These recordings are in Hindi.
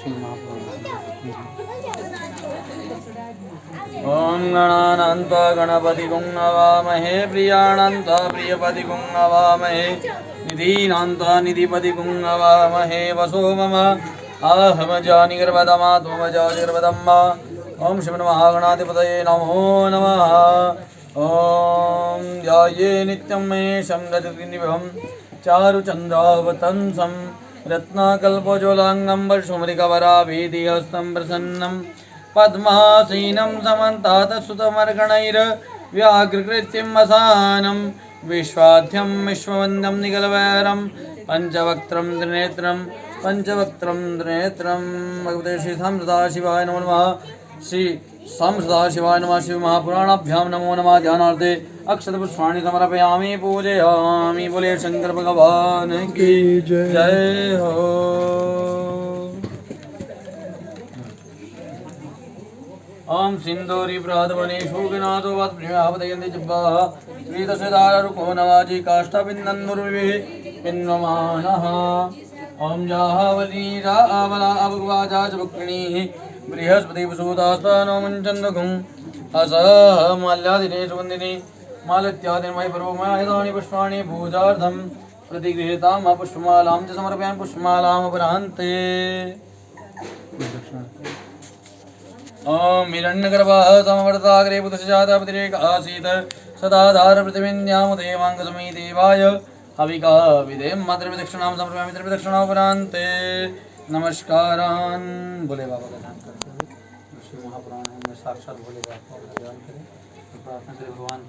ओम गणानान्त्वा गणपतिगुं नवामहे प्रियाणान्त्वा प्रियपतिगुं नवामहे निधीनान्त्वा निधिपतिगुं नवामहे वसो मम आहमजानिर्वदमा त्वमजानिर्वदम्मा ओम श्रीमन्महागणाधिपतये नमो नमः। ओम ध्याये नित्यं महेशं रजतनिभं चारुचन्द्रावतंसं रत्नाकल्पज्वलाङ्गं वर्षुमरिकवराभीतिहस्तं प्रसन्नं पद्मासीनं समन्तातसुतमर्गणैर्व्याघ्रकृत्यं वसानं विश्वाद्यं विश्ववन्द्यं निगलवैरं पंचवक्त्रं त्रिनेत्रं भगवते श्री साम सदाशिवाय नमो नमः। श्री साम सदाशिवाय नमः। शिव महापुराणाभ्यां नमो नमः। ध्यानार्थे अक्षतपुष्पाणि समर्पयामि पूजयामि। बोले शंकर भगवान की जय हो। ओम सिंदूरी प्रातवनेषु गणातो वत्प्रियावदयन्ति जिह्वाः श्रीदशदाररुको नवाजी काष्ठबिन्दन्नुर्विः पिन्वमानः। ओम जाहावली रावला अभगवाजा च भुक्णीः बृहस्पति वसुदास्तानो मुञ्चन्दघुं असह माल्यादिने सुवन्दिनी मालत्यादिन्मयि पर्वमयानि पुष्पाणि पूजार्थं प्रतिगृहीतां पुष्पमालां च समर्पयामि। पुष्पमालामपरान्ते ओम हिरण्यगर्भः समवर्ताग्रे पुत्रस्य जातपतिरेक आसीत् सदाधारपृथिवीन्यामुदेवाङ्गसमयी देवाय हविका विदेम मातृप्रदक्षिणां समर्पयामि। पितृप्रदक्षिणोपरान्ते नमस्कारान्। बोले बाबा का ध्यान करते हुए श्री महापुराण में साक्षात भोले बाबा का ध्यान करें तो प्रार्थना करें भगवान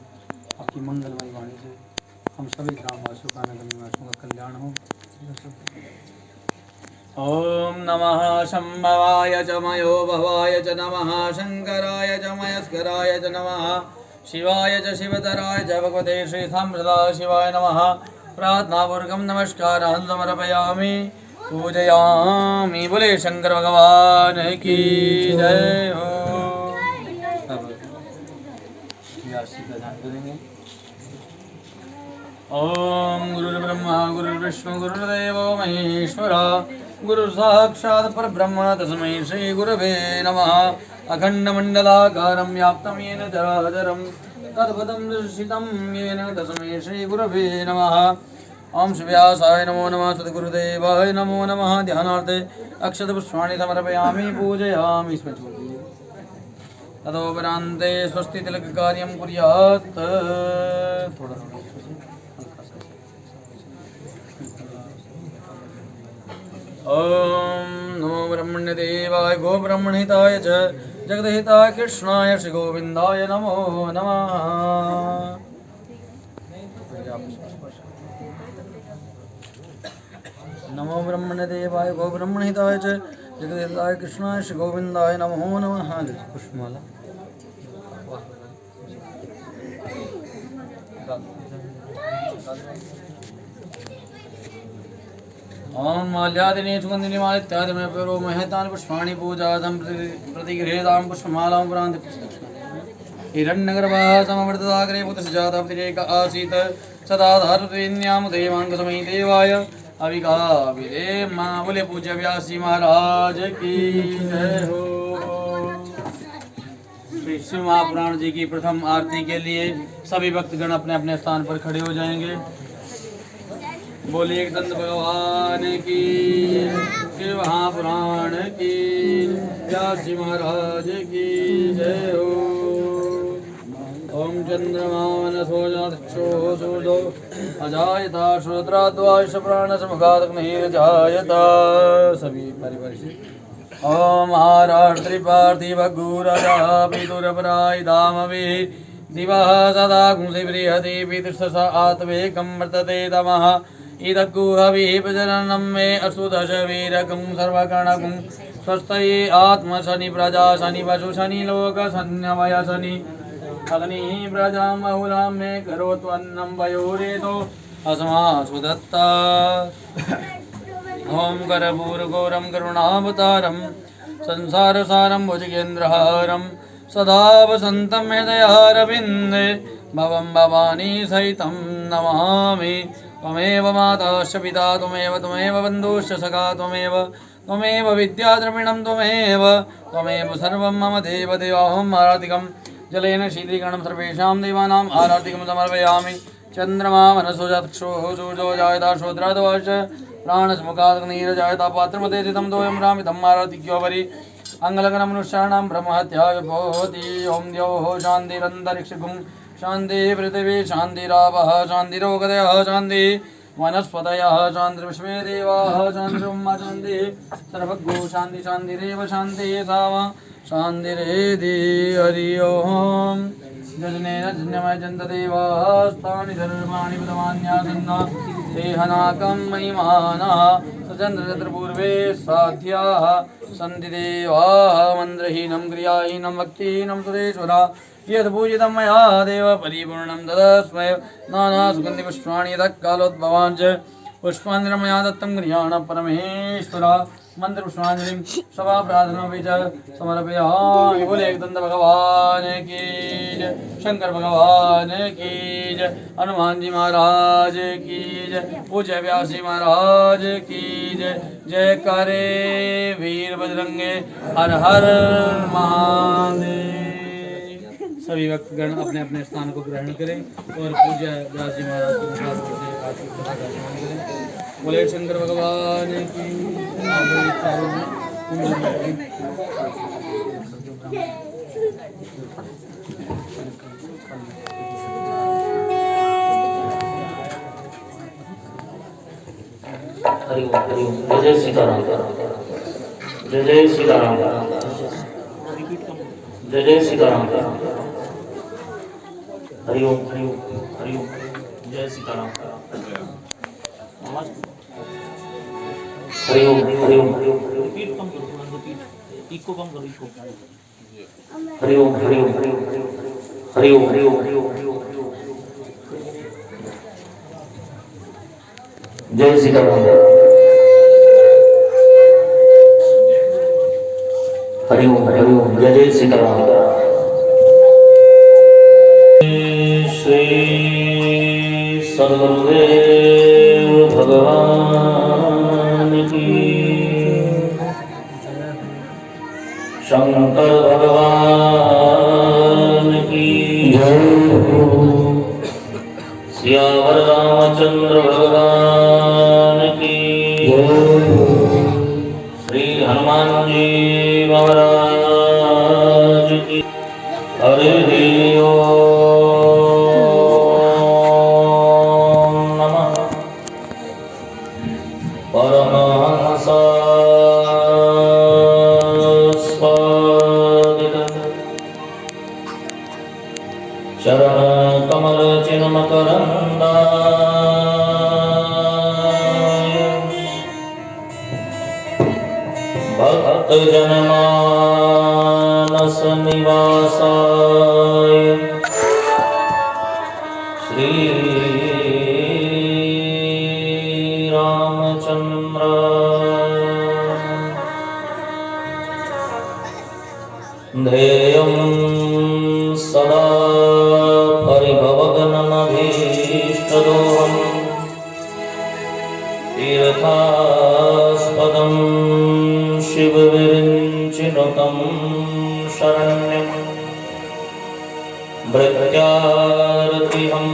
आपकी मंगलमय वाणी से हम सभी ग्रामवासियों का नगर निवासियों का कल्याण हो। ओम नमः शंभवाय च मयो भवाय च नमः शंकराय च मयस्कराय च नमः शिवाय च शिवतराय च भगवते श्री साम सदाशिवाय नमः। प्रार्थनापूर्वकं नमस्कारान् समर्पयामि पूजयामि। बोले शंकर भगवान की जय हो। ओम गुरुर्ब्रह्मा गुरुर्विष्णु गुरुर्देवो महेश्वरा गुरु साक्षात् परब्रह्म तस्मै श्री गुरवे नमः। अखण्डमण्डलाकारं व्याप्तं येन चराचरं तत्पदं दर्शितं येन तस्मै श्री गुरवे नमः। ओम शिव्यासाय नमो नमः। सद्गुरुदेवाय नमो नमः। ध्यानार्थे अक्षतपुष्पाणि समर्पयामि पूजयामि। इसमें छोड़ दीजिए। तदोपरान्ते स्वस्ति तिलककार्यं कुर्यात्। थोड़ा ओम नमो ब्रह्मण्यदेवाय गो ब्रह्मणहिताय च जगदहिताय कृष्णाय श्री गोविंदाय नमो नमः। नमो ब्रह्मण्यदेवाय गो ब्रह्मणहिताय च जगदहिताय कृष्णाय श्री गोविंदाय नमो नमः। पुष्पमाला ओम माल्यादिने सुगंधिनी मालित्यादि में पेरो महतान पुष्पाणि पूजार्थं प्रतिगृहीतां पुष्पमालां पुरान्ते हिरण्यगर्भः समवर्तताग्रे पुत्रस्य जातपतिरेक आसीत् सदाधारपृथिव्यामुदेवाङ्गसमयी देवाय हविका विदेम। बोले पूज्य व्यास जी महाराज की जय हो। श्री शिव महापुराण जी की प्रथम आरती के लिए सभी भक्तगण अपने अपने स्थान पर खड़े हो जाएंगे। बोले एक दंत भगवान की शिव महापुराण की व्यास जी महाराज की जय हो। ओम चंद्रमानसोजो सूर्यो अजायता श्रोत्राद्वाश प्राणसमुखादग्निर्जायता। सभी परिवार से ओम आराट त्रिपार्थिव गुरजा पितुरपराय दामवे दिवः सदा गुंसि बृहति पितृस आत्मेकं वर्तते तमः इदग्गुहविः प्रजननं मे असुदश वीरकं सर्वकर्णकं स्वस्थये आत्म शनि प्रजा शनि वसु शनि लोक शन्यवय शनि अग्निः प्रजां बहुलां मे करोत्वन्नं वयोरेतो अस्मासु दत्ता। ओम कर्पूरगौरं करुणावतारं संसारसारं भुजगेन्द्रहारं सदा वसन्तं हृदयारविन्दे भवं भवानी सहितं नमामि। त्वमेव माताश्च पिता त्वमेव बन्धुश्च सखा त्वमेव त्वमेव विद्याद्रविणं त्वमेव सर्वं मम देवदेवाहम् आराधिकं जलेन शीतलीकरणं सर्वेषां देवानाम् आराधिकं समर्पयामि चन्द्रमा मनसो चक्षुः सूर्यो जायता श्रोत्रादवश प्राणसमुखाग्निरजायता पात्रमते चितं तोयं रामितम् आराधिक्योपरि अंगलग्न मनुष्याणां ब्रह्महत्या विभवति ओं द्यौः शान्तिरन्तरिक्षगुं शान्ति पृथिवी शान्तिरावः शान्तिरोगदयः शान्ति वनस्पतयः शान्तिर्विश्वे देवाः शान्तिर्ब्रह्म शान्तिः सर्वज्ञो शान्ति शान्तिरेव शान्तिः साव शान्तिरेधि हरि ओम् जजनेन जन्यमय जन्तदेवास्तानि सर्वाणि बुधमान्यासन्ना देहनाकं महिमानः सचन्द्रचन्द्रपूर्वे साध्याः सन्ति देवाः मन्त्रहीनं क्रियाहीनं भक्तिहीनं सुरेश्वरा यद्पूजितं मया देव परिपूर्णं तदस्मै नानासुगन्धिपुष्पाणि यतः कालोद्भवान् च पुष्पाञ्जलिं मया दत्तं गृहाण परमेश्वरा मंत्रपुष्पांजलिं सभा प्रार्थनापि च समर्पयामि। बोले एकदंत भगवान की जय, शंकर भगवान की जय, हनुमान जी महाराज की जय, पूज्य व्यास जी महाराज की जय। जय करे वीर बजरंगे, हर हर महादेव। सभी भक्तगण अपने अपने स्थान को ग्रहण करें और पूज्य व्यास जी महाराज को आशीर्वाद करें। बोले शंकर भगवान की हरि ओम जय जय सीताराम जय जय सीताराम जय जय सीताराम हरि ओम जय सीताराम हरि ओम रिपीट कम करो रिपीट इको कम करो इको हरि ओम जय सीताराम हरि ओम जय जय सीताराम श्री सद्गुरुदेव भगवान की शंकर भगवान की जय सियावर रामचंद्र भगवान की जय श्री हनुमान जी महाराज की हरि ओम नमः परमहंस चरण कमल चिन्ह करंदाय भक्त जनमानस निवासाय श्री रामचंद्र ध्येयं सदा परिभवगनमभीष्टदोहम् तीर्थास्पदं शिवविरिञ्चिनुतं शरण्यं भृत्यार्तिहं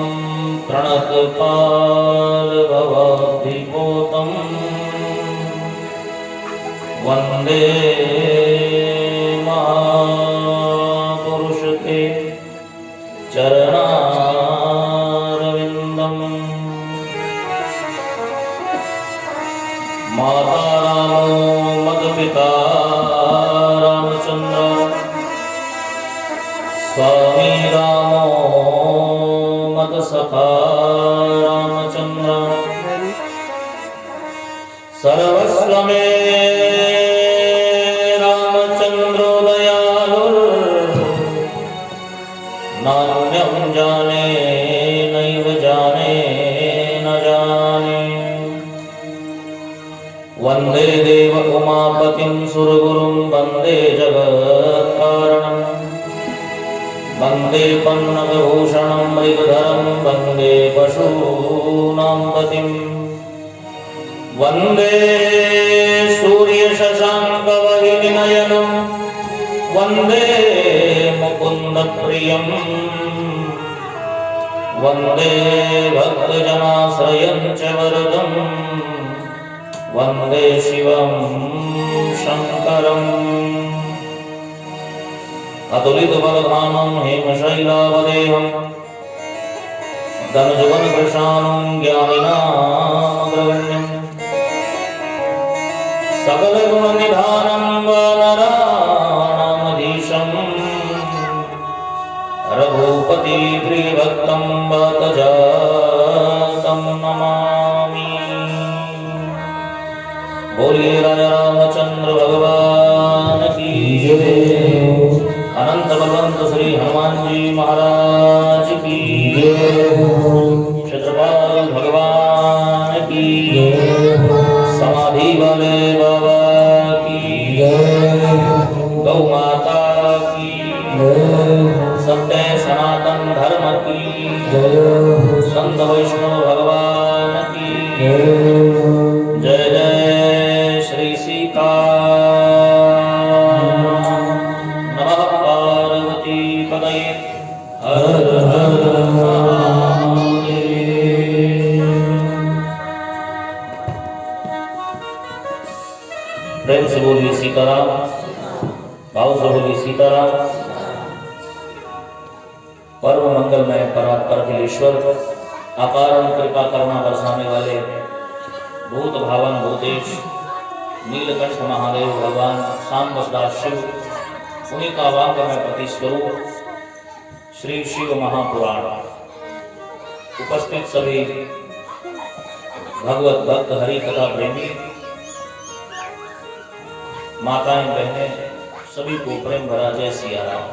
प्रणतपालभवाब्धिपोतं वन्दे महापुरुषते चरणारविन्दम् माता रामो मदपिता रामचन्द्र स्वामी रामो मदसखा रामचन्द्र सर्वस्व मे रामचन्द्रो दयालुर् नान्यं जाने नैव जाने न जाने वन्दे देव उमापतिं सुरगुरुं वन्दे जगत्कारणं वन्दे पन्नगभूषणं मृगधरं वन्दे पशूनां पतिं वन्दे सूर्यशशाङ्कवहिनिनयनं वन्दे मुकुन्दप्रियम् वन्दे भक्तजनाश्रयं च वरदं वन्दे शिवं शङ्करम् अतुलितबलधामं हेमशैलावदेहं धनुजवनकृशानं ज्ञानिनामग्रगण्यं सकलगुणनिधानं वानराणामधीशं रघुपतिप्रियभक्तं वातजातं नमामि। बोलिए राजा रामचंद्र भगवान की जय। अनंत बलवंत श्री हनुमान जी महाराज की जय। क्षेत्रपाल भगवान की जय। समाधि वाले बाबा की जय। गौ माता की जय। सत्य सनातन धर्म की जय। संत वैष्णव भगवान की जय। जय जय श्री सीता नमः पार्वती पतये हर हर महादेव। प्रेम से बोलिए सीताराम, भाव से बोलिए सीताराम। परम मंगलमय परात्पर अखिलेश्वर अपारण कृपा करुणा बरसाने वाले भूत भावन भूतेश नीलकंठ महादेव भगवान शाम सदा शिव उन्हीं का वांग में प्रतिस्वरूप श्री शिव महापुराण उपस्थित सभी भगवत भक्त हरि कथा प्रेमी माताएं बहनें सभी को प्रेम भरा जय सिया राम।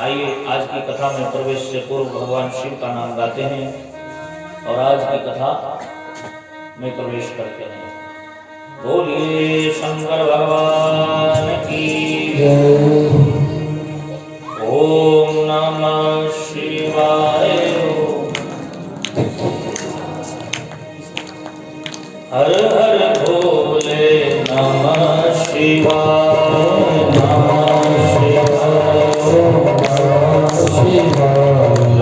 आइए आज की कथा में प्रवेश से पूर्व भगवान शिव का नाम गाते हैं और आज की कथा में प्रवेश करते हैं। बोलिए शंकर भगवान की जय। ओम नमः शिवाय। हर हर भोले नमः शिवाय नमः शिवाय नमः शिवाय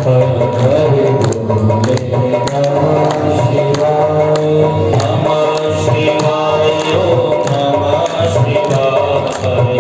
हर हर भोले नमः शिवाय नमः शिवाय नमः शिवाय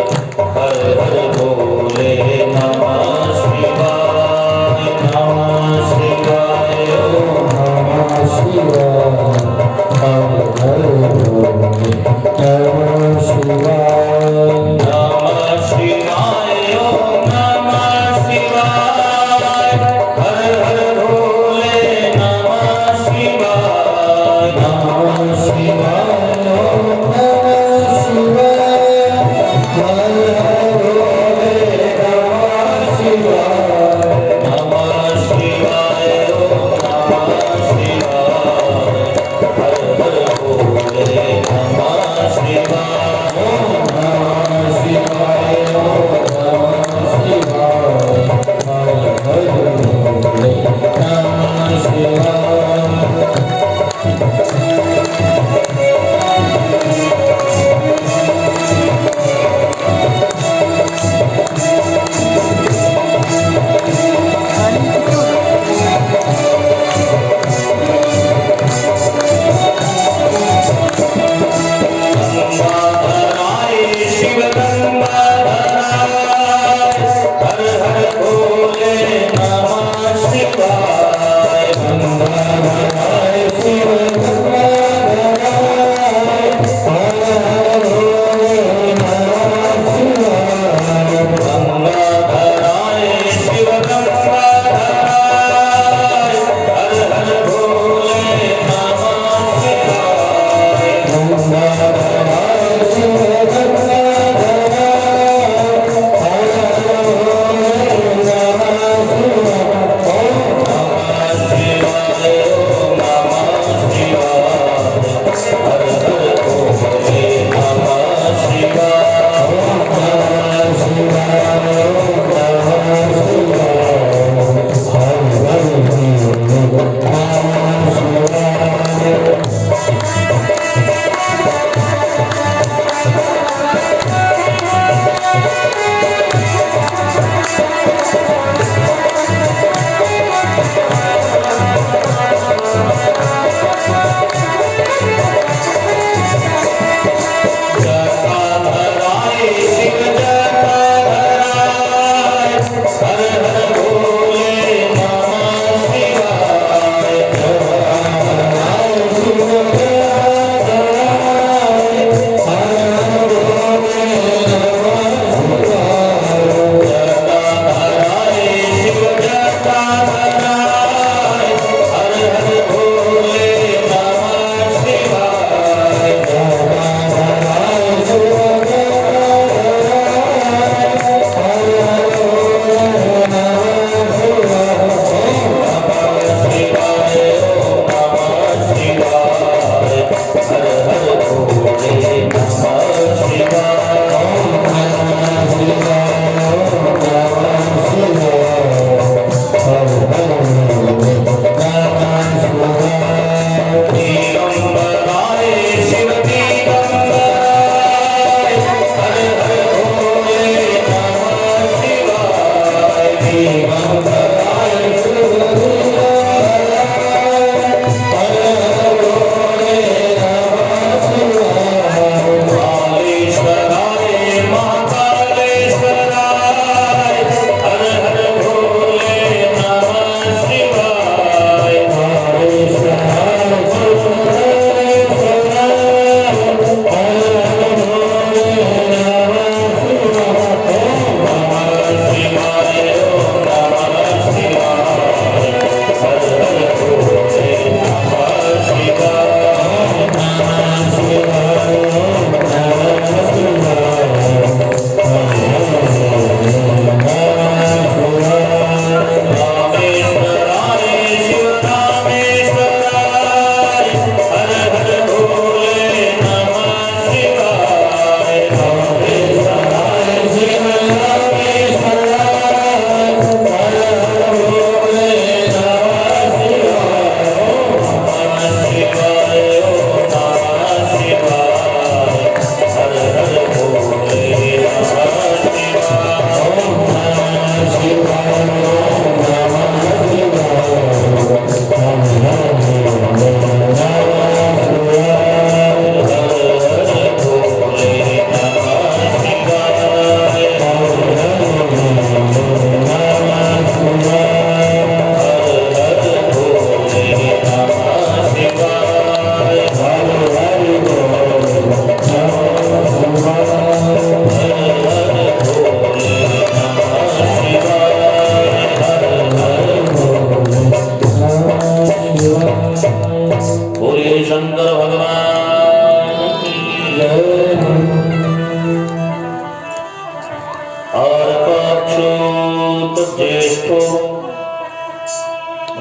यशो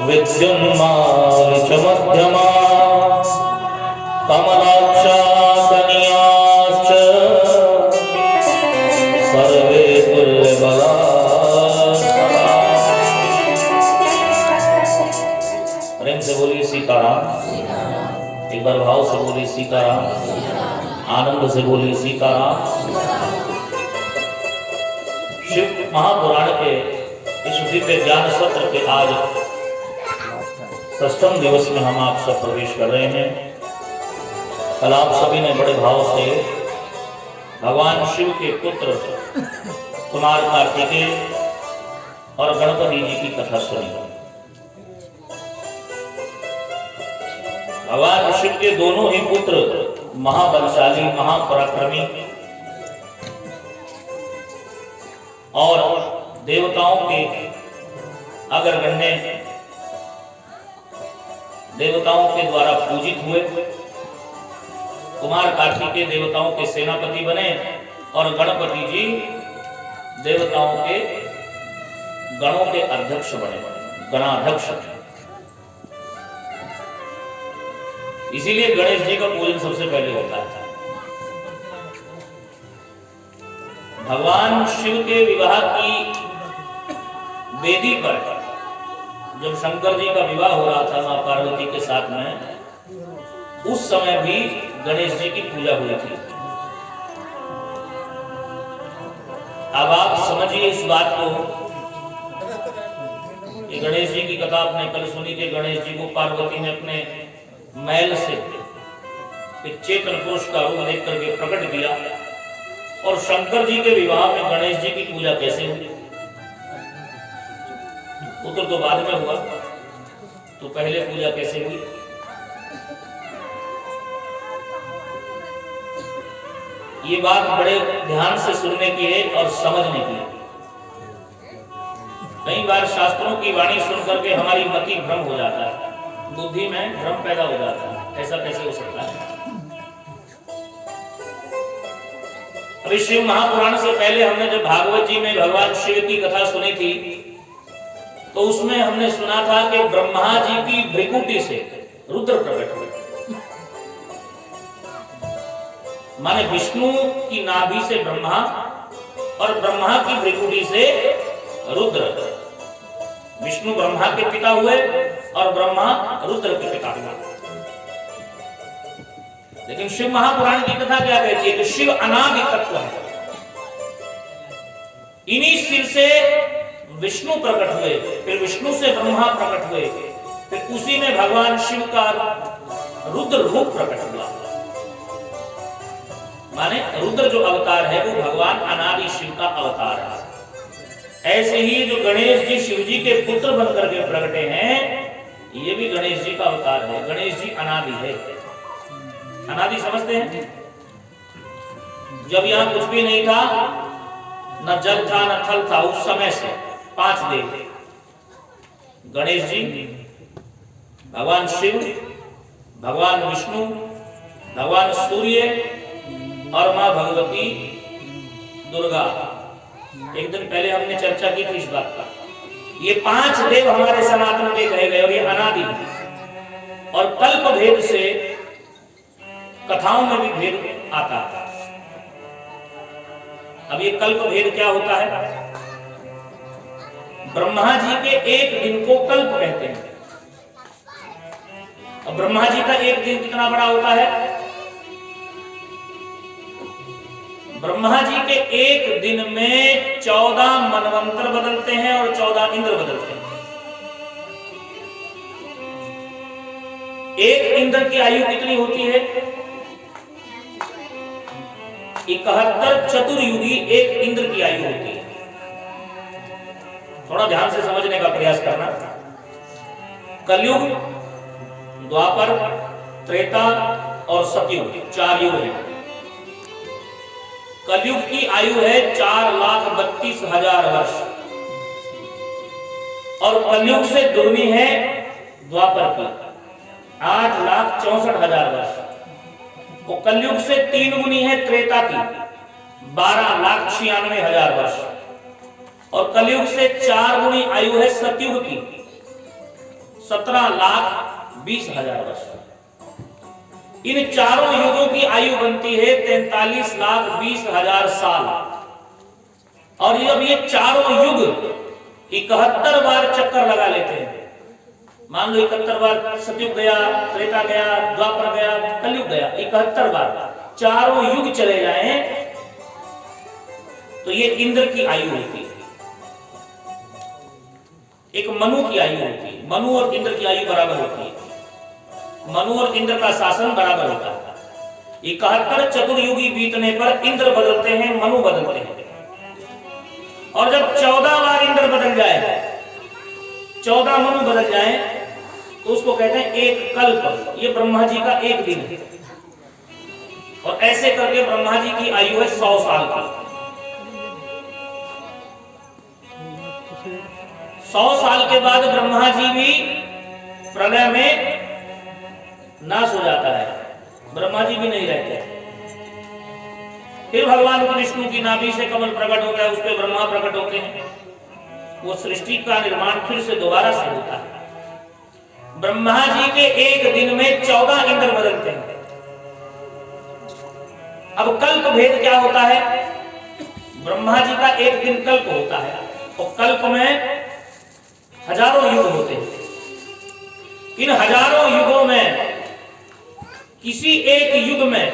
विद्युन्माल मध्यमा कमलाक्षा कन्याश्च सर्वे तुल्यबला। प्रेम से बोलिए सीताराम। एक बार भाव से बोलिए सीताराम। आनंद से बोलिए सीताराम। शिव महापुराण के इस दिव्य ज्ञान सत्र के आज 6वें दिवस में हम आप सब प्रवेश कर रहे हैं। कल आप सभी ने बड़े भाव से भगवान शिव के पुत्र कुमार कार्तिकेय और गणपति जी की कथा सुनी। भगवान शिव के दोनों ही पुत्र महाबलशाली, महापराक्रमी और देवताओं के अग्रगण्य, देवताओं के द्वारा पूजित हुए। कुमार कार्तिकेय देवताओं के सेनापति बने और गणपति जी देवताओं के गणों के अध्यक्ष बने, गणाध्यक्ष। इसीलिए गणेश जी का पूजन सबसे पहले होता है। भगवान शिव के विवाह की वेदी पर जब शंकर जी का विवाह हो रहा था मां पार्वती के साथ में, उस समय भी गणेश जी की पूजा हुई थी। अब आप समझिए इस बात को कि गणेश जी की कथा आपने कल सुनी कि गणेश जी को पार्वती ने अपने मैल से एक चेतन पुरुष का रूप देख करके प्रकट किया। और शंकर जी के विवाह में गणेश जी की पूजा कैसे हुई? उत्तर तो बाद में हुआ, तो पहले पूजा कैसे हुई? ये बात बड़े ध्यान से सुनने की है और समझने की है। कई बार शास्त्रों की वाणी सुन करके हमारी मति भ्रम हो जाता है, बुद्धि में भ्रम पैदा हो जाता है। ऐसा कैसे हो सकता है? अभी शिव महापुराण से पहले हमने जब भागवत जी में भगवान शिव की कथा सुनी थी, तो उसमें हमने सुना था कि ब्रह्मा जी की भ्रिकुटी से रुद्र प्रकट हुए। माने विष्णु की नाभि से ब्रह्मा और ब्रह्मा की भ्रिकुटी से रुद्र। विष्णु ब्रह्मा के पिता हुए और ब्रह्मा रुद्र के पिता हुआ। लेकिन शिव महापुराण की कथा क्या कहती है कि शिव अनादि तत्व है। इन्हीं सिर से विष्णु प्रकट हुए, फिर विष्णु से ब्रह्मा प्रकट हुए, फिर उसी में भगवान शिव का रुद्र रूप प्रकट हुआ। माने रुद्र जो अवतार है वो भगवान अनादि शिव का अवतार है। ऐसे ही जो गणेश जी शिव जी के पुत्र बनकर के प्रकटे हैं, ये भी गणेश जी का अवतार है। गणेश जी अनादि है। अनादि समझते हैं? जब यहाँ कुछ भी नहीं था, न जल था न थल था, उस समय से 5 देव, गणेश जी, भगवान शिव, भगवान विष्णु, भगवान सूर्य और मां भगवती दुर्गा। एक दिन पहले हमने चर्चा की थी इस बात का। ये 5 देव हमारे सनातन के कहे गए और ये अनादि है। और कल्प भेद से कथाओं में भी भेद आता है। अब ये कल्प भेद क्या होता है? ब्रह्मा जी के एक दिन को कल्प कहते हैं। अब ब्रह्मा जी का एक दिन कितना बड़ा होता है? ब्रह्मा जी के एक दिन में 14 मनवंतर बदलते हैं और 14 इंद्र बदलते हैं। एक इंद्र की आयु कितनी होती है? 71 चतुर्युगी एक इंद्र की आयु होती है। थोड़ा ध्यान से समझने का प्रयास करना। कलयुग, द्वापर, त्रेता और सतयुग, 4 युग है। कलयुग की आयु है 4,32,000 वर्ष और कलयुग से दुगनी है द्वापर की 8,64,000 वर्ष। वो कलयुग से 3 गुनी है त्रेता की 12,96,000 वर्ष। और कलयुग से 4 गुनी आयु है सतयुग की, 17,20,000 वर्ष। इन चारों युगों की आयु बनती है 43,20,000 साल। और जब ये चारों युग 71 बार चक्कर लगा लेते हैं, मान लो 71 बार सतयुग गया, त्रेता गया, द्वापर गया, कलयुग गया, 71 बार चारों युग चले जाएं, तो ये इंद्र की आयु होती है। एक मनु की आयु होती है। मनु और इंद्र की आयु बराबर होती है। मनु और इंद्र का शासन बराबर होता है। 71 चतुर्युगी बीतने पर इंद्र बदलते हैं, मनु बदलते हैं। और जब 14 बार इंद्र बदल जाए, 14 मनु बदल जाए, तो उसको कहते हैं एक कल्प। ये ब्रह्मा जी का एक दिन है। और ऐसे करके ब्रह्मा जी की आयु है 100 साल की। 100 साल के बाद ब्रह्मा जी भी प्रलय में नाश हो जाता है, ब्रह्मा जी भी नहीं रहते। फिर भगवान विष्णु की नाभि से कमल प्रकट होता है, उस पर ब्रह्मा प्रकट होते हैं। वो सृष्टि का निर्माण फिर से दोबारा से होता है। ब्रह्मा जी के एक दिन में 14 इंद्र बदलते हैं। अब कल्प भेद क्या होता है? ब्रह्मा जी का एक दिन कल्प होता है, और कल्प में हजारों युग होते हैं। इन हजारों युगों में किसी एक युग में,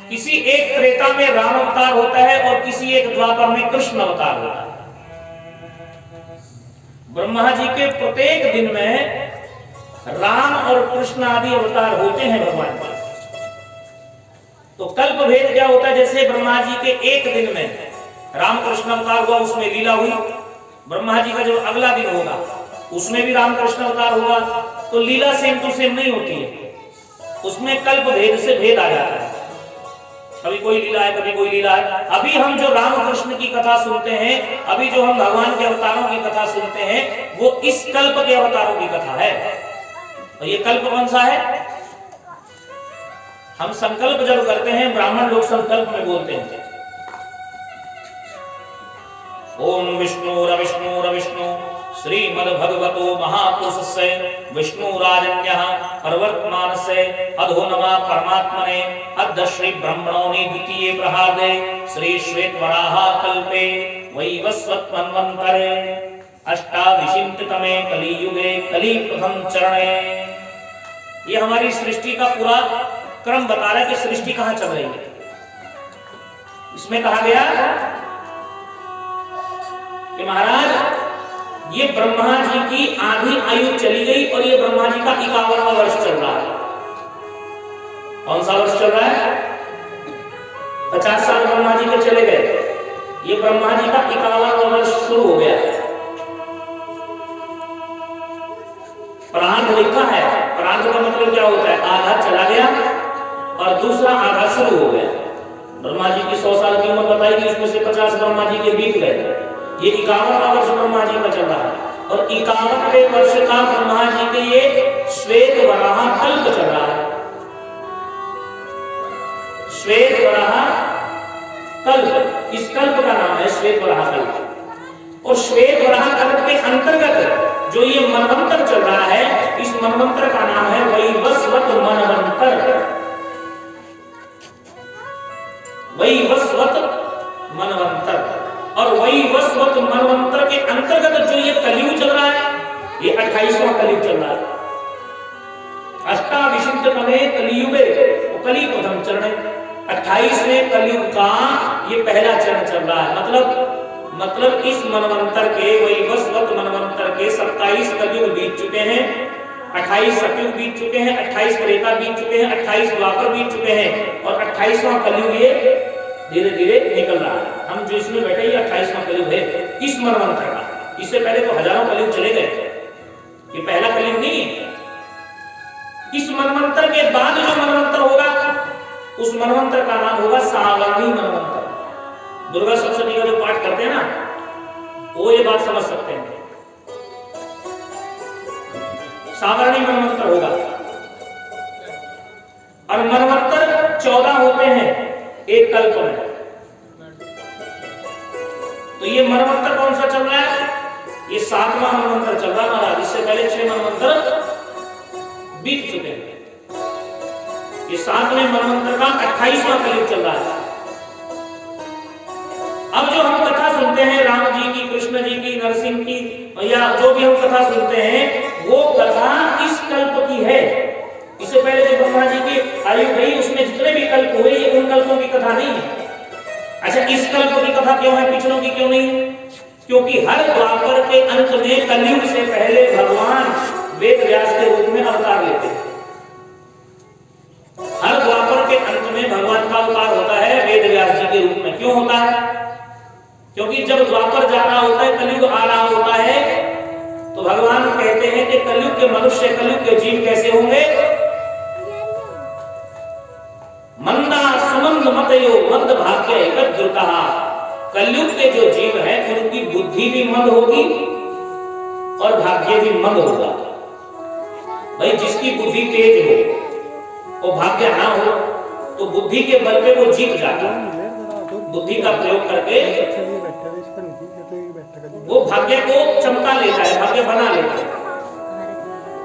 किसी एक त्रेता में राम अवतार होता है और किसी एक द्वापर में कृष्ण अवतार होता है। ब्रह्मा जी के प्रत्येक दिन में राम और कृष्ण आदि अवतार होते हैं भगवान के। तो कल्प भेद क्या होता है? जैसे ब्रह्मा जी के एक दिन में राम कृष्ण अवतार हुआ, उसमें लीला हुई। ब्रह्मा जी का जो अगला दिन होगा उसमें भी राम कृष्ण अवतार होगा, तो लीला सेम टू सेम नहीं होती है, उसमें कल्प भेद से भेद आ जाता है। कभी कोई लीला है, कभी कोई लीला है। अभी हम जो राम कृष्ण की कथा सुनते हैं, अभी जो हम भगवान के अवतारों की कथा सुनते हैं, वो इस कल्प के अवतारों की कथा है। तो ये कल्प कौन सा है? हम संकल्प जब करते हैं, ब्राह्मण लोग संकल्प में बोलते हैं ओम विष्णु श्रीमद्भगवतो महापुरुषस्य विष्णुराजन्यः प्रवर्तमानस्य अधोनमा परमात्मने अद्य श्री ब्रह्मणोनि द्वितीये प्रहार्दे श्री श्वेतवराह कल्पे वैवस्वत मन्वन्तरे अष्टादशतमे कलियुगे कलि प्रथम चरणे। ये हमारी सृष्टि का पूरा क्रम बता रहा है कि सृष्टि कहां चल रही है। इसमें कहा गया कि महाराज ये ब्रह्मा जी की आधी आयु चली गई और ये ब्रह्मा जी का 51वां वर्ष चल रहा है। कौन सा वर्ष चल रहा है? 50 साल ब्रह्मा जी के चले गए, ये ब्रह्मा जी का 51वां वर्ष शुरू हो गया। प्रांत लिखा है, प्रांत का मतलब क्या होता है? आधा चला गया और दूसरा आधा शुरू हो गया। ब्रह्मा जी की 100 साल की उम्र बताई गई, उसमें से 50 ब्रह्मा जी के बीत गए। ये 51वां वर्ष ब्रह्मा जी का चल रहा है और 51वें वर्ष का ब्रह्मा जी के ये श्वेत वराह कल्प चल रहा है। श्वेत वराह कल्प, इस कल्प का नाम है श्वेत वराह कल्प। और श्वेत वराह कल्प के अंतर्गत जो ये मनवंतर चल रहा है, इस मनवंतर का नाम है वैवस्वत मनवंतर। वैवस्वत मनवंतर। और वैवस्वत मनवंतर के अंतर्गत जो ये कलयुग चल रहा है, ये 28वां कलयुग चल रहा है। अष्टादशतमे कलियुगे कलि प्रथम चरण। 28वें कलयुग का ये पहला चरण चल रहा है। मतलब इस मनवंतर के, वैवस्वत मनवंतर के 27 कलयुग बीत चुके हैं, 28 सतयुग बीत चुके हैं, 28 त्रेता बीत चुके हैं, 28 द्वापर बीत चुके हैं और 28वां कलयुग ये धीरे धीरे निकल रहा है। हम जो इसमें बैठे, ये 28वां कलयुग है इस मनवंतर का। इससे पहले तो हजारों कलयुग चले गए, ये पहला कलयुग नहीं है। इस मनवंतर के बाद जो मनवंतर होगा, उस मनवंतर का नाम होगा सावर्णी मनवंतर। दुर्गा सप्तशती का जो पाठ करते हैं ना, वो ये बात समझ सकते हैं। सावर्णी मनवंतर होगा। और मनवंतर 14 होते हैं एक कल्प में। तो ये मनवंतर कौन सा चल रहा है? ये 7वां मनवंतर चल रहा है महाराज। इससे पहले 6 मनवंतर बीत चुके हैं। ये 7वें मनवंतर का 28वां कलयुग चल रहा है। अब जो हम कथा सुनते हैं राम जी की, कृष्ण जी की, नरसिंह की, या जो भी हम कथा सुनते हैं वो कथा इस कल्प की है। इससे पहले जो ब्रह्मा जी की आयु गई उसमें जितने भी कल्प हुए ये उन कल्पों की कथा नहीं है। अच्छा, इस कल्प की कथा क्यों है, पिछलों की क्यों नहीं है? क्योंकि हर द्वापर के अंत में कलयुग से पहले भगवान वेद व्यास के रूप में अवतार लेते हैं। हर द्वापर के अंत में भगवान का अवतार होता है वेद व्यास जी के रूप में। क्यों होता है? क्योंकि जब द्वापर जा रहा होता है, कलयुग आ रहा होता है, तो भगवान कहते हैं कि कलयुग के मनुष्य, कलयुग के जीव कैसे होंगे? मंदा सुमंद मतयो मंद भाग्य एकद्रुतः। कलयुग के जो जीव हैं उनकी बुद्धि भी मंद होगी और भाग्य भी मंद होगा। भाई जिसकी बुद्धि तेज हो और भाग्य ना हो तो बुद्धि के बल पे वो जीत जाता है। बुद्धि का प्रयोग करके वो भाग्य को चमका लेता है, भाग्य बना लेता है।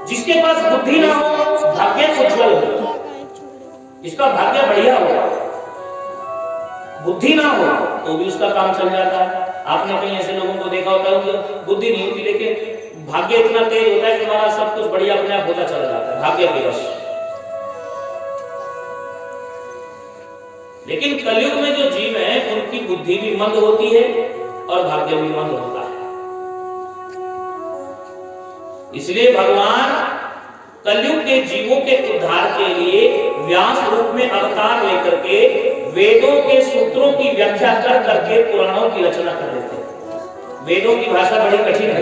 जिसके पास बुद्धि ना हो भाग्य उज्ज्वल हो, इसका भाग्य बढ़िया हो, बुद्धि ना हो तो भी उसका काम चल जाता है। आपने कहीं ऐसे लोगों को देखा होता है कि बुद्धि नहीं होती लेकिन भाग्य इतना तेज होता है कि हमारा सब कुछ बढ़िया अपने आप होता चला जाता है भाग्य के वश। लेकिन कलयुग में जो जीव है उनकी बुद्धि भी मंद होती है और भाग्य भी मंद होता है। इसलिए भगवान कलयुग के जीवों के उद्धार के लिए व्यास रूप में अवतार लेकर के वेदों के सूत्रों की व्याख्या कर करके पुराणों की रचना कर देते हैं। वेदों की भाषा बड़ी कठिन है,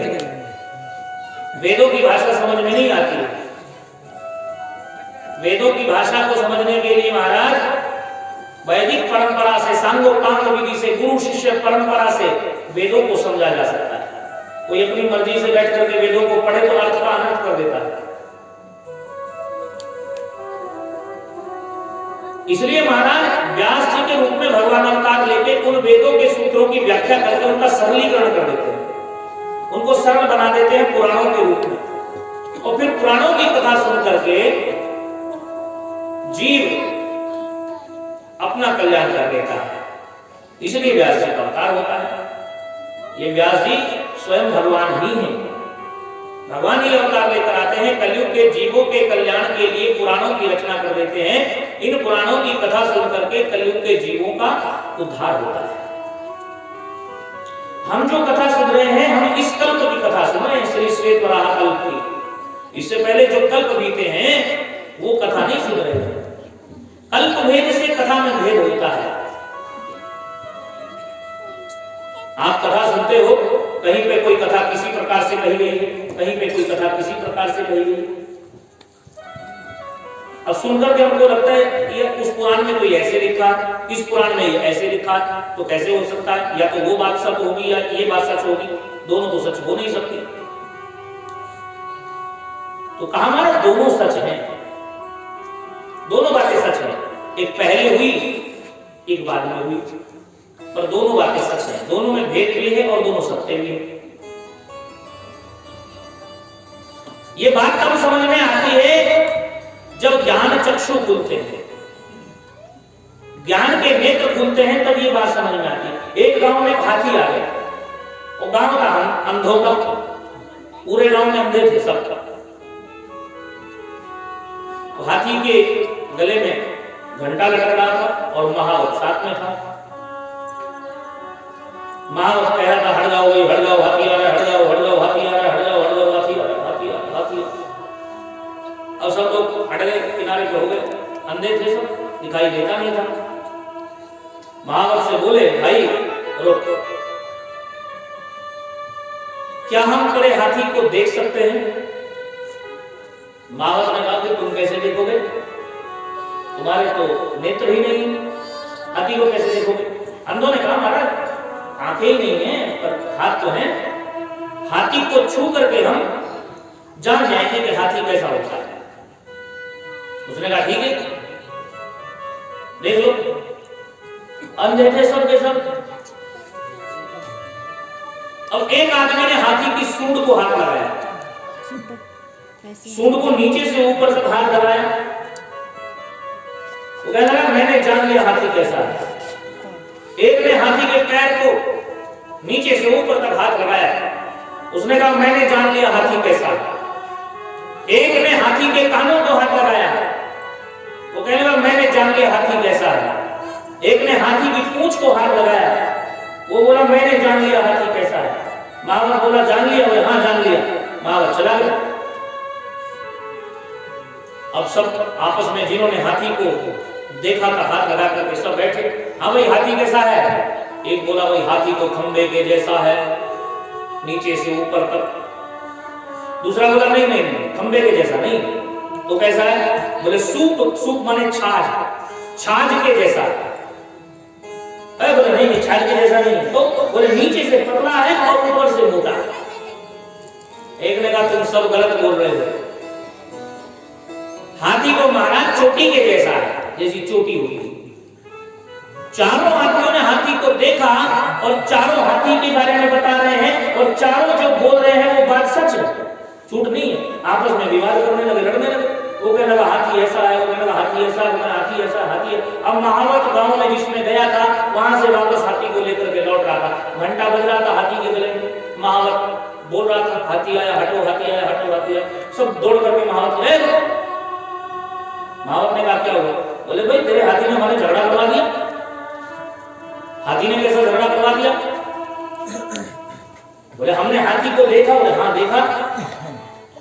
वेदों की भाषा समझ में नहीं आती। वेदों की भाषा को समझने के लिए महाराज वैदिक परंपरा से, सांगोपांग विधि से, गुरु शिष्य परंपरा से वेदों को समझा जा सकता है। कोई अपनी मर्जी से बैठ करके वेदों को पढ़े तो अर्थ का अनर्थ कर देता है। इसलिए महाराज व्यास जी के रूप में भगवान अवतार लेके उन वेदों के सूत्रों की व्याख्या करके उनका सरलीकरण कर देते हैं, उनको सरल बना देते हैं पुराणों के रूप में। और फिर पुराणों की कथा सुन करके जीव अपना कल्याण कर देता है। इसलिए व्यास जी का अवतार होता है। ये व्यास जी स्वयं भगवान ही हैं। भगवान ही अवतार लेकर आते हैं, कलयुग के जीवों के कल्याण के लिए पुराणों की रचना कर देते हैं। इन पुराणों की कथा सुन करके कलयुग के जीवों का उद्धार होता है। हम जो कथा सुन रहे हैं हम इस कल्प की कथा सुन रहे हैं, श्री श्वेत वराह कल्प की। इससे पहले जो कल्प बीते हैं वो कथा नहीं सुन रहे हैं। कल्प भेद से कथा में भेद होता है। आप कथा सुनते हो, कहीं पे कोई कथा किसी प्रकार से कही गई है, कहीं पे कोई कथा किसी प्रकार से कही गई। अब सुनकर के हमको लगता है ये उस पुराण में कोई ऐसे लिखा, इस पुराण में ये ऐसे लिखा, तो कैसे हो सकता है? या तो वो बात सच होगी या ये बात सच होगी, दोनों तो सच हो नहीं सकती। तो कहा हमारा दोनों सच हैं, दोनों बातें सच हैं। एक पहले हुई, एक बाद में हुई, पर दोनों बातें सच हैं। दोनों में भेद भी है और दोनों सत्य भी है। ये बात तब समझ में आती है जब ज्ञान चक्षु खुलते हैं, ज्ञान के नेत्र खुलते हैं, तब ये बात समझ में आती है। एक गांव में एक हाथी आ गया, वो गांव था अंधों का, पूरे गांव में अंधे थे सब। हाथी के गले में घंटा लटक रहा था और महावत साथ में था। महावत कह रहा था हट जाओ भाई, हट जाओ, हाथी आ रहा है, हट जाओ, हट जाओ, हाथी आ रहा है, हट जाओ, हट जाओ, हाथी आ रहा है, हाथी आ रहा है, हाथी आ रहा है। अब सब लोग हट गए, किनारे पे हो गए, अंधे थे सब, दिखाई देता नहीं था। महावत से बोले भाई रुक, क्या हम तेरे हाथी को देख सकते हैं? महावत ने कहा कि तुम कैसे देखोगे, तुम्हारे तो नेत्र ही नहीं, हाथी को कैसे देखोगे? अंधों ने कहा महाराज आंखें ही नहीं है पर हाथ तो है, हाथी को छू करके हम जान जाएंगे कि हाथी कैसा होता है। उसने कहा ठीक है देख लो। अंधे थे सब के सब, अब एक आदमी ने हाथी की सूंड को हाथ लगाया, सूंड को नीचे से ऊपर तक हाथ लगाया, वो कहने लगा मैंने जान लिया हाथी कैसा है। एक ने हाथी के पैर को नीचे से ऊपर तक हाथ लगाया, उसने कहा मैंने जान लिया हाथी कैसा है। एक ने हाथी के कानों को हाथ लगाया, वो कहने लगा मैंने जान लिया हाथी कैसा है। एक ने हाथी की पूंछ को हाथ लगाया, वो बोला मैंने जान लिया हाथी कैसा है। महावत बोला जान लिया? बोले हाँ जान लिया। महावत चला गया। अब सब आपस में जिन्होंने हाथी को देखा था हाथ लगा करके सब बैठे, हाँ भाई हाथी कैसा है? एक बोला भाई हाथी तो खंबे के जैसा है, नीचे से ऊपर तक। दूसरा बोला नहीं नहीं नहीं, खंबे के जैसा नहीं, तो कैसा है? बोले सूप, सूप माने छाछ, छाछ के जैसा। बोले नहीं छाछ के जैसा नहीं, तो बोले नीचे से पतला है और ऊपर से मोटा। एक ने कहा तुम सब गलत बोल रहे हो, हाथी को महाराज चोटी के जैसा है, जैसी चोटी हुई। चारों हाथियों ने हाथी को देखा और चारों हाथी के बारे में बता रहे हैं, और चारों जो बोल रहे हैं वो बात सच है, झूठ नहीं है। आपस में विवाद करने लगे, लड़ने लगे। वो कहने लगा हाथी ऐसा है, वो कहने लगा हाथी ऐसा है, वो कहने हाथी ऐसा, हाथी है। अब महावत गांव में जिसमें गया था वहां से वापस हाथी को लेकर के लौट रहा था, घंटा बज रहा था हाथी के गले में। महावत बोल रहा था हाथी आया हटो, हाथी आया हटो, हाथी आया। सब दौड़ करके महावत ने कहा क्या हुआ? बोले भाई तेरे हाथी ने हमारे झगड़ा करवा दिया। हाथी ने कैसा झगड़ा करवा दिया? बोले हमने हाथी को देखा। बोले हाँ देखा।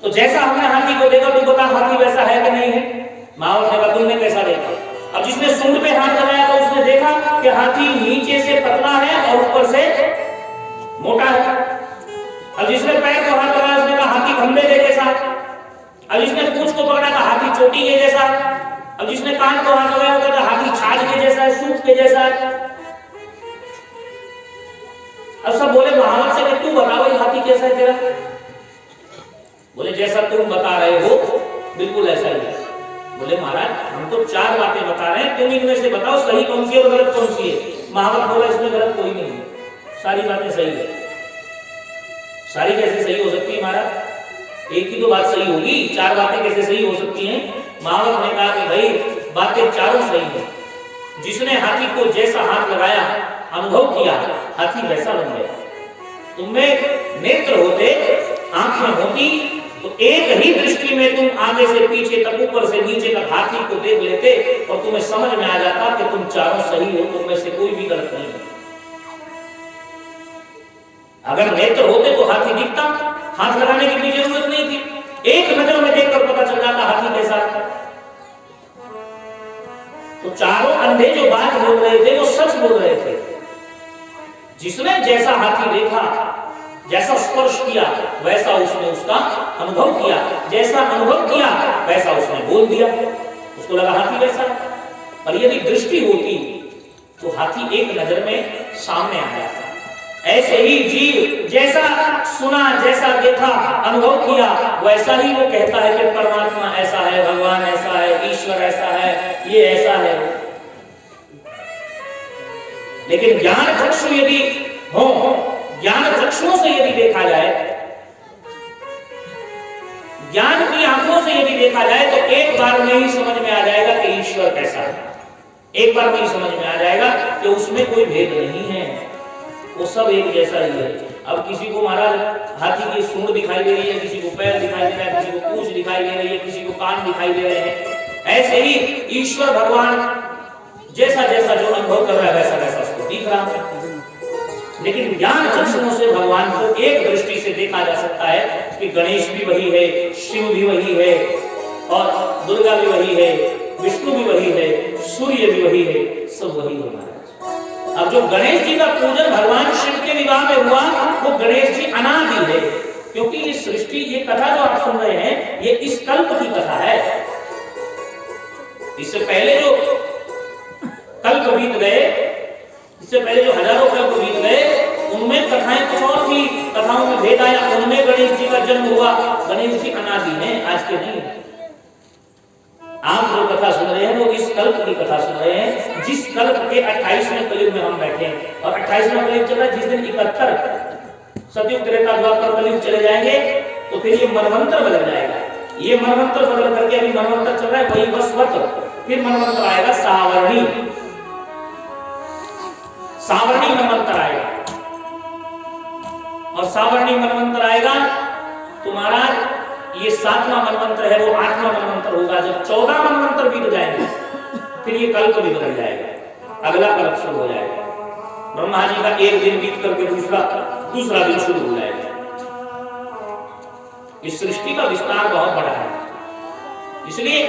तो जैसा हमने हाथी को देखा तुम बता हाथी वैसा है कि नहीं है? महावत ने कहा तुमने कैसा देखा? अब जिसने सूंड पे हाथ लगाया था उसने देखा कि हाथी नीचे से पतला है और ऊपर से मोटा है। अब जिसने पैर को हाथ लगाया उसने कहा हाथी खंबे के जैसा। अब जिसने पूंछ को पकड़ा था हाथी चोटी के जैसा। अब जिसने कान को हाथ लगाया था हाथी छाछ के जैसा है, सूप के जैसा है। अब सब बोले महावत से कि तू बता भाई हाथी कैसा है तेरा? बोले जैसा तुम बता रहे हो बिल्कुल ऐसा ही है। बोले महाराज हम तो चार बातें बता रहे हैं, तुम इनमें से बताओ सही कौन सी है और गलत कौन सी है। महावत बोला इसमें गलत कोई नहीं है, सारी बातें सही है। सारी कैसे सही हो सकती है महाराज? एक ही तो बात सही होगी, चार बातें कैसे सही हो सकती हैं? महावत ने कहा कि भाई बातें चारों सही है। जिसने हाथी को जैसा हाथ लगाया अनुभव किया हाथी वैसा बन गया। तुम्हें नेत्र होते, आंखें होती तो एक ही दृष्टि में तुम आगे से पीछे तक ऊपर से नीचे तक हाथी को देख लेते और तुम्हें समझ में आ जाता कि तुम चारों सही हो, तुम में से कोई भी गलत नहीं है। अगर नेत्र होते तो हाथी दिखता, हाथ लगाने की भी जरूरत नहीं थी, एक नजर में देखकर पता चल जाता हाथी कैसा है। तो चारों अंधे जो बात बोल रहे थे वो सच बोल रहे थे। जिसने जैसा हाथी देखा, जैसा स्पर्श किया वैसा उसने उसका अनुभव किया, जैसा अनुभव किया वैसा उसने बोल दिया। उसको लगा हाथी वैसा। पर यदि दृष्टि होती तो हाथी एक नजर में सामने आ जाता। ऐसे ही जीव जैसा सुना, जैसा देखा, अनुभव किया वैसा ही वो कहता है कि परमात्मा ऐसा है, भगवान ऐसा है, ईश्वर ऐसा है, ये ऐसा है। लेकिन ज्ञान चक्षु यदि हो, ज्ञान चक्षुओं से यदि देखा जाए, ज्ञान की आंखों से यदि देखा जाए तो एक बार में ही समझ में आ जाएगा कि ईश्वर कैसा है। एक बार में ही समझ में आ जाएगा कि उसमें कोई भेद नहीं है, वो सब एक जैसा ही है। अब किसी को महाराज हाथी की सूंड दिखाई दे रही है, किसी को पैर दिखाई दे रहा है, किसी को पूंछ दिखाई दे रही है, किसी को कान दिखाई दे रहे हैं। ऐसे ही ईश्वर भगवान जैसा जैसा जो अनुभव कर रहा है वैसा वैसा उसको दिख रहा है। लेकिन ज्ञान चक्षुओं से भगवान को एक दृष्टि से देखा जा सकता है कि गणेश भी वही है, शिव भी वही है, और दुर्गा भी वही है, विष्णु भी वही है, सूर्य भी वही है, सब वही है महाराज। अब जो गणेश जी का पूजन भगवान शिव के विवाह में हुआ वो गणेश जी अनादि है, क्योंकि ये सृष्टि, ये कथा जो आप सुन रहे हैं ये इस कल्प की कथा है। इससे पहले जो कल्प बीत गए, इससे पहले जो हजारों कल्प बीत गए उनमें कथाएं कुछ और थी, कथाओं में भेद आया, उनमें गणेश जी का जन्म हुआ। गणेश जी अनादि हैं, आज के नहीं। आप जो कथा सुन रहे हैं वो इस कल्प की कथा सुन रहे हैं, जिस कल्प के 28वें कलयुग में हम बैठे हैं। और 28वां कलयुग चल रहा है जिस दिन 71 सतयुग त्रेता द्वापर कलयुग चले जाएंगे तो फिर ये मनवंतर बदल जाएगा। ये मनवंतर बदल करके अभी मनवंतर चल रहा है वही वस्वत, फिर मनवंतर आएगा सावर्णी, सावर्णी मनवंतर आएगा। और सावर्णी मनवंतर आएगा तो महाराज ये 7वां मनवंतर है वो 8वां मनवंतर होगा। जब 14 मनवंतर बीत जाएंगे फिर ये कल्प भी बदल जाएगा, अगला कल्प शुरू हो जाएगा। ब्रह्मा जी का एक दिन बीत करके दूसरा दिन शुरू हो जाएगा। इस सृष्टि का विस्तार बहुत बड़ा है, इसलिए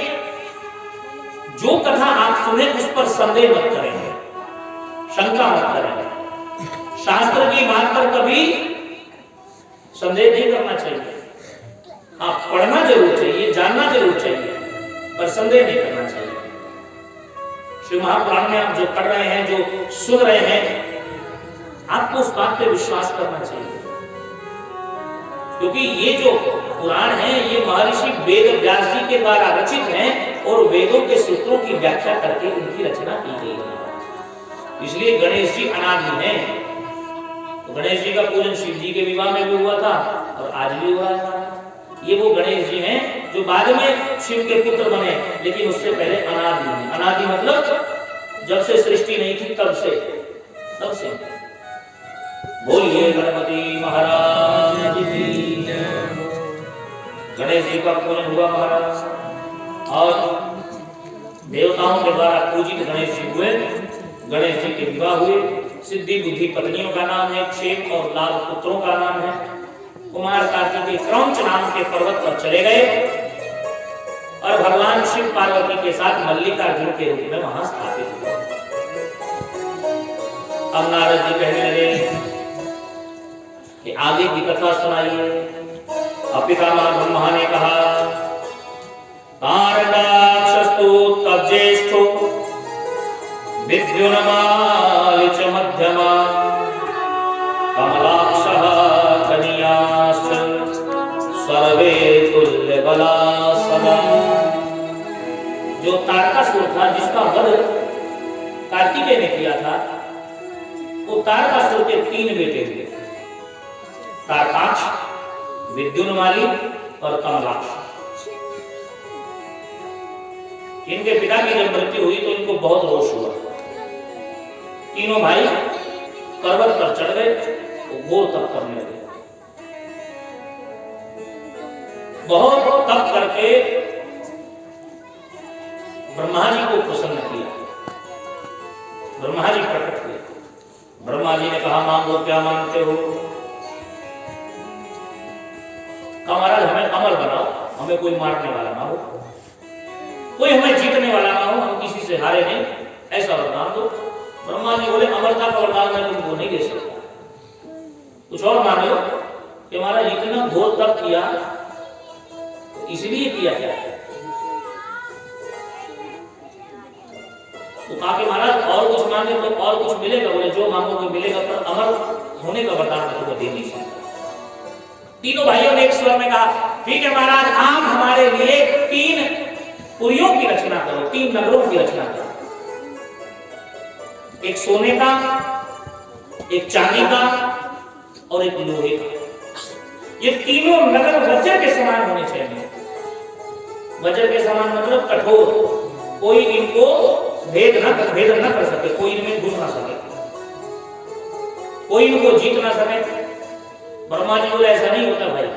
जो कथा आप सुने उस पर संदेह मत करें, शंका मत करें। शास्त्र की बात पर कभी संदेह नहीं करना चाहिए। आप पढ़ना जरूर चाहिए, जानना जरूर चाहिए, पर संदेह नहीं करना चाहिए। श्री महापुराण में आप जो पढ़ रहे हैं, जो सुन रहे हैं, आपको उस बात पे विश्वास करना चाहिए, क्योंकि ये जो पुराण है ये महर्षि वेद व्यास जी के द्वारा रचित हैं और वेदों के सूत्रों की व्याख्या करके उनकी रचना की गई है। इसलिए गणेश जी अनादि हैं। तो गणेश जी का पूजन शिव जी के विवाह में भी हुआ था और आज भी हुआ है। ये वो गणेश जी हैं जो बाद में शिव के पुत्र बने, लेकिन उससे पहले अनादि हैं। अनादि मतलब जब से सृष्टि नहीं थी तब से। बोलिए गणपति महाराज की जय। गणेश जी का पूजन हुआ महाराज, और देवताओं के द्वारा पूजित गणेश जी हुए। गणेश जी के विवाह हुए। सिद्धि बुद्धि पत्नियों का नाम है, क्षेम और लाभ पुत्रों का नाम है। कुमार कार्तिकेय क्रौंच नाम के पर्वत पर चले गए और भगवान शिव पार्वती के साथ मल्लिकार्जुन के रूप में वहां स्थापित हुए। अब नारद जी कहने लगे कि आगे की कथा सुनाइए। पितामह ब्रह्मा ने कहा, तारकाक्षस्तु तब ज्येष्ठो विद्युन्माली च मध्यमा कमलाक्षः कन्याश्च सर्वे तुल्यबला सदा। जो तारकासुर था जिसका वध कार्तिकेय ने किया था, वो तारकासुर के 3 बेटे हुए, तारकाक्ष, विद्युन्माली और कमलाक्ष। इनके पिता की जब मृत्यु हुई तो इनको बहुत रोष हुआ। तीनों भाई पर्वत पर चढ़ गए, वो घोर तप करने लगे। बहुत तप करके ब्रह्मा जी को प्रसन्न किया। ब्रह्मा जी प्रकट हुए। ब्रह्मा जी ने कहा, मांगो क्या मांगते हो? कहा, महाराज हमें अमर बनाओ, हमें कोई मारने वाला ना हो, कोई हमें जीतने वाला ना हो, हम किसी से हारे नहीं, ऐसा वरदान दो। ब्रह्मा जी बोले, अमरता का वरदान मैं तुमको नहीं दे सकता, कुछ और मान लो कि महाराज इतना घोर तप किया तो इसलिए किया क्या? तो कहा कि महाराज और कुछ मांगे तो और कुछ मिलेगा। बोले जो मांगोगे मिलेगा, पर अमर होने का वरदान मैं तुमको दे नहीं सकता। तीनों भाइयों ने एक स्वर में कहा, ठीक है महाराज, आप हमारे लिए 3 पुरियों की रचना करो, 3 नगरों की रचना करो। एक सोने का, एक चांदी का और एक लोहे का। ये तीनों नगर वज्र के समान होने चाहिए। वज्र के समान मतलब कठोर, कोई इनको भेद न कर सके, कोई इनमें घुस ना सके, कोई इनको जीत ना सके। ब्रह्मा जी बोले, ऐसा नहीं होता भाई,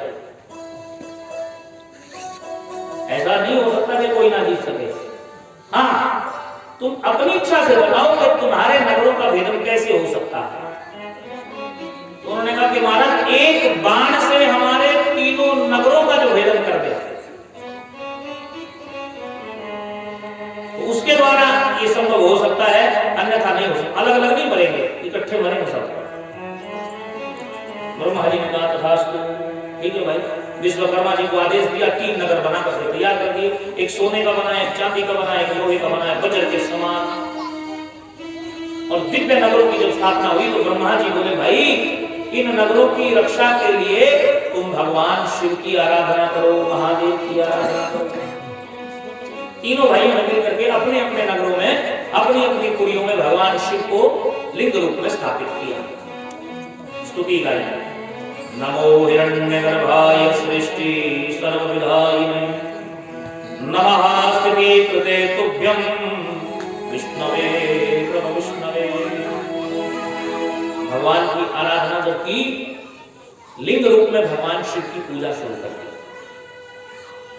ऐसा नहीं हो सकता कि कोई ना जीत सके। हाँ, तुम अपनी इच्छा से बताओ कि तुम्हारे नगरों का भेदन कैसे हो सकता है। तो उन्होंने कहा कि महाराज एक बाण से हमारे तीनों नगरों का जो भेदन कर दे, तो उसके द्वारा ये संभव हो सकता है, अन्यथा नहीं हो सकता। अलग अलग नहीं मरेंगे, इकट्ठे मरेंगे सब। ब्रह्मा जी ने कहा, तथास्तु, ठीक है भाई। विश्वकर्मा जी को आदेश दिया, 3 नगर बना कर तैयार कर दिए। एक सोने का बना, एक चांदी का बना, एक लोहे का बना, वज्र के समान। और दिव्य नगरों की जब स्थापना हुई तो ब्रह्मा जी बोले, भाई इन नगरों की रक्षा के लिए तुम भगवान शिव की आराधना करो, महादेव की आराधना करो। तीनों भाइयों ने मिल करके अपने अपने नगरों में, अपनी अपनी पुरियों में भगवान शिव को लिंग रूप में स्थापित किया, स्तुति गाई। नमो हिरण्यगर्भाय सृष्टि सर्वविधायिने नमः स्थिति कृते तुभ्यं विष्णवे प्रभु विष्णवे। भगवान की आराधना जब की, लिंग रूप में भगवान शिव की पूजा शुरू कर दी।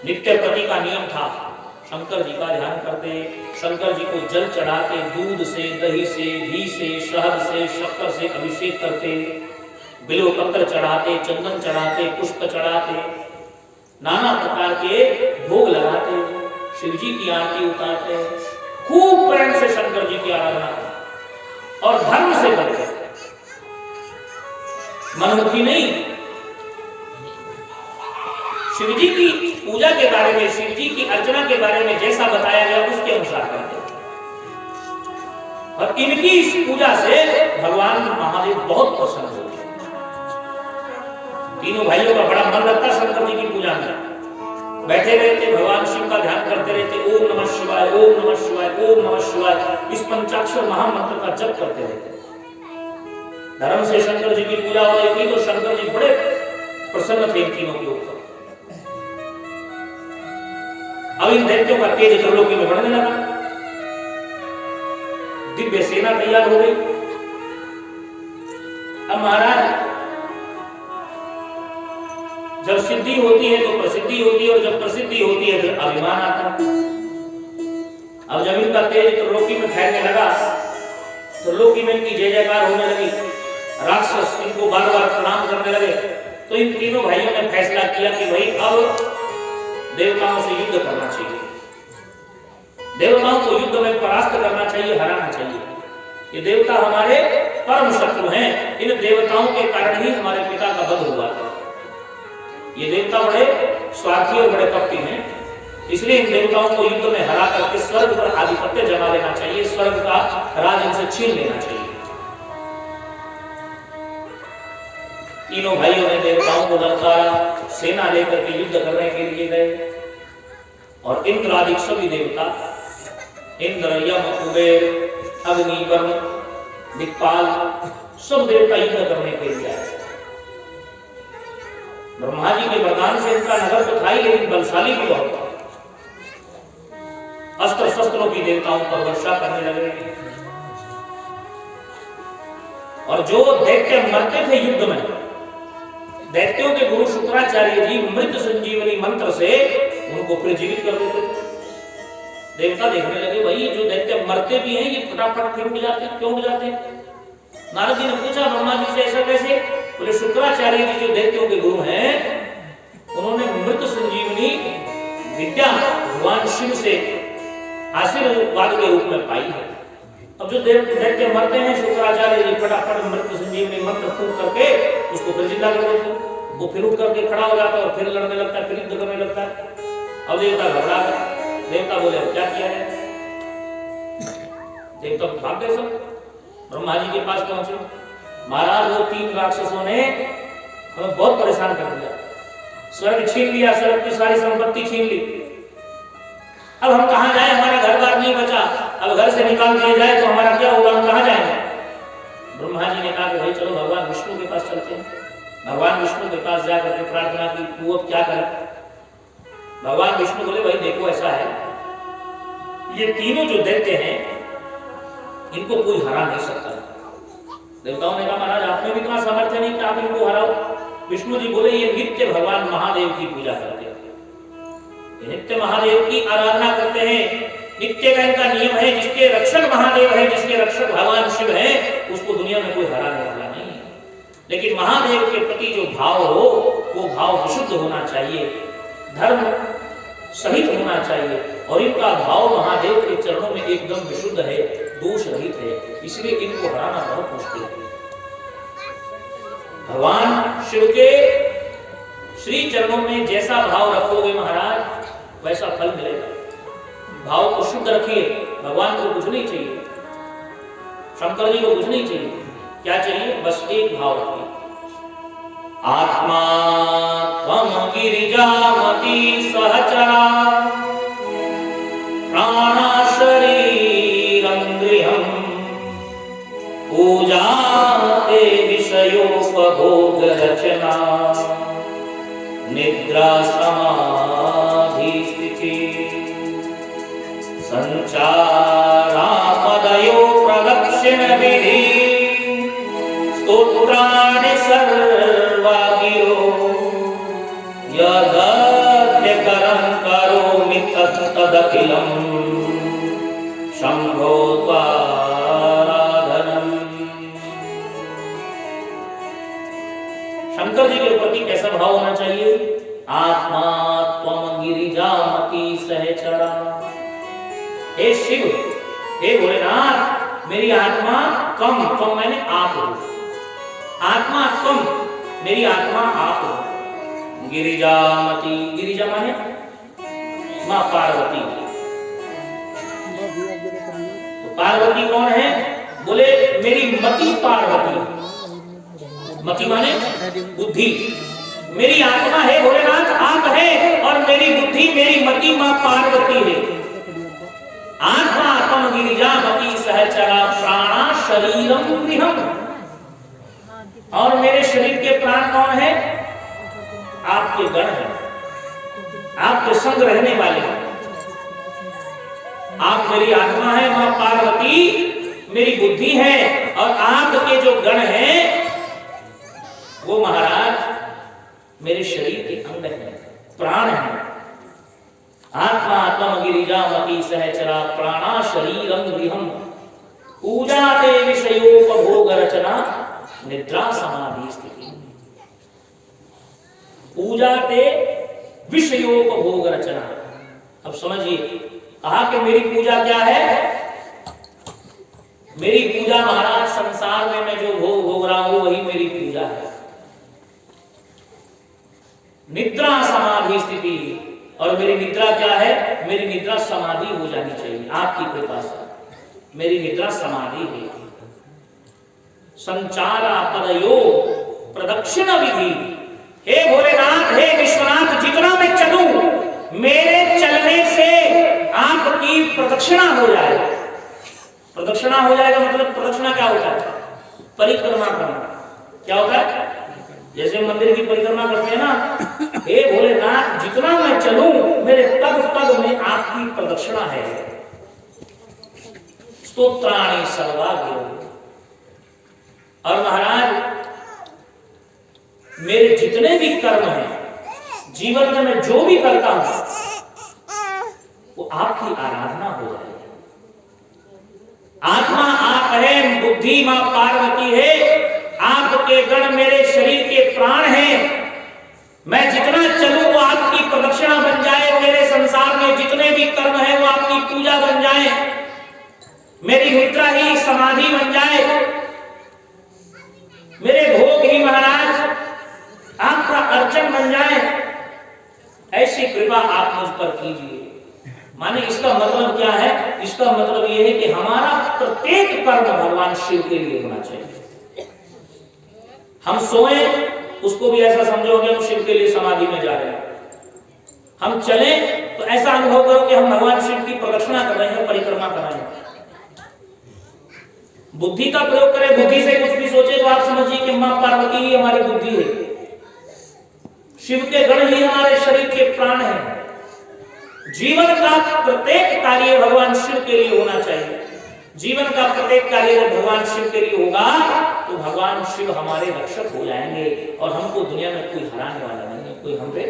नित्य प्रति का नियम था, शंकर जी का ध्यान करते, शंकर जी को जल चढ़ाते, दूध से, दही से, घी से, शहद से, शक्कर से अभिषेक करते, बिल्व पत्र चढ़ाते, चंदन चढ़ाते, पुष्प चढ़ाते, नाना प्रकार के भोग लगाते, शिव जी की आरती उतारते, खूब प्रेम से शंकर जी की आराधना और धर्म से करते, मनमुखी नहीं। शिव जी की पूजा के बारे में, शिव जी की अर्चना के बारे में जैसा बताया गया उसके अनुसार करते हैं। और इनकी इस पूजा से भगवान महादेव बहुत प्रसन्न हुए। तीनों भाइयों का बड़ा मन लगता शंकर जी की पूजा में। बैठे रहते, भगवान शिव का ध्यान करते रहते, ओम नमः शिवाय, ओम नमः शिवाय, ओम नमः शिवाय, इस पंचाक्षर महामंत्र का जप करते रहते। धर्म से शंकर जी की पूजा हो रही थी तो शंकर जी बड़े प्रसन्न थे इन तीनों के ऊपर। अब इन दैत्यों का तेज त्रिलोकी में बढ़ने लगा, दिव्य सेना तैयार हो गई। अब महाराज जब सिद्धि होती है तो प्रसिद्धि होती है, और जब प्रसिद्धि होती है फिर अभिमान आता है। अब जब इनका तेज त्रिलोकी में फैलने लगा, त्रिलोकी में इनकी जय जयकार होने लगी, राक्षस इनको बार बार प्रणाम करने लगे, तो इन तीनों भाइयों ने फैसला किया कि भाई अब देवताओं से युद्ध करना चाहिए, देवताओं को युद्ध में परास्त करना चाहिए, हराना चाहिए। ये देवता हमारे परम शत्रु हैं, इन देवताओं के कारण ही हमारे पिता का वध हुआ था। ये देवता बड़े स्वार्थी और बड़े कपटी हैं, इसलिए इन देवताओं को युद्ध में हरा करके स्वर्ग पर आधिपत्य जमा लेना चाहिए, स्वर्ग का राज इनसे छीन लेना चाहिए। तीनों भाइयों ने देवताओं को ललकारा, सेना लेकर के युद्ध करने के लिए गए, और इंद्र आदि सभी देवता, इंद्र, यम, कुबेर, अग्नि, वरुण, दिक्पाल, सब देवता युद्ध करने के लिए आए। ब्रह्मा जी के वरदान से इनका नगर तो था ही, लेकिन बलशाली भी बहुत था। अस्त्र शस्त्रों की देवताओं पर वर्षा करने लगे, और जो दैत्य मरते थे युद्ध में, दैत्यों के गुरु शुक्राचार्य जी मृत संजीवनी मंत्र से उनको फिर जीवित कर देते थे। देवता देखने लगे, भाई जो दैत्य मरते भी हैं ये फटाफट फिर उठ जाते हैं, क्यों उठ जाते हैं? नारद जी ने पूछा ब्रह्मा जी से, ऐसा कैसे? बोले शुक्राचार्य जी जो दैत्यों के गुरु हैं, उन्होंने मृत संजीवनी विद्या भगवान शिव से आशीर्वाद के रूप में पाई है। अब जो दैत्य मरते हैं, शुक्राचार्य जी फटाफट मृत संजीवनी मंत्र फूंक करके उसको फिर जिंदा कर देते हैं। वो फिर उठ करके खड़ा हो जाता है और फिर लड़ने लगता है, फिर युद्ध करने लगता है। अब देवता घबरा गए, देवता बोले अब क्या किया है? देवता भाग गए सब, ब्रह्मा जी के पास पहुंचे। महाराज वो तीन राक्षसों ने हमें बहुत परेशान कर दिया, स्वर्ग छीन लिया, स्वर्ग की सारी संपत्ति छीन ली। अब हम कहां जाए? हमारा घर बार नहीं बचा, अब घर से निकाल दिया जाए तो हमारा क्या होगा? हम कहां जाएंगे? ब्रह्मा जी ने कहा कि भाई चलो भगवान विष्णु के पास चलते हैं। भगवान विष्णु के पास जाकर के प्रार्थना की, तू अब क्या करे? भगवान विष्णु बोले भाई देखो ऐसा है, ये तीनों जो दैत्य हैं इनको कोई हरा नहीं सकता। देवताओं ने कहा महाराज आप में भी इतना सामर्थ्य नहीं कि आप इनको हराओ। विष्णु जी बोले ये नित्य भगवान महादेव की पूजा करते हैं, नित्य महादेव की आराधना करते हैं, नित्य का इनका नियम है। जिसके रक्षक महादेव है, जिसके रक्षक भगवान शिव है, उसको दुनिया में कोई हराने वाला नहीं है। लेकिन महादेव के प्रति जो भाव हो वो भाव विशुद्ध होना चाहिए, धर्म सहित होना चाहिए, और इनका भाव महादेव के चरणों में एकदम विशुद्ध है, दोष रहित है, इसलिए इनको हराना बहुत मुश्किल है। भगवान शिव के श्री चरणों में जैसा भाव रखोगे महाराज वैसा फल मिलेगा। भाव को शुद्ध रखिए, भगवान को कुछ नहीं चाहिए, शंकर जी को कुछ नहीं चाहिए, क्या चाहिए? बस एक भाव रखिए, आत्मा त्वं गिरिजामति सहचरा प्राणा शरीरं गृहं पूजा ते विषयोपभोग रचना निद्रा समाधि स्थिति संचारापदयो प्रदक्षिण विधि स्तोत्राणि सर्वा गिरो यदद्यकरं करोमि तदखिलं शंभो त्वाराधनम्। शंकर जी के प्रति कैसा भाव होना चाहिए? आत्मा त्वं गिरिजामति सहचरा। हे शिव, हे भोलेनाथ, मेरी आत्मा त्वं, त्वं मैंने आप हो, आत्मा त्वं, मेरी आत्मा आप हो। गिरिजामति, गिरिजा माने मां पार्वती। तो पार्वती कौन है? बोले मेरी मति पार्वती। मति माने बुद्धि। मेरी आत्मा है भोलेनाथ आप है, और मेरी बुद्धि मेरी मति मां पार्वती है। आत्मा त्वं गिरिजामति सहचरा प्राणा शरीरम गृहम्। और मेरे शरीर के प्राण कौन है? आपके गण हैं, आपके संग रहने वाले हैं। आप मेरी आत्मा है, मां पार्वती मेरी बुद्धि है, और आपके जो गण हैं वो महाराज मेरे शरीर के अंग हैं, प्राण हैं। आत्मा त्वं गिरिजामति सहचरा प्राणा शरीरम गृहम् पूजा ते विषयोपभोग रचना निद्रा समाधि स्थिति। पूजा ते विषयोपभोग रचना। अब समझिए, कहा कि मेरी पूजा क्या है? मेरी पूजा महाराज संसार में मैं जो भोग भोग रहा हूं वही मेरी पूजा है। निद्रा समाधि स्थिति। और मेरी निद्रा क्या है? मेरी निद्रा समाधि हो जानी चाहिए आपकी कृपा से। मेरी निद्रा समाधि है। संचारापदयो प्रदक्षिण विधि। हे भोलेनाथ, हे विश्वनाथ, जितना मैं चलूं मेरे चलने से आपकी प्रदक्षिणा हो जाए। प्रदक्षिणा हो जाएगा मतलब प्रदक्षिणा क्या होता है? परिक्रमा करना। क्या होता है? जैसे मंदिर की परिक्रमा करते हैं ना, हे भोलेनाथ जितना मैं चलूं मेरे पग पग में आपकी प्रदक्षिणा है। स्तोत्राणि सर्वा गिरो। और महाराज मेरे जितने भी कर्म हैं जीवन में मैं जो भी करता हूं वो आपकी आराधना हो जाए। आत्मा आप है, बुद्धि मां पार्वती है, आपके गण मेरे शरीर के प्राण हैं। मैं जितना चलूं वो आपकी प्रदक्षिणा बन जाए। मेरे संसार में जितने भी कर्म हैं वो आपकी पूजा बन जाए। मेरी निद्रा ही समाधि बन जाए। मेरे भोग ही महाराज आपका अर्चन बन जाए। ऐसी कृपा आप मुझ पर कीजिए। माने इसका मतलब क्या है? इसका मतलब यह है कि हमारा प्रत्येक कर्म भगवान शिव के लिए होना चाहिए। हम सोए उसको भी ऐसा समझो कि हम शिव के लिए समाधि में जा रहे हैं। हम चले तो ऐसा अनुभव करो कि हम भगवान शिव की प्रदक्षिणा कर रहे हैं, परिक्रमा कर रहे हैं। बुद्धि का प्रयोग करें, बुद्धि से कुछ भी सोचे तो आप समझिए कि मां पार्वती ही हमारी बुद्धि है। शिव के गण ही हमारे शरीर के प्राण हैं। जीवन का प्रत्येक कार्य भगवान शिव के लिए होना चाहिए। जीवन का प्रत्येक कार्य जब भगवान शिव के लिए होगा तो भगवान शिव हमारे रक्षक हो जाएंगे और हमको दुनिया में कोई हराने वाला नहीं है, कोई हम पे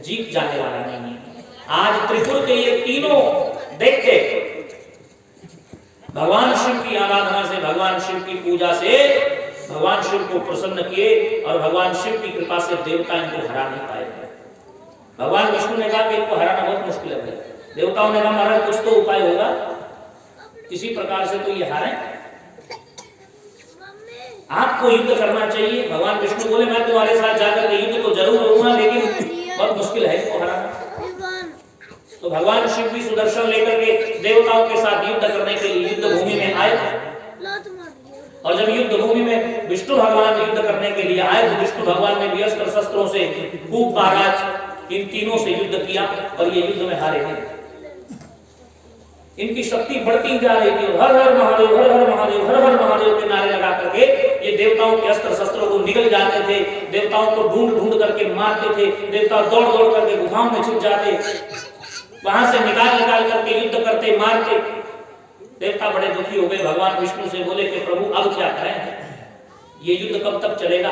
जीत जाने वाला नहीं है। आज त्रिपुर के ये तीनों दैत्य भगवान शिव की आराधना से, भगवान शिव की पूजा से भगवान शिव को प्रसन्न किए और भगवान शिव की कृपा से देवता इनको हरा नहीं पाए। भगवान विष्णु ने कहा कि इनको हराना बहुत मुश्किल है। देवताओं ने कहा महाराज कुछ तो उपाय होगा, किसी प्रकार से तो ये हारे। आपको युद्ध करना चाहिए। भगवान विष्णु बोले मैं तुम्हारे साथ जाकर के युद्ध तो जरूर करूंगा, लेकिन बहुत मुश्किल है इनको हराना। तो भगवान शिव भी सुदर्शन लेकर के देवताओं के साथ युद्ध करने के लिए युद्ध भूमि में आए। और जब युद्ध भूमि में विष्णु भगवान युद्ध करने के लिए आए तो विष्णु भगवान ने भी अस्त्र शस्त्रों से खूब महाराज इन तीनों से युद्ध किया और ये युद्ध में हारे हैं। इनकी शक्ति बढ़ती जा रही थी। हर हर महादेव, हर हर महादेव, हर हर महादेव के नारे लगा करके ये देवताओं के अस्त्र शस्त्रों को निगल जाते थे, देवताओं को ढूंढ ढूंढ करके मारते थे, देवता दौड़ दौड़ करके गुफाओं में छुप जाते, वहां से निकाल निकाल करके युद्ध करते, मारते। देवता बड़े दुखी हो गए, भगवान विष्णु से बोले कि प्रभु अब क्या करें, ये युद्ध कब तक चलेगा,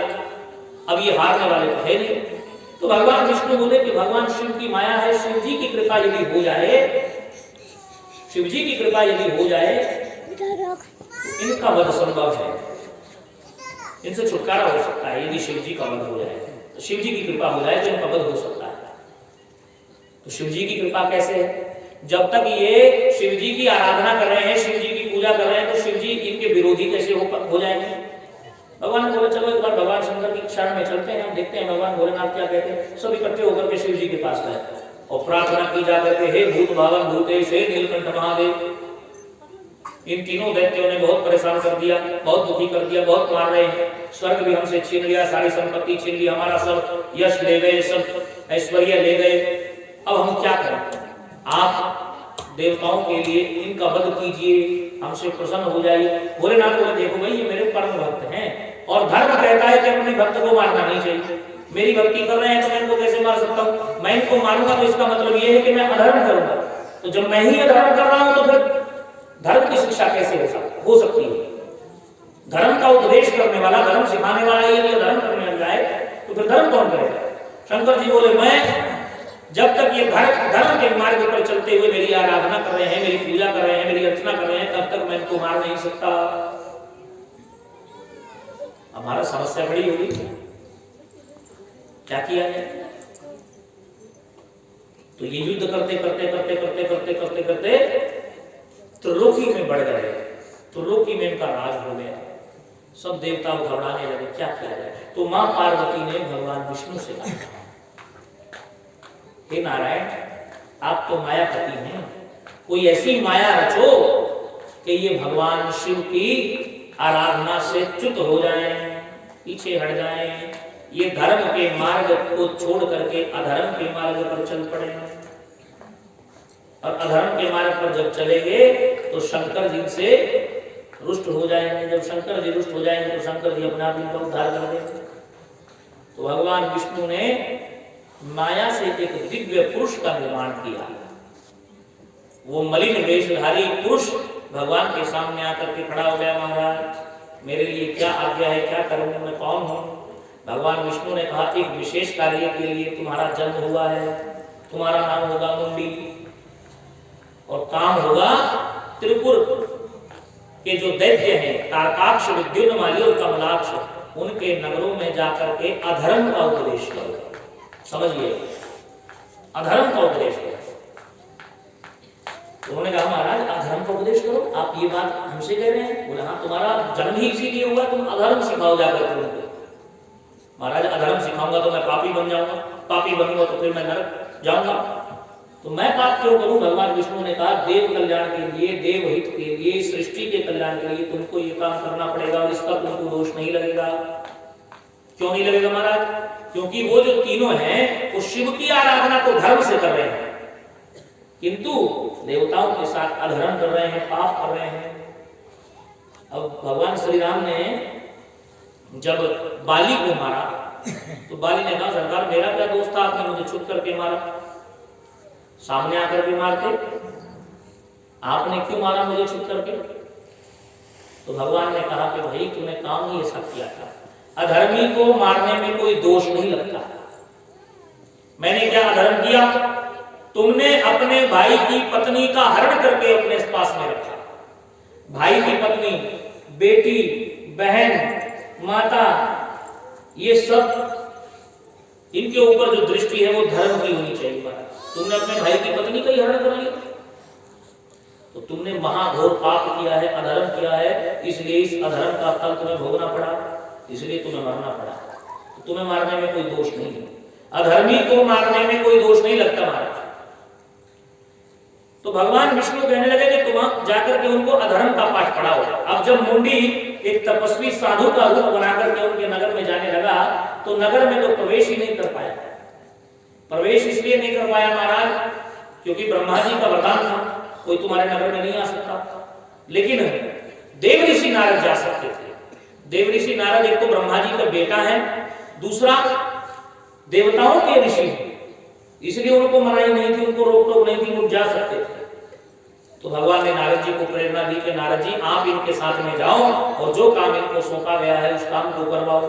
अब ये हारने वाले तो है नहीं। तो भगवान विष्णु बोले कि भगवान शिव की माया है, शिव जी की कृपा यदि हो जाए, शिव जी की कृपा यदि हो जाए, इनका वध संभव है, इनसे छुटकारा हो सकता है। यदि शिव जी का वध हो जाए, तो शिव जी की कृपा हो जाए तो इनका वध हो सकता है। तो शिव जी की कृपा कैसे है? जब तक ये शिव जी की आराधना कर रहे हैं, शिव जी की पूजा कर रहे हैं, तो शिव जी इनके विरोधी कैसे हो जाएंगे? भगवान ने बोला चलो एक बार भगवान शंकर की शरण में चलते हैं, हम देखते हैं भगवान भोलेनाथ क्या कहते हैं। सब इकट्ठे होकर के शिव जी के पास गए और प्रार्थना की जा करके हे भूत भावन भूतेश, हे नीलकंठ महादेव। इन तीनों दैत्यों ने बहुत परेशान कर दिया, बहुत दुखी कर दिया, बहुत मार रहे हैं, स्वर्ग भी हमसे छीन लिया, सारी संपत्ति छीन ली, हमारा सब यश ले गए, सब ऐश्वर्य ले गए, अब हम क्या करें? आप देवताओं के लिए इनका वध कीजिए, हमसे प्रसन्न हो जाइए। भोलेनाथ बोले देखो भाई ये मेरे परम भक्त हैं और धर्म कहता है कि अपने भक्त को मारना नहीं चाहिए। मेरी भक्ति कर रहे हैं तो मैं इनको कैसे मार सकता हूँ? मैं इनको मारूंगा तो इसका मतलब ये है कि मैं अधर्म करूंगा। तो जब मैं ही अधर्म कर रहा हूं तो फिर धर्म की शिक्षा कैसे हो सकती है? धर्म का उपदेश करने वाला, धर्म सिखाने वाला यदि अधर्म करने लग जाए तो फिर धर्म कौन करेगा? शंकर जी बोले मैं जब तक ये धर्म के मार्ग पर चलते हुए मेरी आराधना कर रहे हैं, मेरी पूजा कर रहे हैं, मेरी अर्चना कर रहे हैं, तब तक मैं इनको मार नहीं सकता। हमारा समस्या बड़ी होगी, क्या किया जाए? तो ये युद्ध करते करते करते करते करते करते करते त्रिलोकी में बढ़ गए, त्रिलोकी में इनका राज हो गया, सब देवता घबराने लगे, क्या किया जाए? तो मां पार्वती ने भगवान विष्णु से कहा हे नारायण, आप तो मायापति हैं, कोई ऐसी माया रचो कि ये भगवान शिव की आराधना से च्युत हो जाएं, पीछे हट जाएं, ये धर्म के मार्ग को छोड़ करके अधर्म के मार्ग पर चल पड़े। और अधर्म के मार्ग पर जब चलेंगे तो शंकर जी से रुष्ट हो जाएंगे। जब शंकर जी रुष्ट हो जाएंगे तो शंकर जी अपना भी उद्धार कर देंगे। तो भगवान विष्णु ने माया से एक दिव्य पुरुष का निर्माण किया। वो मलिन वेशधारी पुरुष भगवान के सामने आकर के खड़ा हो गया, महाराज मेरे लिए क्या आज्ञा है, क्या करूं, मैं कौन हूं? भगवान विष्णु ने कहा एक विशेष कार्य के लिए तुम्हारा जन्म हुआ है, तुम्हारा नाम होगा मुंडी और काम होगा त्रिपुर के जो दैत्य हैं, तारकाक्ष, विद्युन्माली और कमलाक्ष, उनके नगरों में जाकर के अधर्म का उपदेश करो। समझिए, अधर्म का उपदेश करो। उन्होंने कहा महाराज अधर्म का उपदेश करो, आप ये बात हमसे कह रहे हैं? बोले हाँ, तुम्हारा जन्म ही इसीलिए हुआ, तुम अधर्म सिखाओ जाकर के उनको। महाराज अधर्म सिखाऊंगा तो मैं पापी बन जाऊंगा, पापी बनूंगा तो फिर मैं नरक जाऊंगा, तो मैं पाप क्यों करूं? भगवान विष्णु ने कहा देव कल्याण के लिए, देव हित के लिए, सृष्टि के कल्याण के लिए तुमको ये काम करना पड़ेगा और इसका तुमको दोष नहीं लगेगा। क्यों नहीं लगेगा महाराज? क्योंकि वो जो तीनों हैं वो शिव की आराधना तो धर्म से कर रहे हैं, किंतु देवताओं के साथ अधर्म कर रहे हैं, पाप कर रहे हैं। अब भगवान श्री राम ने जब बाली को मारा तो बाली ने कहा सरकार मेरा क्या दोष था, आपने मुझे छुप करके मारा, सामने आकर के मारते, आपने क्यों मारा मुझे छुप करके? तो भगवान ने कहा कि भाई तूने काम ही ऐसा किया था, अधर्मी को मारने में कोई दोष नहीं लगता। मैंने क्या अधर्म किया? तुमने अपने भाई की पत्नी का हरण करके अपने पास में रखा। भाई की पत्नी, बेटी, बहन, माता, ये सब इनके ऊपर जो दृष्टि है वो धर्म की होनी चाहिए। तुमने अपने भाई की पत्नी का ही हरण कर लिया, तो तुमने महाघोर पाप किया है, अधर्म किया है, इसलिए इस अधर्म का फल तुम्हें भोगना पड़ा, इसलिए तुम्हें मरना पड़ा। तो तुम्हें मारने में कोई दोष नहीं है, अधर्मी को मारने में कोई दोष नहीं लगता महाराज। तो भगवान विष्णु कहने लगे कि तुम जाकर के उनको अधर्म का पाठ पढ़ाओ। अब जब मुंडी एक तपस्वी साधु का रूप बनाकर के उनके नगर में जाने लगा तो नगर में तो प्रवेश ही नहीं कर पाया। प्रवेश इसलिए नहीं कर पाया महाराज क्योंकि ब्रह्मा जी का वरदान था, कोई तुम्हारे नगर में नहीं आ सकता। लेकिन देव ऋषि नारद जा सकते थे। देव ऋषि नारद एक तो ब्रह्मा जी का बेटा है, दूसरा देवताओं के ऋषि हैं, इसलिए उनको मनाही नहीं थी, उनको रोक टोक नहीं थी, वो जा सकते थे। तो भगवान ने नारद जी को प्रेरणा दी कि नारद जी आप इनके साथ में जाओ और जो काम इनको सौंपा गया है उस काम को करवाओ।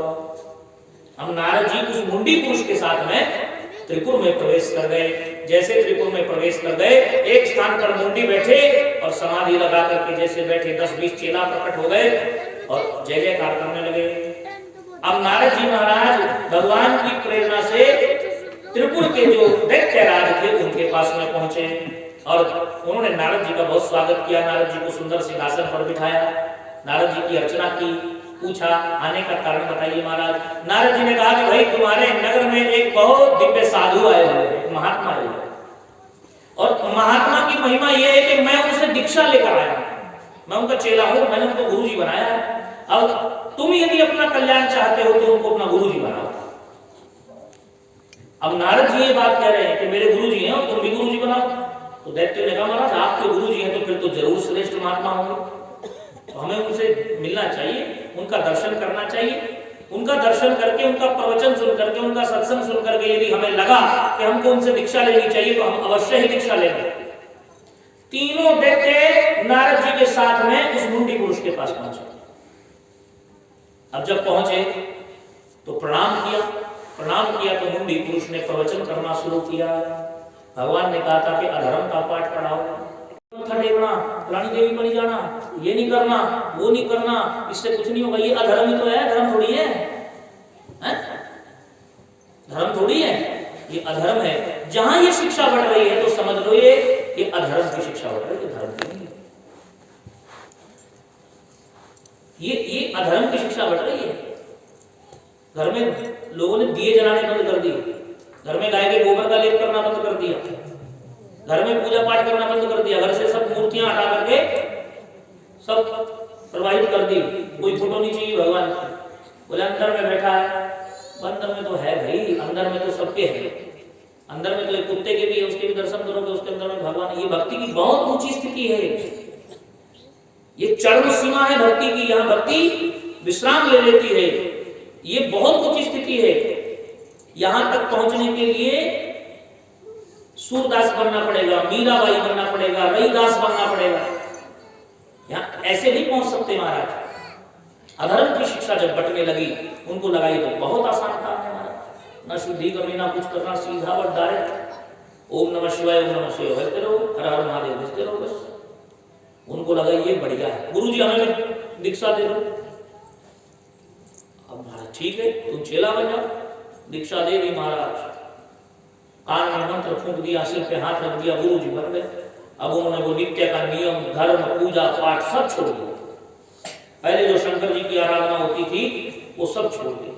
हम नारद जी उस मुंडी पुरुष के साथ में त्रिपुर में प्रवेश कर गए। जैसे त्रिपुर में प्रवेश कर गए, एक स्थान पर मुंडी बैठे और समाधि लगा करके जैसे बैठे 10-20 चेला प्रकट हो गए और जय जयकार करने लगे। अब नारद जी महाराज भगवान की प्रेरणा से त्रिपुर के जो दैत्यराज थे उनके पास में पहुंचे और उन्होंने नारद जी का बहुत स्वागत किया। नारद जी को सुंदर सिंहासन पर बिठाया, नारद जी की अर्चना की, पूछा आने का कारण बताइए महाराज। नारद जी ने कहा कि भाई तुम्हारे नगर में एक बहुत दिव्य साधु आए हुए हैं, महात्मा आए हुए, और महात्मा की महिमा यह है कि मैं उनसे दीक्षा लेकर आया, मैं उनका चेला हूं, मैंने उनको गुरुजी बनाया है। अब तुम यदि अपना कल्याण चाहते हो तो उनको अपना गुरुजी बनाओ। अब नारद जी ये बात कह रहे हैं कि मेरे गुरुजी हैं और तुम भी गुरुजी बनाओ। तो दैत्य ने कहा महाराज आपके गुरुजी हैं तो फिर तो जरूर श्रेष्ठ महात्मा होंगे, तो हमें उनसे मिलना चाहिए, उनका दर्शन करना चाहिए। उनका दर्शन करके, उनका प्रवचन सुन करके, उनका सत्संग सुन करके यदि हमें लगा कि हमको उनसे दीक्षा लेनी चाहिए तो हम अवश्य ही दीक्षा लेंगे। तीनों दैत्य नारद जी के साथ में उस मुंडी पुरुष के पास पहुंचे। अब जब पहुंचे तो प्रणाम किया तो मुंडी पुरुष ने प्रवचन करना शुरू किया। भगवान ने कहा था कि अधर्म का पाठ पढ़ाओ, रानी देवी पर नहीं जाना, ये नहीं करना, वो नहीं करना, इससे कुछ नहीं होगा, ये अधर्म ही तो है, धर्म थोड़ी है, धर्म थोड़ी है, ये अधर्म है। जहां ये शिक्षा बढ़ रही है तो समझ लो ये अधर्म की शिक्षा बढ़ रही है, धर्म की नहीं। ये अधर्म की शिक्षा बढ़ रही है। घर में लोगों ने दिए जलाने बंद कर दिए, घर में गाय के गोबर का लेप करना बंद कर दिया, घर में पूजा पाठ करना बंद कर दिया, घर से सब मूर्तियां हटा करके सब प्रवाहित कर दी, कोई फोटो नहीं चाहिए भगवान की। बोले अंदर में बैठा है, अंदर में तो है भाई, अंदर में तो सबके है, अंदर में तो एक कुत्ते के भी है, उसके भी दर्शन करोगे, उसके अंदर में भगवान। ये भक्ति की बहुत ऊंची स्थिति है, ये चरम सीमा है भक्ति की, यहाँ भक्ति विश्राम ले लेती है, ये बहुत ऊंची स्थिति है। यहां तक पहुंचने के लिए सूरदास बनना पड़ेगा, मीराबाई बनना पड़ेगा, रईदास बनना पड़ेगा, यहां ऐसे नहीं पहुंच सकते महाराज। अधर्म की शिक्षा जब बटने लगी, उनको लगा ये तो बहुत आसान काम है महाराज, ना शुद्धि करनी ना कुछ करना, सीधा और डायरेक्ट ओम नमः शिवाय, ओम नमः शिवाय भजते रहो, हर हर महादेव भजते रहो, बस। उनको लगा ये बढ़िया है, गुरुजी हमें दीक्षा दे दो। अब महाराज ठीक है, तुम चेला बन जाओ, दीक्षा दे दी महाराज, कान में मंत्र फूंक दिया, सिर पे हाथ रख दिया, गुरु जी बन गए। अब उन्होंने वो नित्य का नियम, धर्म, पूजा पाठ सब छोड़ दिया। पहले जो शंकर जी की आराधना होती थी वो सब छोड़ दी।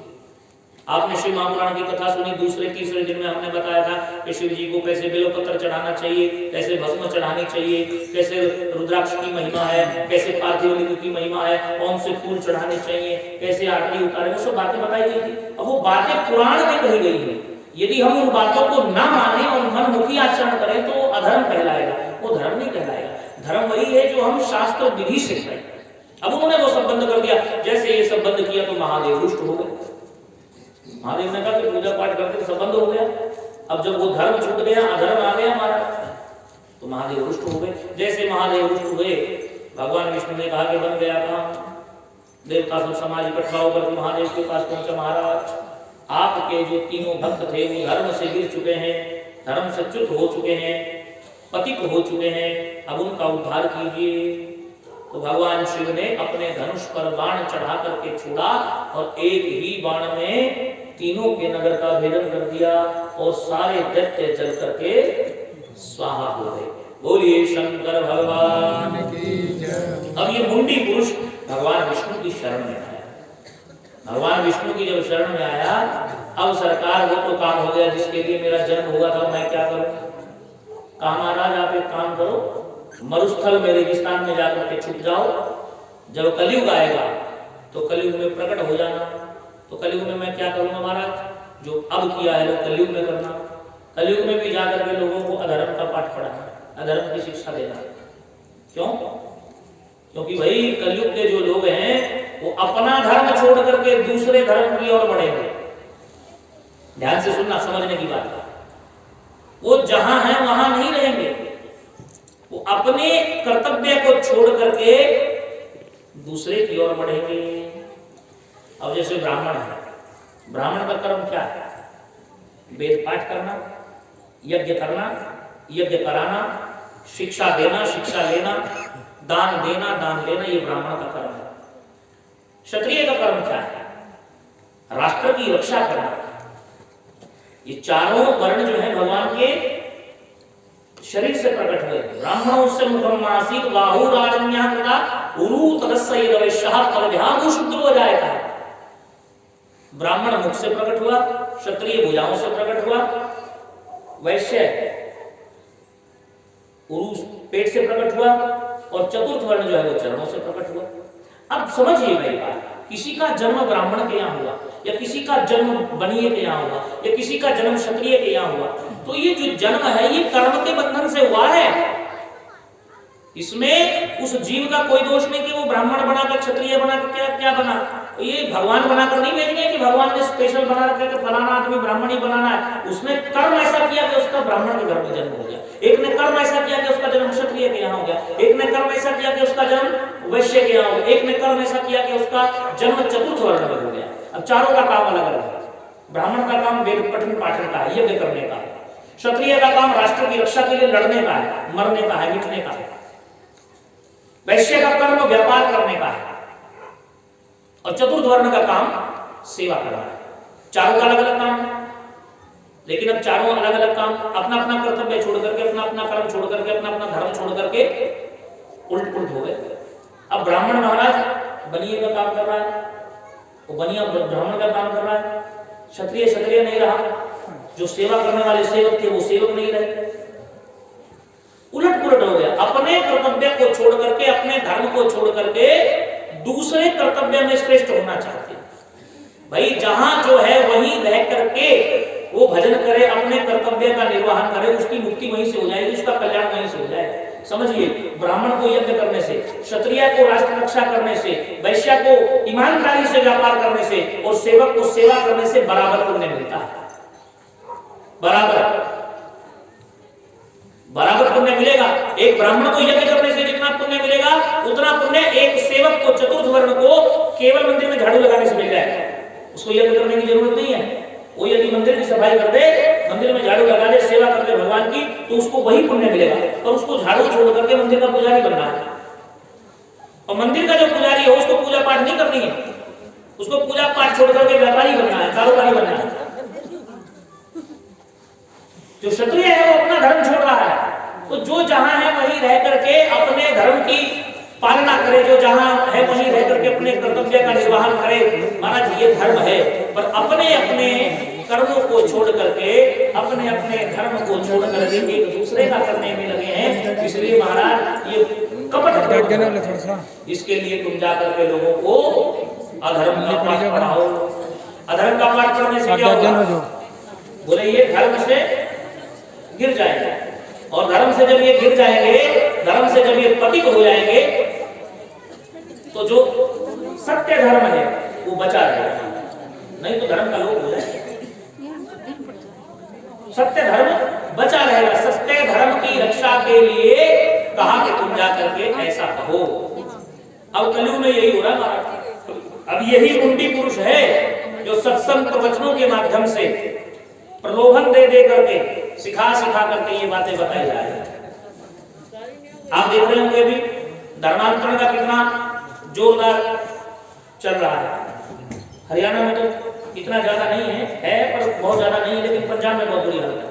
आपने शिव महापुराण की कथा सुनी, दूसरे तीसरे दिन में हमने बताया था कि शिव जी को कैसे बेलपत्र चढ़ाना चाहिए, कैसे भस्म चढ़ानी चाहिए, कैसे रुद्राक्ष की महिमा है, कैसे पार्थिव लिंग की महिमा है, कौन से फूल चढ़ाने चाहिए, कैसे आरती उतारे, वो सब बातें बताई गई थी। अब वो बातें पुराण में कही गई है, यदि हम उन बातों को ना माने और मनमुखी आचरण करें तो अधर्म कहलाएगा, वो धर्म नहीं कहलाएगा। धर्म वही है जो हम शास्त्र विधि से करें। अब उन्होंने वो सब बंद कर दिया। जैसे ये सब बंद किया तो महादेव रुष्ट हो गए। महादेव ने कहा कि पूजा पाठ करके सब बंद हो गया। अब जब वो धर्म छूट गया, अधर्म आ गया हमारा, तो महादेव रुष्ट हो गए। जैसे महादेव रुष्ट हुए, भगवान विष्णु ने कहा कि बन गया काम। देवता सब समाज इकट्ठा होकर महादेव के पास पहुंचा, महाराज आपके जो तीनों भक्त थे वो धर्म से गिर चुके हैं, धर्म से च्युत हो चुके हैं, पतित हो चुके हैं, अब उनका उद्धार कीजिए। तो भगवान शिव ने अपने धनुष पर बाण चढ़ा करके छोड़ा और एक ही बाण में तीनों के नगर का भेदन कर दिया और सारे दैत्य जल करके स्वाहा हो गए। बोलिए शंकर भगवान की जय। अब ये मुंडी पुरुष भगवान विष्णु की शरण में आया। भगवान विष्णु की जब शरण में आया, अब सरकार वो तो काम हो गया जिसके लिए मेरा जन्म हुआ था, मैं क्या करूं? कहा महाराज आप एक काम करो, मरुस्थल में रेगिस्तान में जाकर के छुप जाओ, जब कलयुग आएगा तो कलयुग में प्रकट हो जाना। तो कलयुग में मैं क्या करूंगा महाराज? जो अब किया है वो कलयुग में करना। कलयुग में भी जाकर के लोगों को अधर्म का पाठ पढ़ाना, अधर्म की शिक्षा देना। क्यों? क्योंकि भाई कलयुग के जो लोग हैं वो अपना धर्म छोड़ करके दूसरे धर्म की ओर बढ़ेंगे। ध्यान से सुनना, समझने की बात। वो जहां है वहां नहीं रहेंगे, वो अपने कर्तव्य को छोड़ करके दूसरे की ओर बढ़ेंगे। अब जैसे ब्राह्मण है, ब्राह्मण का कर्म क्या है? वेद पाठ करना, यज्ञ करना, यज्ञ कराना, शिक्षा देना, शिक्षा लेना, दान देना, दान लेना, ये ब्राह्मण का कर्म है। क्षत्रिय का कर्म क्या है? राष्ट्र की रक्षा करना। ये चारों वर्ण जो है भगवान के शरीर से प्रकट हुए। ब्राह्मणों से मुखम आसीत बाहु राजन्या कृता उरु तदस्य यदवैश्यः परभ्यागु शूद्रो हो जाएगा। ब्राह्मण मुख से प्रकट हुआ, क्षत्रिय भुजाओं से प्रकट हुआ, वैश्य उरु पेट से प्रकट हुआ और चतुर्थ वर्ण जो है वो चरणों से प्रकट हुआ। अब समझिए मेरी बात, किसी का जन्म ब्राह्मण के यहाँ हुआ या किसी का जन्म बनिए के यहाँ हुआ या किसी का जन्म क्षत्रिय के यहाँ हुआ, तो ये जो जन्म है ये कर्म के बंधन से हुआ है। इसमें उस जीव का कोई दोष नहीं कि वो ब्राह्मण बनाकर क्षत्रिय बनाकर क्या बना। तो ये भगवान बनाकर नहीं भेजेंगे कि भगवान ने स्पेशल बना रखा कि फलाना आदमी ब्राह्मण ही बनाना है। उसने कर्म ऐसा किया कि उसका ब्राह्मण के घर में जन्म हो गया, एक ने कर्म ऐसा किया कि उसका जन्म क्षत्रिय के यहाँ हो गया, एक ने कर्म ऐसा किया कि उसका जन्म वैश्य के यहाँ हो गया, एक ने कर्म ऐसा किया कि उसका जन्म चतुर्थ वर्ण में हो गया। अब चारों का काम अलग अलग है। ब्राह्मण का काम वेद पठन पाठन का है, यज्ञ करने का है। क्षत्रिय का काम राष्ट्र की रक्षा के लिए लड़ने का है, मरने का है, मिटने का है। वैश्य का कर्म व्यापार करने का है और चतुर्थ वर्ण का काम सेवा करना है। चारों का अलग अलग काम है, लेकिन अब चारों अलग अलग काम अपना अपना कर्तव्य छोड़ करके, अपना अपना कर्म छोड़ करके, अपना अपना धर्म छोड़ करके उल्ट पुल्ट हो गए। अब ब्राह्मण महाराज बनिए का काम कर रहा है, वो बनिया ब्राह्मण का काम कर रहा है। क्षत्रिय क्षत्रिय नहीं रहा, जो सेवा करने वाले सेवक थे वो सेवक नहीं रहे, उलट पुलट हो गया। अपने कर्तव्य को छोड़ करके, अपने धर्म को छोड़ करके दूसरे कर्तव्य में श्रेष्ठ होना चाहते हैं। भाई जहां जो है वहीं रह करके वो भजन करे, अपने कर्तव्य का निर्वहन करे, उसकी मुक्ति वहीं से हो जाएगी, उसका कल्याण वहीं से हो जाएगा। समझिए, ब्राह्मण को यज्ञ करने से, क्षत्रिय को राष्ट्र रक्षा करने से, वैश्य को ईमानदारी से व्यापार करने से और सेवक को सेवा करने से बराबर पुण्य मिलता है। बराबर पुण्य मिलेगा। एक ब्राह्मण को यज्ञ करने से जितना पुण्य मिलेगा उतना पुण्य एक सेवक को, चतुर्थ वर्ण को केवल मंदिर में झाड़ू लगाने से मिल जाएगा। उसको यज्ञ करने की जरूरत नहीं है। वो यदि मंदिर की सफाई कर दे, मंदिर में झाड़ू लगा दे, सेवा कर दे भगवान की, तो उसको वही पुण्य मिलेगा। और उसको झाड़ू छोड़ करके मंदिर का पुजारी बनना है। और मंदिर का जो पुजारी हो उसको पूजा पाठ नहीं करनी है, उसको पूजा पाठ छोड़ करके व्यापारी बनना है, कारोबारी बनना है। जो क्षत्रिय है वो अपना धर्म छोड़ रहा है, तो जो जहां है वहीं रह करके अपने धर्म की पालना करे, जो जहां है वहीं रह करके अपने कर्तव्य का निर्वहन करे। महाराज ये धर्म है, पर अपने अपने कर्मों को छोड़ करके, अपने अपने धर्म को छोड़ करके एक दूसरे का करने में लगे हैं। इसलिए महाराज ये कपट, इसके लिए तुम जाकर के लोगों को अधर्म का पाठ पढ़ाओ। अधर्म का पाठ पढ़ने से क्या होगा? बोले ये धर्म से गिर जाएंगे, और धर्म से जब ये गिर जाएंगे, धर्म से जब ये पतित हो जाएंगे, तो जो सत्य धर्म है वो बचा रहेगा, नहीं तो धर्म का लोप हो जाएगा। सत्य धर्म बचा रहेगा। सत्य धर्म की रक्षा के लिए कहा कि तुम जाकर के ऐसा कहो। अब कलयुग में यही हो रहा महाराज। अब यही कुंडी पुरुष है जो सत्संग प्रवचनों के माध्यम से प्रलोभन दे दे करके, सिखा करके ये बातें बताई जा रही है। आप देख रहे होंगे अभी धर्मांतरण का कितना जोरदार चल रहा है। हरियाणा में तो इतना ज्यादा नहीं है पर बहुत ज्यादा नहीं है, लेकिन पंजाब में बहुत बुरी हालत है।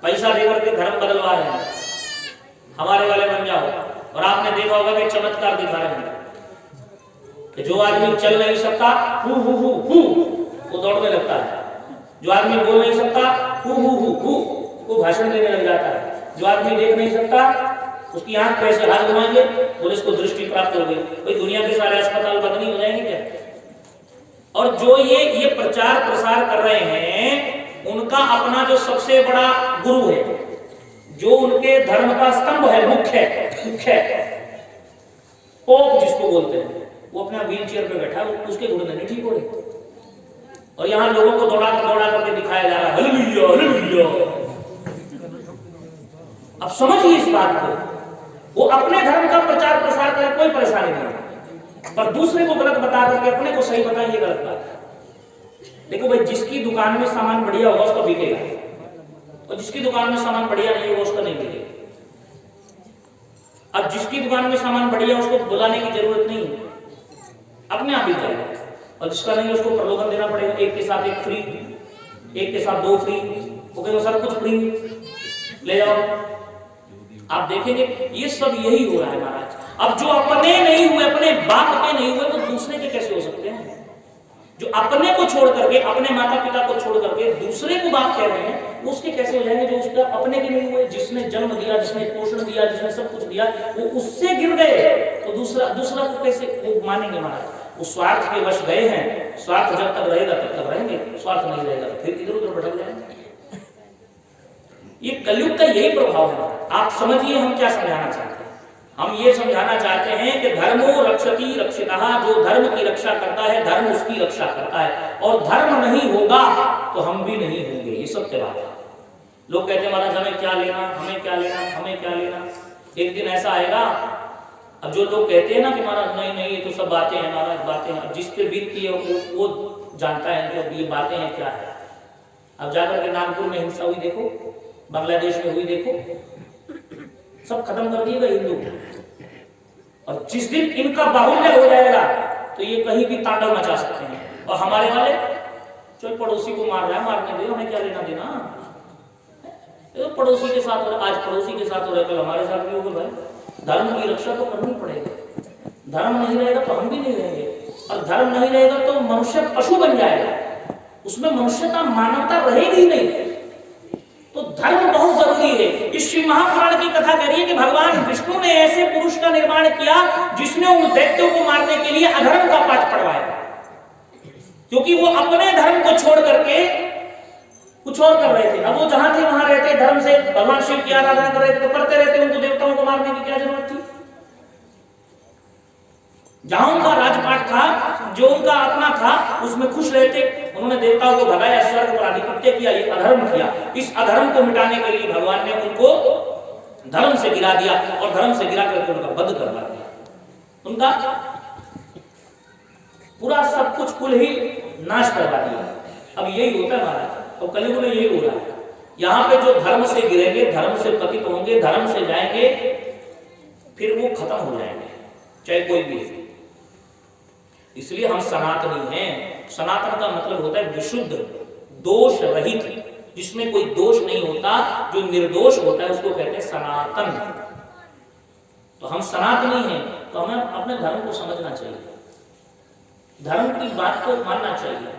पैसा देकर के धर्म बदलवा रहे हैं, हमारे वाले बन जाओ। और आपने देखा होगा कि चमत्कार दिखा रहे हैं कि जो आदमी चल नहीं सकता हु वो दौड़ने लगता है, जो आदमी बोल नहीं सकता हु वो भाषण देने लग जाता है, जो आदमी देख नहीं सकता उसकी आंख पे ऐसे हाथ घुमाएंगे, बोले इसको दृष्टि प्राप्त हो गई। कोई दुनिया के सारे अस्पताल बंद नहीं हो जाएंगे क्या? और जो ये प्रचार प्रसार कर रहे हैं, उनका अपना जो सबसे बड़ा गुरु है, जो उनके धर्म का स्तंभ है, मुख्य पोप जिसको बोलते हैं, वो अपना व्हील चेयर पे बैठा है, उसके घुटने नहीं ठीक हो रहे, और यहाँ लोगों को दौड़ा करके दिखाया जा रहा है हालेलुया हालेलुया। अब समझिए इस बात को, वो अपने धर्म का प्रचार प्रसार करे, कोई परेशानी नहीं, पर दूसरे को गलत बता करके अपने को सही बताए, ये गलत बात है। देखो भाई, जिसकी दुकान में सामान बढ़िया होगा उसका बिकेगा, और जिसकी दुकान में सामान बढ़िया नहीं होगा उसका नहीं बिकेगा। अब जिसकी दुकान में सामान बढ़िया, उसको बुलाने की जरूरत नहीं है, अपने आप बिक जाएगा, और जिसका नहीं उसको प्रलोभन देना पड़ेगा, एक के साथ एक फ्री, एक के साथ 2 फ्री, वो कहेगा सब कुछ फ्री ले जाओ। आप देखेंगे ये सब यही हो रहा है महाराज। अब जो अपने नहीं हुए, अपने बाप के नहीं हुए, तो दूसरे के कैसे हो सकते हैं? जो अपने को छोड़ करके, अपने माता पिता को छोड़ करके दूसरे को बाप कह रहे हैं, वो उसके कैसे हो जाएंगे जो उसका अपने के नहीं हुए? जिसने जन्म दिया, जिसने पोषण दिया, जिसने सब कुछ दिया, वो उससे गिर गए, तो दूसरा को कैसे वो मानेंगे महाराज? वो स्वार्थ के वश गए हैं, स्वार्थ जब तक रहेगा तब तक रहेंगे, स्वार्थ नहीं रहेगा तो फिर इधर उधर भटक जाएंगे। ये कलयुग का यही प्रभाव है। आप समझिए हम क्या समझाना चाहते हैं। हम ये समझाना चाहते हैं कि धर्मो रक्षति रक्षितः, जो धर्म की रक्षा करता है धर्म उसकी रक्षा करता है, और धर्म नहीं होगा तो हम भी नहीं होंगे, ये सत्य बात है। लोग कहते हैं महाराज हमें क्या लेना, हमें क्या लेना, हमें क्या लेना। एक दिन ऐसा आएगा, अब जो लोग कहते हैं ना कि महाराज नहीं नहीं ये तो सब बातें हैं महाराज, बातें हैं, अब जिस पे बीतती है वो जानता है कि ये बातें हैं क्या है। अब जाकर के नागपुर में हिंसा हुई देखो, बांग्लादेश में हुई देखो, सब खत्म कर दिएगा हिंदू, और जिस दिन इनका बाहुल्य हो जाएगा तो ये कहीं भी तांडव मचा सकते हैं। और हमारे वाले चल पड़ोसी को मार रहा है, मारने दो, हमें क्या लेना देना, तो पड़ोसी के साथ हो रहा, आज पड़ोसी के साथ हो रहा है, कल हमारे साथ भी होगा। भाई धर्म की रक्षा तो करनी पड़ेगी, धर्म नहीं रहेगा तो हम भी नहीं रहेंगे, और धर्म नहीं रहेगा तो मनुष्य पशु बन जाएगा, उसमें मनुष्यता मानवता रहेगी ही नहीं। तो धर्म बहुत जरूरी है। इस शिव महापुराण की कथा कह रही है कि भगवान विष्णु ने ऐसे पुरुष का निर्माण किया जिसने उन दैत्यों को मारने के लिए अधर्म का पाठ पढ़वाया, क्योंकि वो अपने धर्म को छोड़ करके कुछ और कर रहे थे। अब वो जहां थे वहां रहते, धर्म से भगवान शिव की आराधना कर रहे थे तो करते रहते, उनको देवताओं को मारने की क्या जरूरत थी? जहां उनका राजपाट था, जो उनका अपना था, उसमें खुश रहते। उन्होंने देवताओं को भगाया, स्वर्ग पर आधिपत्य किया, ये अधर्म किया। इस अधर्म को मिटाने के लिए भगवान ने उनको धर्म से गिरा दिया, और धर्म से गिरा करके उनका वध करवा दिया। उनका पूरा सब कुछ कुल ही नाश करवा दिया। अब यही होता है महाराज, और कलयुग में यही हो रहा है। यहाँ पे जो धर्म से गिरेंगे, धर्म से पतित होंगे, धर्म से जाएंगे, फिर वो खत्म हो जाएंगे, चाहे कोई भी है। इसलिए हम सनातनी हैं। सनातन का मतलब होता है विशुद्ध, दोष रहित, जिसमें कोई दोष नहीं होता, जो निर्दोष होता है उसको कहते हैं सनातन। तो हम सनातनी हैं, तो हमें अपने धर्म को समझना चाहिए, धर्म की बात को मानना चाहिए।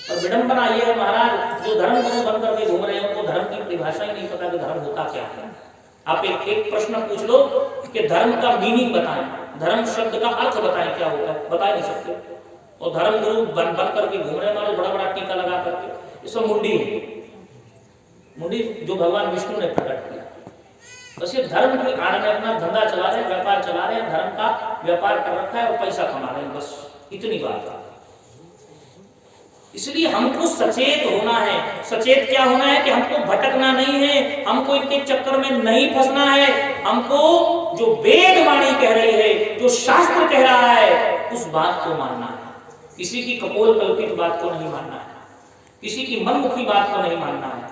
और विडंबना ये है महाराज, जो धर्म गुरु बन करके घूम रहे हैं उनको धर्म की परिभाषा ही नहीं पता कि धर्म होता क्या है। आप एक प्रश्न पूछ लो कि धर्म का मीनिंग बताएं, धर्म शब्द का अर्थ बताएं क्या होता है, बता नहीं सकते। और धर्म गुरु बन करके घूम रहे हमारे, बड़ा बड़ा टीका लगा करके, ये सब मुंडी है, मुंडी जो भगवान विष्णु ने प्रकट किया। बस ये धर्म की आड़ में अपना धंधा चला रहे हैं, व्यापार चला रहे हैं, धर्म का व्यापार कर रखा है और पैसा कमा रहे हैं, बस इतनी बात है। इसलिए हमको सचेत होना है। सचेत क्या होना है कि हमको भटकना नहीं है, हमको इनके चक्कर में नहीं फंसना है। हमको जो वेद वाणी कह रही है, जो शास्त्र कह रहा है, उस बात को मानना है। किसी की कपोल कल्पित बात को नहीं मानना है, किसी की मनमुखी बात को नहीं मानना है।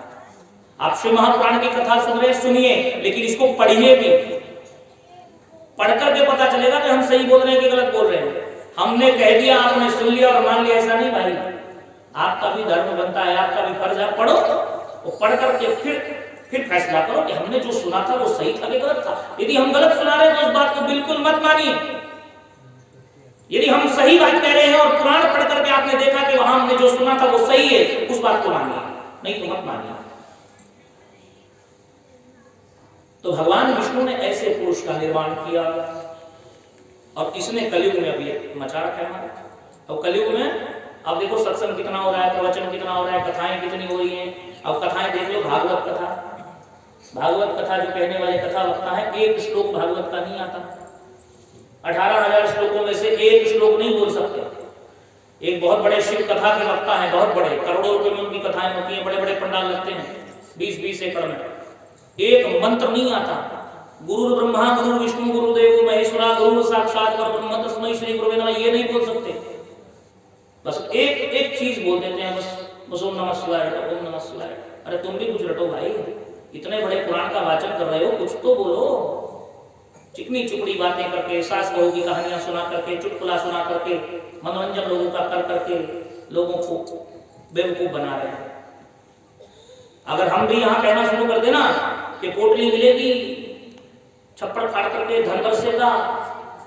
आप शिव महापुराण की कथा सुन रहे, सुनिए, लेकिन इसको पढ़िए भी। पढ़ करके पता चलेगा कि हम सही बोल रहे हैं कि गलत बोल रहे हैं। हमने कह दिया, आपने सुन लिया और मान लिया, ऐसा नहीं भाई। आपका भी धर्म बनता है, आपका भी फर्ज है, पढ़ो और पढ़ करके फिर फैसला करो कि हमने जो सुना था वो सही था कि गलत था। यदि हम गलत सुना रहे हैं तो उस बात को बिल्कुल मत मानिए। यदि हम सही बात कह रहे हैं और पुराण पढ़ करके आपने देखा कि वहां हमने जो सुना था वो सही है, उस बात को मानिए, नहीं तो मत मानिए। तो भगवान विष्णु ने ऐसे पुरुष का निर्माण किया और इसने कलयुग में अभी मचा रखा है हमारा। और कलयुग में अब देखो सत्संग कितना हो रहा है, प्रवचन कितना हो रहा है, कथाएं कितनी हो रही हैं। अब कथाएं देख लो, भागवत कथा भागवत कथा जो कहने वाले कथा वक्ता है, एक श्लोक भागवत का नहीं आता। 18,000 श्लोकों में से एक श्लोक नहीं बोल सकते। एक बहुत बड़े शिव कथा के वक्ता है, बहुत बड़े, करोड़ों रुपए में उनकी कथाएं होती हैं, बड़े बड़े पंडाल लगते हैं 20-20 एकड़ में, एक मंत्र नहीं आता। गुरु ब्रह्मा गुरु विष्णु गुरुदेव महेश्वरा गुरु साक्षात परब्रह्म तस्मै श्री गुरुवे नमः, ये नहीं बोल सकते। बस एक चीज बोल देते हैं, बस ओम नमः शिवाय, ओम नमः शिवाय। अरे तुम भी कुछ रटो भाई, इतने बड़े पुराण का वाचन कर रहे हो, कुछ तो बोलो। चिकनी चुपड़ी बातें करके, सास बहू की कहानियां सुना करके, चुटकुला सुना करके, मनोरंजन लोगों का कर करके लोगों को बेवकूफ बना रहे हैं। अगर हम भी यहाँ कहना शुरू कर देना कि पोटली मिलेगी, छप्पड़ फाड़ करके धन बरसेगा,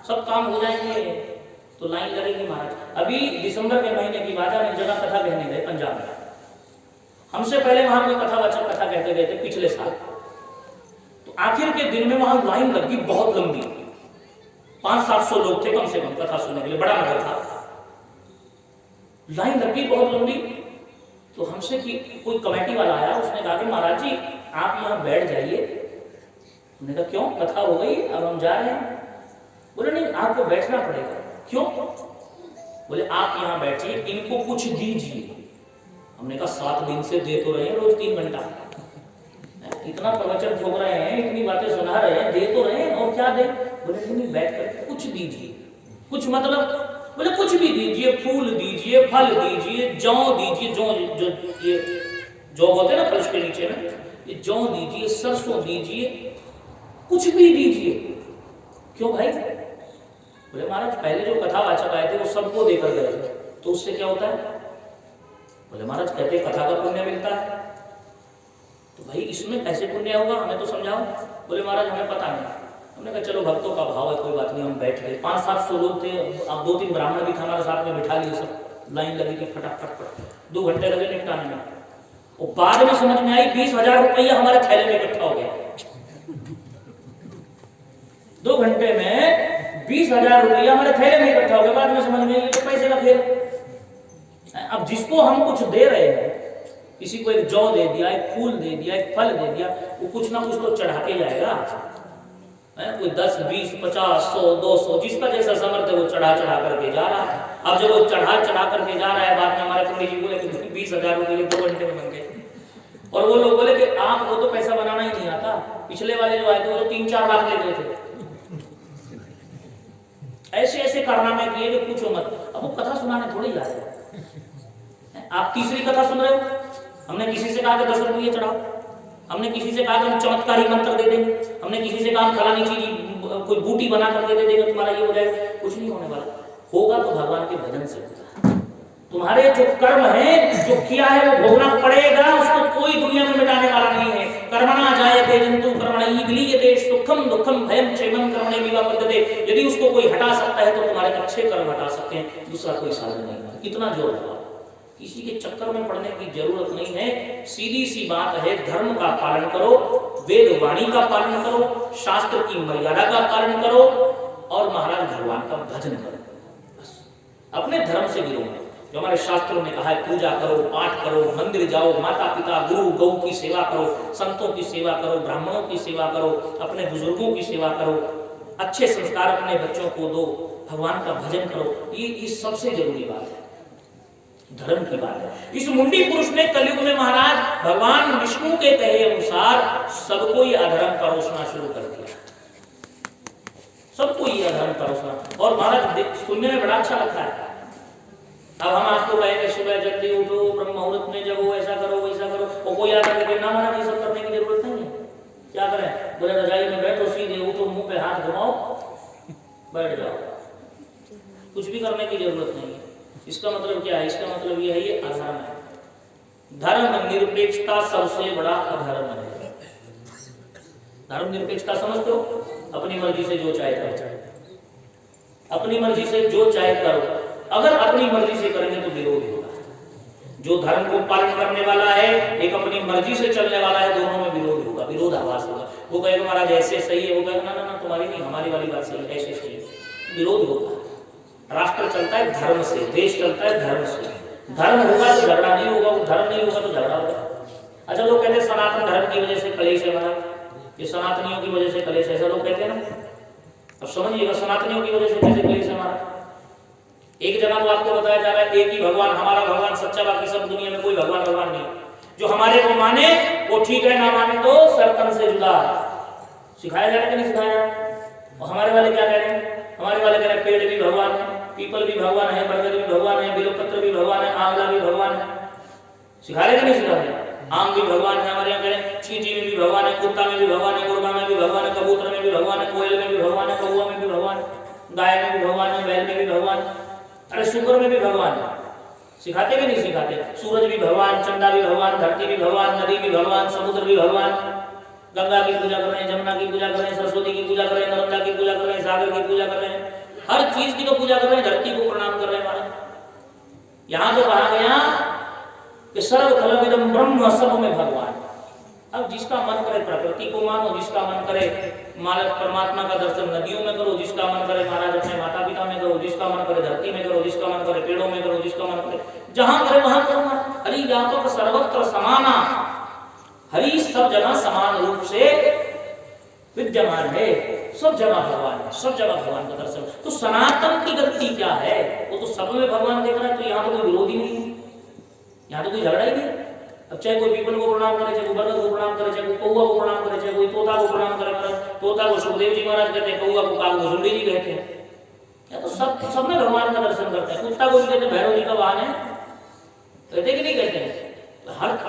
सब काम हो जाएंगे, तो लाइन लगेगी महाराज। अभी दिसंबर के महीने की बात है, जगह कथा कहने गए पंजाब में, हमसे पहले वहां कोई कथावाचक कथा कहते गए थे पिछले साल। तो आखिर के दिन में वहां लाइन लगी बहुत लंबी, 500-700 लोग थे कम से कम कथा सुनने के लिए, बड़ा नगर था, लाइन लगी बहुत लंबी। तो हमसे कि कोई कमेटी वाला आया, उसने कहा कि महाराज जी आप यहाँ बैठ जाइए। हमने कहा क्यों, कथा हो गई अब हम जा रहे हैं। बोले नहीं आपको बैठना पड़ेगा। क्यों? बोले आप यहाँ बैठिए, इनको कुछ दीजिए। हमने कहा 7 दिन से दे तो रहे हैं रोज 3 घंटा, इतना प्रवचन ठोक रहे हैं, इतनी बातें सुना रहे हैं, दे तो रहे हैं, और क्या दे? बोले नहीं बैठ कर कुछ दीजिए। कुछ मतलब? बोले कुछ भी दीजिए, फूल दीजिए, फल दीजिए, जौ दीजिए, जो ये जौ होते हैं ना फर्श के नीचे में, ये जौ दीजिए, सरसों दीजिए, कुछ भी दीजिए। क्यों भाई? बोले महाराज पहले जो कथावाचक आए थे वो सबको देकर गए थे, तो उससे क्या होता है? बोले महाराज कहते कथा का पुण्य मिलता है। तो भाई इसमें कैसे पुण्य होगा, हमें तो समझाओ। बोले महाराज हमें पता नहीं। हमने कहा चलो भक्तों का भाव है, कोई बात नहीं, हम बैठ गए। 500-700 लोग थे, अब 2-3 ब्राह्मण भी हमारे साथ में बिठा लिए, सब लाइन लगी थी, फटाफट 2 घंटे लगे निपटाने में। और बाद में समझ में आई 20,000 रुपया हमारे थैले में इकट्ठा हो गया। 2 घंटे में 20,000 रुपया हमारे थैले में इकट्ठा हो गया। बाद में समझ में आई तो पैसे का फेर। अब जिसको हम कुछ दे रहे हैं, किसी को एक जौ दे दिया, एक फूल दे दिया, एक फल दे दिया, वो कुछ ना कुछ तो चढ़ा के जाएगा। कोई 10, 20, 50, 100, 200 जिसका जैसा समर्थ है वो चढ़ा करके जा रहा है। अब जब वो चढ़ा करके जा रहा है, बाद में हमारे पंडित जी बोले कि 20,000 रुपये 2 घंटे में बन गए। और वो लोग बोले कि आप वो तो पैसा बनाना ही नहीं आता, पिछले वाले जो आए थे वो तो 3-4 लाख ले गए थे। ऐसे कारनामे किए कि पूछो मत। अब वो कथा सुनाने थोड़ी जा रहे हैं। आप तीसरी कथा सुन रहे हो, हमने किसी से कहा कि 10 रुपये चढ़ाओ, हमने किसी से कहा कि हम चमत्कारी मंत्र दे देंगे, हमने किसी से कहा हम फलानी चीज कोई बूटी बना कर दे देंगे तुम्हारा ये हो जाएगा। कुछ नहीं होने वाला, होगा तो भगवान के भजन से होगा। तुम्हारे जो कर्म है, जो किया है वो भोगना पड़ेगा, उसको कोई दुनिया में मिटाने वाला नहीं है। कर्मणा जायते जंतु कर्मणि विलीयते सुखम दुखम भयम क्षेमम कर्मणे विवा पद्धते। यदि उसको कोई हटा सकता है तो तुम्हारे अच्छे कर्म हटा सकते हैं, दूसरा कोई साधन नहीं। कितना जोर लगा, किसी के चक्कर में पड़ने की जरूरत नहीं है। सीधी सी बात है, धर्म का पालन करो, वेद वाणी का पालन करो, शास्त्र की मर्यादा का पालन करो, और महाराज भगवान का भजन करो। बस अपने धर्म से गिरो। जो हमारे शास्त्रों ने कहा है, पूजा करो, पाठ करो, मंदिर जाओ, माता पिता गुरु गौ की सेवा करो, संतों की सेवा करो, ब्राह्मणों की सेवा करो, अपने बुजुर्गों की सेवा करो, अच्छे संस्कार अपने बच्चों को दो, भगवान का भजन करो। ये सबसे जरूरी बात है, धर्म की बात है। इस मुंडी पुरुष ने कलयुग में महाराज भगवान विष्णु के कहे अनुसार सबको ही अधर्म परोसना शुरू कर दिया, सबको ही अधर्म परोसना। और महाराज सुनने में बड़ा अच्छा लगता है। अब हम आपको कहेंगे सुबह जल्दी उठो, ब्रह्म मुहूर्त में जगो, ऐसा करो वैसा करो, और कोई आकर के ना महाराज ये सब करने की जरूरत नहीं है। क्या करें? बोले रजाई में बैठो, सीधे उठो, मुंह पे हाथ घुमाओ, बैठ जाओ, कुछ भी करने की जरूरत नहीं है। इसका मतलब क्या है? इसका मतलब यह है ये अधर्म है। धर्म निरपेक्षता सबसे बड़ा अधर्म है। धर्म निरपेक्षता समझते हो? अपनी मर्जी से जो चाहे करो, अपनी मर्जी से जो चाहे करो। अगर अपनी मर्जी से करेंगे तो विरोध होगा। जो धर्म को पालन करने वाला है, एक अपनी मर्जी से चलने वाला है, दोनों में विरोध होगा, विरोधाभास होगा। वो कहेगा महाराज ऐसे सही है, वो कहेगा ना ना ना तुम्हारी नहीं हमारी वाली बात सही है, ऐसे सही है, विरोध होगा। राष्ट्र चलता है धर्म से, देश चलता है धर्म से। धर्म होगा तो झगड़ा नहीं होगा, धर्म नहीं होगा तो झगड़ा होगा। अच्छा लोग कहते हैं सनातन धर्म की वजह से कलेश है महाराज। ये सनातनियों की वजह से कलेश, ऐसा लोग कहते हैं ना। अब समझिएगा सनातनियों की वजह से कैसे कलेश हमारा। एक जगह तो आपको बताया जा रहा है एक ही भगवान, हमारा भगवान सच्चा, बाकी सब दुनिया में कोई भगवान नहीं। जो हमारे को माने वो ठीक है, ना माने तो सरतन से जुदा। सिखाया जा रहा है कि नहीं सिखाया जा रहा? और हमारे वाले क्या कह रहे हैं? हमारे वाले कह रहे हैं पेड़ भी भगवान है, पीपल भी भगवान है, बरगद भी भगवान है, बिल्वपत्र भी भगवान है, आंवला भी भगवान है। सिखा रहे कि नहीं सिखा रहे? आम भी भगवान है, हमारे यहाँ कह रहे हैं चींटी में भी भगवान है, कुत्ता में भी भगवान है, मुर्गा में भी भगवान है, कबूतर में भी भगवान है, कोयल में भी भगवान है, कौवा में भी भगवान है, गाय में भी भगवान है, बैल में भी भगवान है, अरे शुक्र में भी भगवान है। सिखाते कि नहीं सिखाते? सूरज भी भगवान, चंदा भी भगवान, धरती भी भगवान, नदी भी भगवान, समुद्र भी भगवान। गंगा की पूजा कर रहे हैं, जमुना की पूजा कर रहे हैं, सरस्वती की पूजा कर रहे हैं, नर्मदा की पूजा कर रहे हैं, सागर की पूजा कर रहे हैं, हर चीज की तो पूजा कर रहे हैं, धरती को प्रणाम कर रहे हैं। हमारे यहाँ तो कहा गया कि सर्व खलविदं ब्रह्म, सब में भगवान। अब जिसका मन करे प्रकृति को मानो, जिसका मन करे मालक परमात्मा का दर्शन नदियों में करो, जिसका मन करे महाराज अपने माता पिता में करो, जिसका मन करे धरती में करो, जिसका मन करे पेड़ों में करो, जिसका मन करे जहां करे वहां करो। हरि व्यापक सर्वत्र समाना, हरि सब जगह समान रूप से विद्यमान है, सब जगह भगवान है, सब जगह भगवान का दर्शन। तो सनातन की गति क्या है? वो तो सब में भगवान देख रहा है, तो यहाँ तो कोई विरोधी नहीं है, यहाँ तो कोई झगड़ा ही नहीं। अब चाहे कोई पीपल को प्रणाम करे, चाहे कोई बरगद को प्रणाम करे, चाहे कोई कौवा को प्रणाम करे, चाहे कोई तोता को प्रणाम करे, तोता को सुखदेव जी महाराज कहते हैं, कौवा को काग भुसुंडी जी कहते हैं। या तो सब में भगवान का दर्शन करते हैं। कुत्ता को भी कहते हैं भैरव जी का वाहन है, कहते कि नहीं कहते हैं?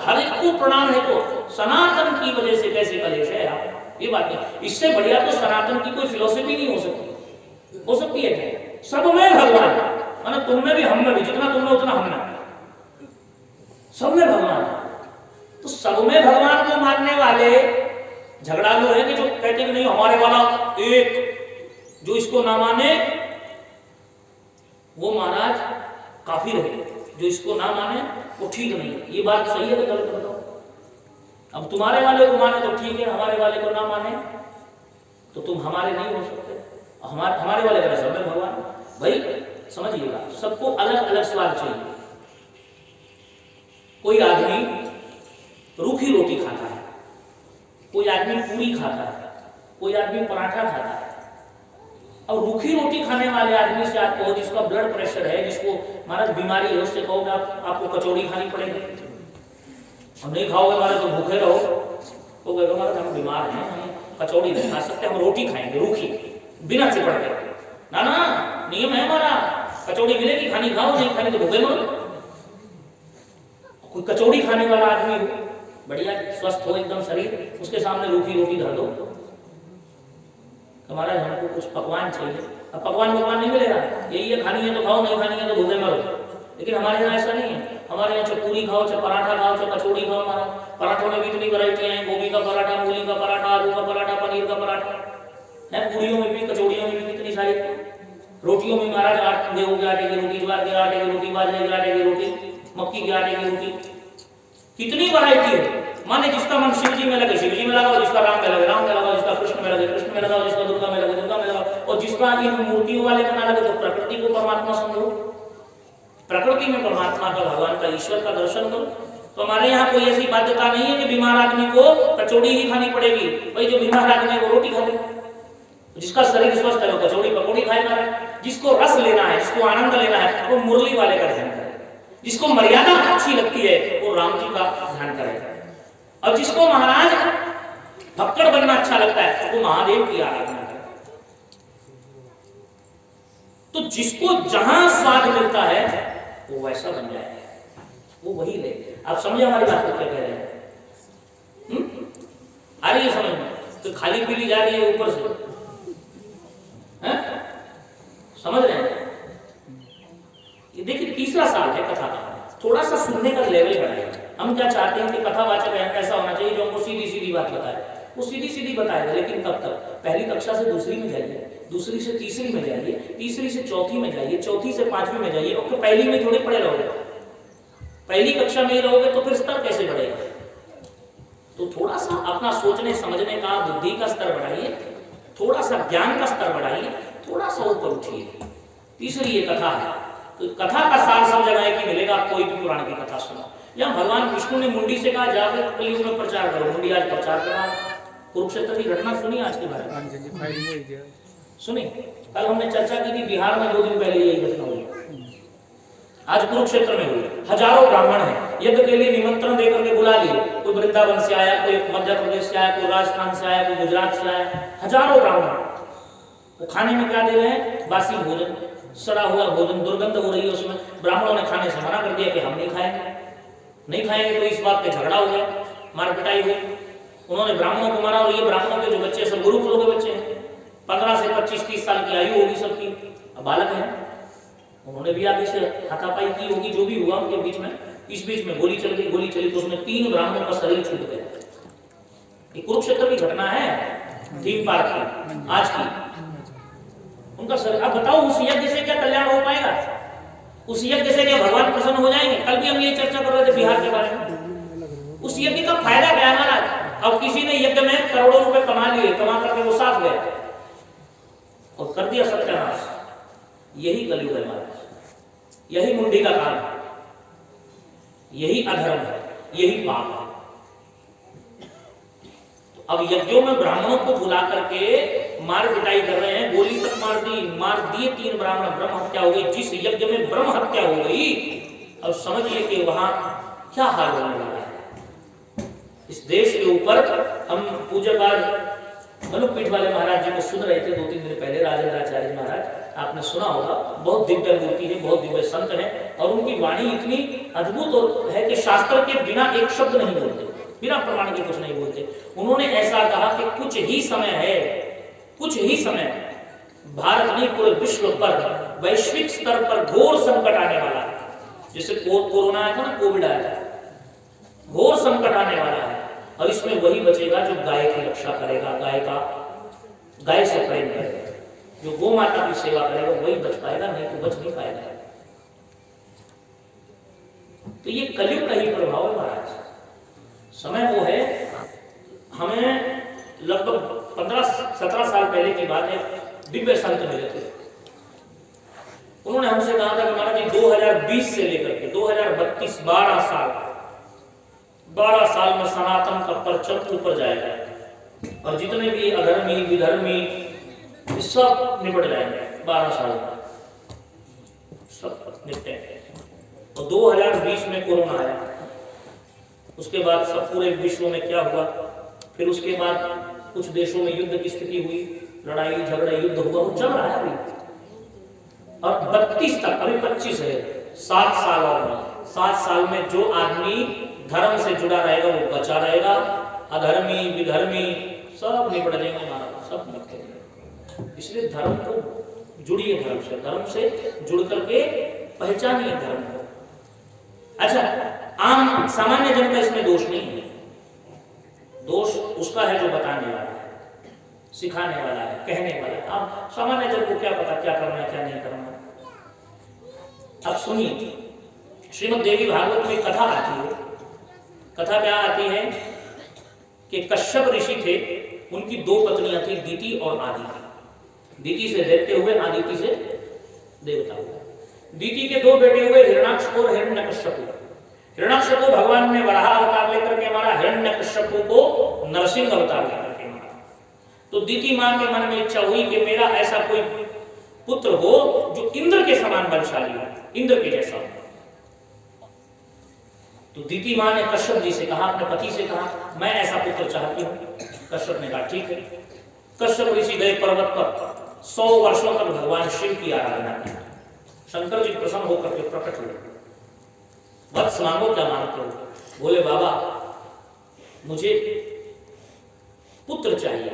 हर एक को प्रणाम है। तो सनातन की वजह से कैसे कलेश है आप, ये बात है। इससे बढ़िया तो सनातन की कोई फिलोसफी नहीं हो सकती। हो सकती है क्या? सब में भगवान, माने तुम में भी हम में भी, जितना तुम में उतना हम में, सब में भगवान। तो सब में भगवान को मानने वाले झगड़ालू है कि जो कहते कि नहीं हमारे वाला एक, जो इसको ना माने वो महाराज काफिर है, जो इसको ना माने वो ठीक नहीं है। ये बात सही है कि गलत बताओ? अब तुम्हारे वाले को माने तो ठीक है, हमारे वाले को ना माने तो तुम हमारे नहीं हो सकते। हमारे वाले का सब में भगवान। भाई समझिएगा, सबको अलग अलग स्वाद चाहिए। कोई आदमी रूखी रोटी खाता है, कोई आदमी पूरी खाता है, कोई आदमी पराठा खाता है। अब रूखी रोटी खाने वाले आदमी से आप कहो, जिसका ब्लड प्रेशर है, जिसको महाराज बीमारी है, उससे कहोगे आपको कचौड़ी खानी पड़ेगी, हम नहीं खाओगे महाराज तो भूखे रहो, तो कहोगे महाराज हम बीमार हैं, हम कचौड़ी नहीं खा सकते, हम रोटी खाएंगे रूखी, बिना चिपड़ के। ना ना, नियम है हमारा, कचौड़ी मिलेगी, खानी खाओ, नहीं खानी तो भूखे मरो। कोई कचौड़ी खाने वाला आदमी हो, बढ़िया स्वस्थ हो एकदम शरीर, उसके सामने रूखी रोटी धर दो, हमारा हमको कुछ पकवान चाहिए। अब पकवान नहीं मिलेगा, यही है खानी है तो खाओ, नहीं खानी है तो भूखे मरो। लेकिन हमारे यहाँ ऐसा नहीं है। हमारे यहाँ चाहे पूरी खाओ, चाहे पराठा खाओ, चाहे कचौड़ी खाओ। हमारा पराठों में भी इतनी वैरायटी है, गोभी का पराठा, मूली का पराठा, आलू का पराठा, पनीर का पराठा है, पूरियों में भी, कचौड़ियों में भी कितनी सारी। रोटियों में महाराज गेहूं के आटे की रोटी, ज्वार के आटे की रोटी, बाजरे के आटे की रोटी, मक्की के आटे की रोटी, कितनी वैरायटी है। माने जिसका मन शिव जी में लगे शिव जी में लगाओ, जिसका राम में लगे राम में लगाओ, जिसका कृष्ण में लगे कृष्ण में लगाओ, जिसका दुर्गा में लगे दुर्गा में लगाओ, और जिसका इन मूर्तियों वाले में ना लगे तो प्रकृति को परमात्मा समझो, प्रकृति में परमात्मा का, भगवान का, ईश्वर का दर्शन करो। तो हमारे यहाँ कोई ऐसी बाध्यता नहीं है कि बीमार आदमी को कचौड़ी ही खानी पड़ेगी। भाई जो बीमार आदमी है वो रोटी खा ले, जिसका शरीर स्वस्थ है वो कचौड़ी पकौड़ी खाएगा। जिसको रस लेना है, जिसको आनंद लेना है, वो मुरली वाले का ध्यान करे। जिसको मर्यादा अच्छी लगती है वो राम जी का ध्यान करेगा। और जिसको महाराज भक्कड़ बनना अच्छा लगता है वो महादेव की आराधना करे। तो जिसको जहां स्वाद मिलता है वो वैसा बन जाए, वो वही ले। आप समझे हमारी बात को क्या कह रहे हैं? आ रही है समझ में? तो खाली पीली जा रही है ऊपर से, है? समझ रहे हैं? ये देखिए तीसरा साल है कथा का, थोड़ा सा सुनने का लेवल बढ़ाएगा। हम क्या चाहते हैं कि कथावाचक ऐसा होना चाहिए जो हमको सीधी सीधी बात बताए। वो सीधी सीधी बताएगा, लेकिन कब तक? पहली कक्षा से दूसरी में जाइए, दूसरी से तीसरी में जाइए, तीसरी से चौथी में जाइए, चौथी से पांचवी में जाइए। और तो पहली में थोड़े पढ़े रहोगे, पहली कक्षा में ही रहोगे तो फिर स्तर कैसे बढ़ेगा? तो थोड़ा सा अपना सोचने समझने का, बुद्धि का स्तर बढ़ाइए, थोड़ा सा ज्ञान का स्तर बढ़ाइए, थोड़ा सा ऊपर उठिए। तीसरी ये कथा है, तो कथा का सार सब जगह एक ही मिलेगा। आप कोई भी पुराण की कथा सुनो। या भगवान विष्णु ने मुंडी से कहा जाकर कलयुग में प्रचार करो, मुंडी आज प्रचार कर रहा है। कुरुक्षेत्र की घटना सुनी आज के बारे में? सुनी? कल हमने चर्चा की थी, बिहार में 2 दिन पहले यही घटना हुई, आज कुरुक्षेत्र में हुई। हजारों ब्राह्मण हैं, यज्ञ के लिए निमंत्रण देकर के बुला लिए। कोई वृंदावन से आया, कोई मध्य प्रदेश से आया, कोई राजस्थान से आया, कोई गुजरात से आया, हजारों ब्राह्मण। वो खाने में क्या दे रहे हैं? बासी भोजन, सड़ा हुआ भोजन, दुर्गंध हो रही है उसमें। ब्राह्मणों ने खाने से मना कर दिया कि हम नहीं खाएंगे, नहीं खाएंगे। तो इस बात पे झगड़ा हो गया, मार पिटाई हुई। उन्होंने ब्राह्मणों को मारा, और ये ब्राह्मणों के जो बच्चे सब गुरुकुलों के बच्चे हैं, 15 से 25-30 साल की आयु होगी सबकी, बालक है। उन्होंने भी आगे से हाथापाई की होगी, जो भी हुआ उनके बीच में। इस बीच में गोली चल गई, गोली चली तो उसमें 3 ब्राह्मणों का शरीर छूट गया। ये कुरुक्षेत्र की घटना है, थीम पार्क की आज की। उनका शरीर, अब बताओ उस यज्ञ से क्या कल्याण हो पाएगा? उस यज्ञ से क्या भगवान प्रसन्न हो जाएंगे? कल भी हम ये चर्चा कर रहे थे बिहार के बारे में। उस यज्ञ का फायदा क्या है महाराज? अब किसी ने यज्ञ में करोड़ों रुपए कमा लिए, कमा करके वो साथ गए और कर दिया सत्यानाश। यही कलयुग है महाराज, यही मुंडी का काम है, यही अधर्म है, यही पाप है। तो अब यज्ञों में ब्राह्मणों को बुला करके मार पिटाई कर रहे हैं, गोली तक मार दिए 3 ब्राह्मण, ब्रह्म हत्या हो गई। जिस यज्ञ में ब्रह्म हत्या हो गई, अब समझिए कि वहां क्या हाल होने वाला है। इस देश के ऊपर हम पूज्यपाद मनुपीठ वाले महाराज जी को सुन रहे थे 2-3 दिन पहले, राजेंद्राचार्य महाराज, आपने सुना होगा। बहुत दिव्य मूर्ति है, बहुत दिव्य संत है, और उनकी वाणी इतनी अद्भुत है कि शास्त्र के बिना एक शब्द नहीं बोलते, बिना प्रमाण के कुछ नहीं बोलते। उन्होंने ऐसा कहा कि कुछ ही समय है, कुछ ही समय भारत नहीं पूरे विश्व पर वैश्विक स्तर पर घोर संकट आने वाला है। जैसे कोरोना आया था ना, कोविड आया था, घोर संकट आने वाला है। और इसमें वही बचेगा जो गाय की रक्षा करेगा, गाय से प्रेम करेगा, जो गौ माता की सेवा करेगा, वही बच पाएगा, नहीं तो बच नहीं पाएगा। तो ये कलयुग का ही प्रभाव है महाराज। समय वो है, हमें लगभग 15-17 साल पहले की बात है, दिव्य संत मिले थे। उन्होंने हमसे कहा था कि महाराज जी 2020 से लेकर के 2032 12 साल में सनातन का परचम ऊपर जाएगा, और जितने भी अधर्मी विधर्मी सब निपट जाएंगे 12 साल में, सब निपटेंगे। और 2020 में कोरोना आया, उसके बाद सब पूरे विश्व में क्या हुआ, फिर उसके बाद कुछ देशों में युद्ध की स्थिति हुई, लड़ाई झगड़े युद्ध हुआ, वो चल रहा है अभी। और 32 तक, अभी 25 है, 7 साल और 7 साल में जो आदमी धर्म से जुड़ा रहेगा वो बचा रहेगा, अधर्मी विधर्मी सब निपट जाएंगे महाराज, सब निपटेंगे। इसलिए धर्म को जुड़िए, धर्म से जुड़ करके पहचानिए धर्म को। अच्छा, आम सामान्य जन का इसमें दोष नहीं है, दोष उसका है जो बताने वाला है, सिखाने वाला है, कहने वाला है। अब सामान्य जन को क्या पता क्या करना है क्या नहीं करना। अब सुनिए, श्रीमद् देवी भागवत में कथा आती है। कथा क्या आती है कि कश्यप ऋषि थे, उनकी 2 पत्नियां थी, दीति और आदिति। दीति से दैत्य हुए, आदिति से देवता हुए। दीति के 2 बेटे हुए, हिरण्याक्ष और हिरण्यकश्यप। हिरण्याक्ष को भगवान ने वराह अवतार लेकर के मारा, हिरण्यकश्यप को नरसिंह अवतार लेकर के मारा। तो दीति मां के मन में इच्छा हुई कि मेरा ऐसा कोई पुत्र हो जो इंद्र के समान बलशाली हो, इंद्र के जैसा हो। तो दीति मां ने कश्यप जी से कहा, अपने पति से कहा, मैं ऐसा पुत्र चाहती हूं। कश्यप ने कहा ठीक है। कश्यप ऋषि गए पर्वत पर, 100 वर्षों तक भगवान शिव की आराधना की। शंकर जी प्रसन्न होकर के प्रकट हुए, वत्स मांगो क्या मांगते हो? बोले बाबा मुझे पुत्र चाहिए।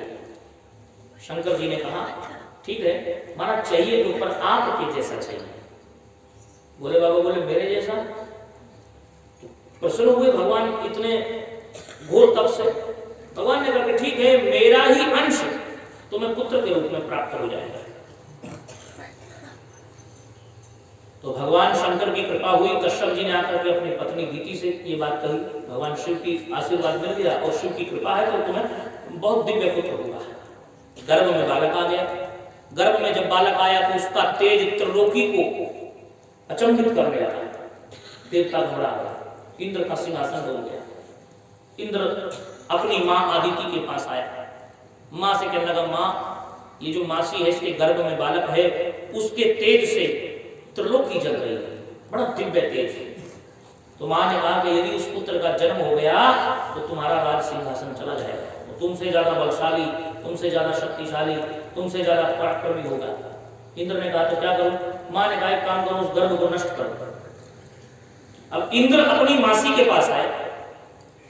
शंकर जी ने कहा ठीक है, माना चाहिए तो पर आपके जैसा चाहिए। बोले बाबा, बोले मेरे जैसा? प्रसन्न हुए भगवान इतने घोर तप से। भगवान ने कहा ठीक है, मेरा ही अंश तुम्हें पुत्र के रूप में प्राप्त हो जाएगा। तो भगवान शंकर की कृपा हुई, कश्यप जी ने आकर के अपनी पत्नी दीति से ये बात कही, भगवान शिव की आशीर्वाद मिल गया और शिव की कृपा है तो तुम्हें बहुत दिव्य पुत्र होगा। गर्भ में बालक आ गया। गर्भ में जब बालक आया तो उसका तेज त्रिलोकी को अचंभित करने लगा। देवता घबरा गया, इंद्र का सिंहासन डोल गया। इंद्र अपनी मां आदिति के पास आया, माँ से कहने लगा, माँ ये जो मासी है इसके गर्भ में बालक है, उसके तेज से त्रिलोकी जल रही है, बड़ा दिव्य तेज है। तो माँ ने कहा कि यदि उस पुत्र का जन्म हो गया तो तुम्हारा राज सिंहासन चला जाएगा, तो तुमसे ज्यादा बलशाली, तुमसे ज्यादा शक्तिशाली, तुमसे ज्यादा पराक्रमी होगा। इंद्र ने कहा तो क्या करूं? माँ ने कहा एक काम करो, उस गर्भ को नष्ट करो। अब इंद्र अपनी मासी के पास आए,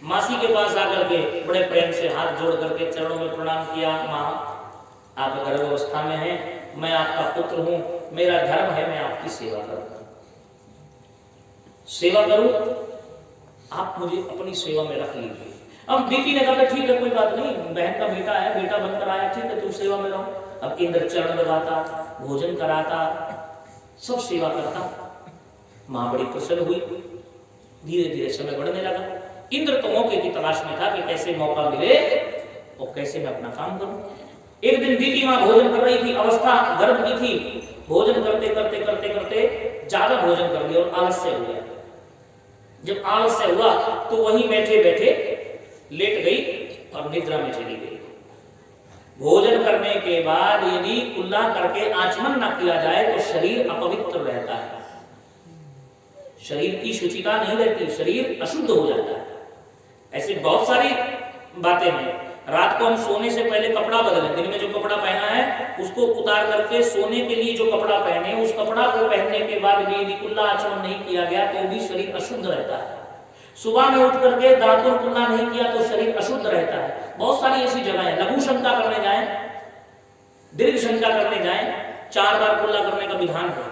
मासी के पास आकर के बड़े प्रेम से हाथ जोड़ करके चरणों में प्रणाम किया, माँ आप गर्भावस्था में हैं, मैं आपका पुत्र हूं, मेरा धर्म है मैं आपकी सेवा करूं, सेवा करूं, आप मुझे अपनी सेवा में रख लीजिए। अब दीति ने कहा ठीक है कोई बात नहीं, बहन का बेटा है, बेटा बनकर आया, ठीक है तुम सेवा में रहो। अब इंद्र चरण लगाता, भोजन कराता, सब सेवा करता। मां बड़ी प्रसन्न हुई। धीरे धीरे समय बढ़ने लगा। इंद्र तो मौके की तलाश में था कि कैसे मौका मिले और कैसे मैं अपना काम करूं। एक दिन दीति मां भोजन कर रही थी, अवस्था गर्भ की थी, भोजन करते करते करते करते ज्यादा भोजन कर लिया और आलस्य हो गया। जब आलस्य हुआ तो वहीं बैठे बैठे लेट गई और निद्रा में चली गई। भोजन करने के बाद यदि कुल्ला करके आचमन न किया जाए तो शरीर अपवित्र रहता है, शरीर की शुचिता नहीं रहती, शरीर अशुद्ध हो जाता है। ऐसी बहुत सारी बातें हैं। रात को हम सोने से पहले कपड़ा बदलें, दिन में जो कपड़ा पहना है उसको उतार करके सोने के लिए जो कपड़ा पहने, उस कपड़ा को पहनने के बाद भी यदि कुल्ला आचमन नहीं किया गया तो भी शरीर अशुद्ध रहता है। सुबह में उठ करके दांतों कुल्ला नहीं किया तो शरीर अशुद्ध रहता है। बहुत सारी ऐसी जगह है। लघु शंका करने जाए, दीर्घ शंका करने जाए, 4 बार कुल्ला करने का विधान है,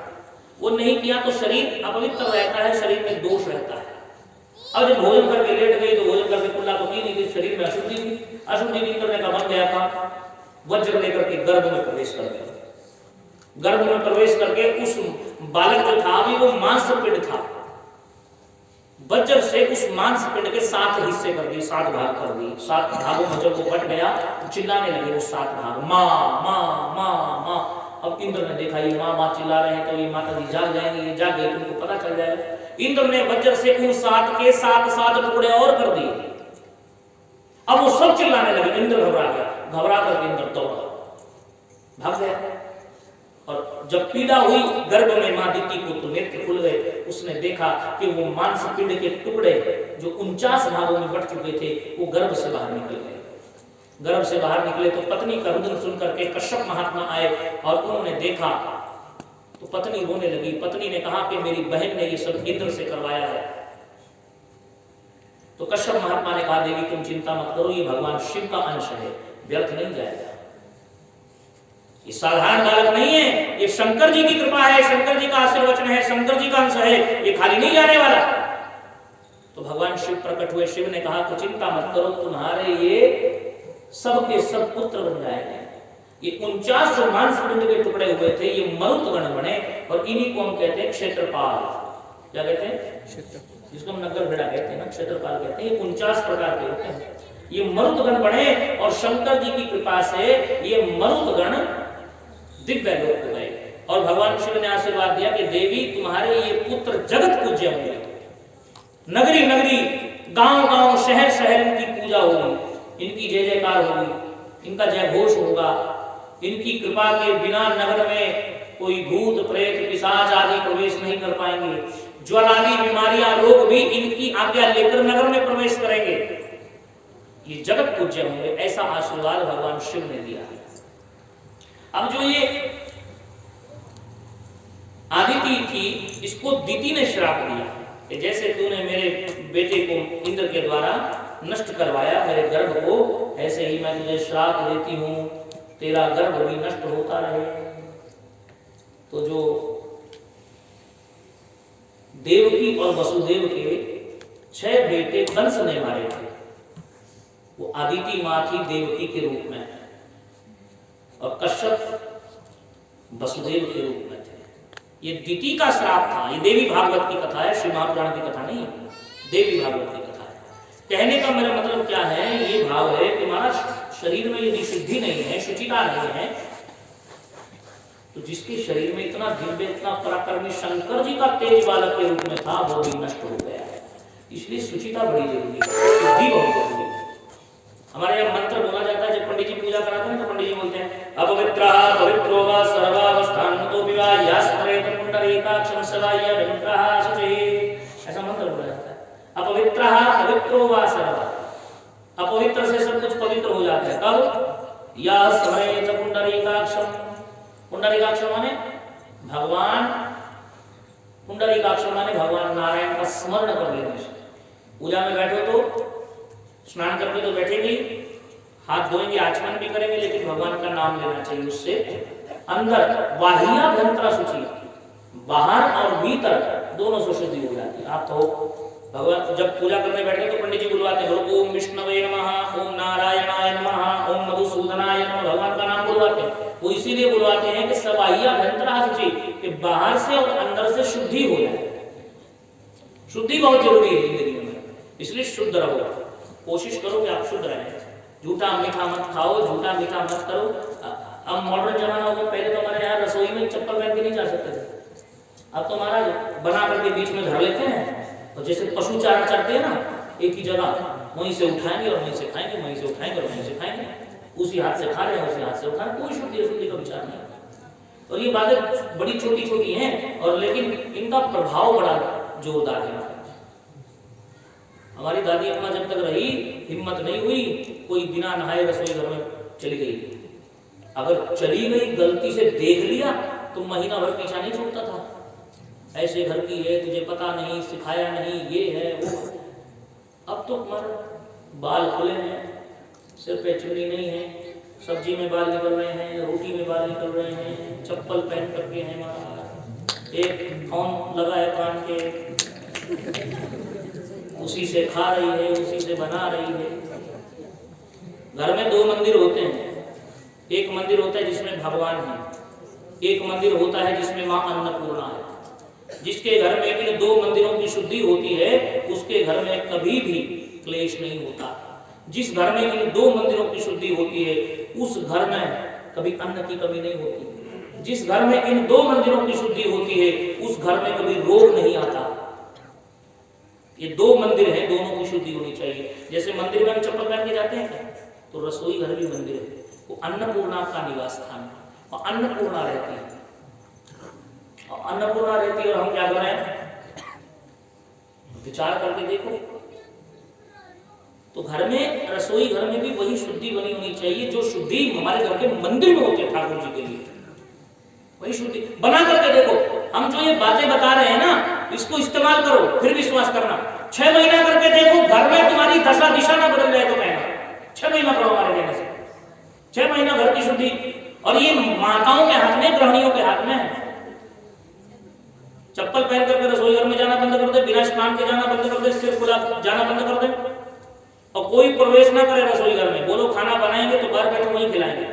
वो नहीं किया तो शरीर अपवित्र रहता है, शरीर में दोष रहता है। अब जब भोजन करके लेट गई तो भोजन करके कुल्ला तो की नहीं थी, शरीर में अशुद्धि थी, अशुद्धि नहीं करने का बन गया था। वज्र लेकर के गर्भ में प्रवेश कर गया। गर्भ में प्रवेश करके उस बालक जो था अभी वो मांस पिंड था, वज्र से उस मांस पिंड के 7 हिस्से कर दिए, 7 भाग कर दिए। 7 भागों में जब वो बट गया तो चिल्लाने लगे वो 7 भाग, माँ माँ माँ माँ। अब इंद्र ने देखा ये माँ माँ चिल्ला रहे हैं तो ये माता जी जाग जाएंगे, ये जाग गए तुमको पता चल जाएगा। इंद्र ने वज्र से उन 7 के 7 टुकड़े और कर दिए। अब वो सब चिल्लाने लगे। इंद्र घबरा गया, घबरा कर इंद्र दौड़ा भाग गया। और जब पीड़ा हुई गर्भ में मां दीति को तो नेत्र खुल गए। उसने देखा कि वो मांस पिंड के टुकड़े जो 49 भागों में बट चुके थे वो गर्भ से बाहर निकल गए। गर्भ से बाहर निकले तो पत्नी का रुदन सुन करके कश्यप महात्मा आए और उन्होंने देखा तो पत्नी रोने लगी। पत्नी ने कहा कि मेरी बहन ने ये सब इंद्र से करवाया है। तो कश्यप महात्मा ने कहा देवी तुम चिंता मत करो, ये भगवान शिव का अंश है, व्यर्थ नहीं जाएगा, ये साधारण बालक नहीं है, ये शंकर जी की कृपा है, शंकर जी का आशीर्वचन है, शंकर जी का अंश है, ये खाली नहीं जाने वाला। तो भगवान शिव प्रकट हुए। शिव ने कहा तो चिंता मत करो, तुम्हारे ये सब के सब पुत्र बन जाएंगे। ये 49 जो मांस पिंड के टुकड़े हुए थे ये मरुतगण बने और इन्हीं को हम कहते हैं क्षेत्रपाल। क्या कहते हैं? जिसको हम नगर भेड़ा कहते हैं ना, क्षेत्रपाल कहते हैं। ये 49 प्रकार के होते हैं। ये मरुतगण बने और शंकर जी की कृपा से ये मरुतगण दिव्य लोक हो गए। और भगवान शिव ने आशीर्वाद दिया कि देवी तुम्हारे ये पुत्र जगत पूज्य होंगे, नगरी नगरी गांव गांव शहर शहर इनकी पूजा होगी, इनकी जय जयकार होगी, इनका जय घोष होगा। इनकी कृपा के बिना नगर में कोई भूत प्रेत पिशाच आदि प्रवेश नहीं कर पाएंगे। ज्वरादि बीमारियां रोग भी इनकी आज्ञा लेकर नगर में प्रवेश करेंगे। ये जगत पूज्य होंगे, ऐसा आशीर्वाद भगवान शिव ने दिया। अब जो ये आदिति थी इसको दीति ने श्राप दिया कि जैसे तूने मेरे बेटे को इंद्र के द्वारा नष्ट करवाया मेरे गर्भ को, ऐसे ही मैं तुझे श्राप देती हूं, तेरा गर्भ भी नष्ट होता रहे। तो जो देवकी और वसुदेव के 6 बेटे कंस ने मारे थे वो आदिति मां थी देवकी के रूप में और कश्यप वसुदेव के रूप में थे। ये दीति का श्राप था। ये देवी भागवत की कथा है, श्री महापुराण की कथा नहीं है, देवी भागवत की कथा है। कहने का मेरा मतलब क्या है, ये भाव है कि हमारा शरीर में यदि शुद्धि नहीं है, शुचिता नहीं है, तो जिसके शरीर में इतना दिव्य इतना पराक्रमी शंकर जी का तेज बालक के रूप में था वो भी नष्ट हो गया है। इसलिए शुचिता बड़ी जरूरी है, शुद्धि बहुत जरूरी है। हमारे यहाँ मंत्र बोला जाता है, जब पंडित जी पूजा कराते हैं तो पंडित जी बोलते हैं अपवित्रः पवित्रो वा सर्वावस्थान्तो विवाह यास्मरेत पुंडरीकाक्षं सवाय विग्रहः शुचिः, ऐसा मंत्र बोला जाता है। अपवित्रः पवित्रो वा सर्वा, अपवित्र से सब कुछ पवित्र हो जाता है। कब? यास्मरेत पुंडरीकाक्षं, पुंडरीकाक्षं माने भगवान, पुंडरीकाक्षं माने भगवान नारायण का स्मरण कर लेने से। पूजा में बैठो तो स्नान करके तो बैठेंगे, हाथ धोएंगे, आचमन भी करेंगे, लेकिन भगवान का नाम लेना चाहिए। उससे अंदर बाह्याभ्यंतरा शुचि, बाहर और भीतर दोनों से शुद्धि हो जाती है। आप तो भगवान जब पूजा करने बैठे तो पंडित जी बुलवाते हैं, ओम विष्णवे नमः, ओम नारायणाय नमः, ओम मधुसूदनाय नमः, भगवान का नाम बुलवाते हैं। वो इसीलिए बुलवाते हैं कि सब बाह्याभ्यंतरा शुचि, कि बाहर से और अंदर से शुद्धि हो जाए। शुद्धि बहुत जरूरी है जिंदगी में, इसलिए शुद्ध रहो, कोशिश करो कि आप शुद्ध रहें। झूठा मीठा मत खाओ, झूठा मीठा मत करो। अब मॉडर्न जमाना हो गया, पहले तो हमारे यहाँ रसोई में चप्पल पहन के नहीं जा सकते थे, अब तो महाराज बना करके बीच में धर लेते हैं, और जैसे पशु चारा चरते हैं ना एक ही जगह, वहीं से उठाएंगे और वहीं से खाएंगे, वहीं से उठाएंगे और वहीं से खाएंगे, उसी हाथ से खा रहे हैं, उसी हाथ से उठा रहे हैं, कोई शुद्धि अशुद्धि का विचार नहीं। और ये बातें बड़ी छोटी छोटी हैं, और लेकिन इनका प्रभाव बड़ा जोरदार है। हमारी दादी अम्मा जब तक रही, हिम्मत नहीं हुई कोई बिना नहाए रसोई घर में चली गई। अगर चली गई, गलती से देख लिया तो महीना भर पीछा नहीं छूटता था, ऐसे घर की है, तुझे पता नहीं, सिखाया नहीं, ये है वो। अब तो हमारे बाल खुले हैं, सिर पे चुन्नी नहीं है, सब्जी में बाल निकल रहे हैं, रोटी में बाल निकल रहे हैं, चप्पल पहन करके हैं, महाराज एक फोन लगा है कान के, उसी से खा रही है, उसी से बना रही है। घर में दो मंदिर होते हैं, एक मंदिर होता है जिसमें भगवान है, एक मंदिर होता है जिसमें माँ अन्नपूर्णा है। जिसके घर में इन दो मंदिरों की शुद्धि होती है, उसके घर में कभी भी क्लेश नहीं होता। जिस घर में इन दो मंदिरों की शुद्धि होती है, उस घर में कभी अन्न की कमी नहीं होती। जिस घर में इन दो मंदिरों की शुद्धि होती है, उस घर में कभी रोग नहीं आता। ये दो मंदिर हैं, दोनों की शुद्धि होनी चाहिए। जैसे मंदिर में हम चप्पल पहन के जाते हैं, तो रसोई घर भी मंदिर है, वो अन्नपूर्णा का निवास स्थान है, और अन्नपूर्णा रहती है, और अन्नपूर्णा रहती है। और हम क्या कर रहे हैं, विचार करके देखो, तो घर में, रसोई घर में भी वही शुद्धि बनी होनी चाहिए जो शुद्धि हमारे घर के मंदिर में होती है ठाकुर जी के लिए। वही शुद्धि बना करके देखो। हम जो ये बातें बता रहे हैं ना, इसको इस्तेमाल करो, फिर विश्वास करना। 6 महीना करके देखो, घर में तुम्हारी दशा दिशा ना बदल जाए तो कहना। 6 महीना करो हमारे कहने से, 6 महीना घर की शुद्धि। और ये माताओं के हाथ में, गृहिणियों के हाथ में है। चप्पल पहन करके रसोई घर में जाना बंद कर दे, बिना स्नान के जाना बंद कर दे, सिर खुला जाना बंद कर दे, और कोई प्रवेश ना करे रसोई घर में। बोलो खाना बनाएंगे तो बाहर बैठो, वहीं खिलाएंगे,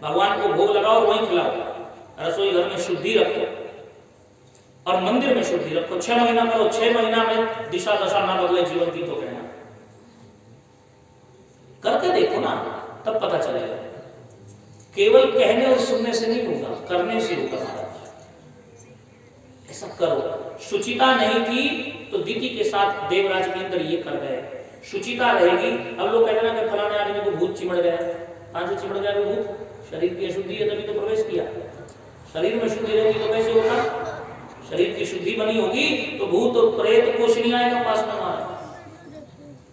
भगवान को भोग लगाओ और वहीं खिलाओ। रसोई घर में शुद्धि रखो और मंदिर में शुद्धि रखो। 6 महीना करो, 6 महीना में दिशा दशा ना बदले जीवन की तो कहना। करके देखो ना, तब पता चलेगा। केवल कहने और सुनने से नहीं होगा, करने से होगा। ऐसा करो। शुचिता नहीं की तो दीदी के साथ देवराज के अंदर ये कर गए, शुचिता रहेगी। अब लोग कहते हैं ना कि फलाने आदमी को भूत चिमड़ गया। कहां से चिमड़ गया भूत? शरीर की अशुद्धि है, तभी तो प्रवेश किया। शरीर में शुद्धि रहती तो कैसे होता? शरीर की शुद्धि बनी होगी तो भूत और प्रेत कुछ नहीं आएगा पास में हमारा,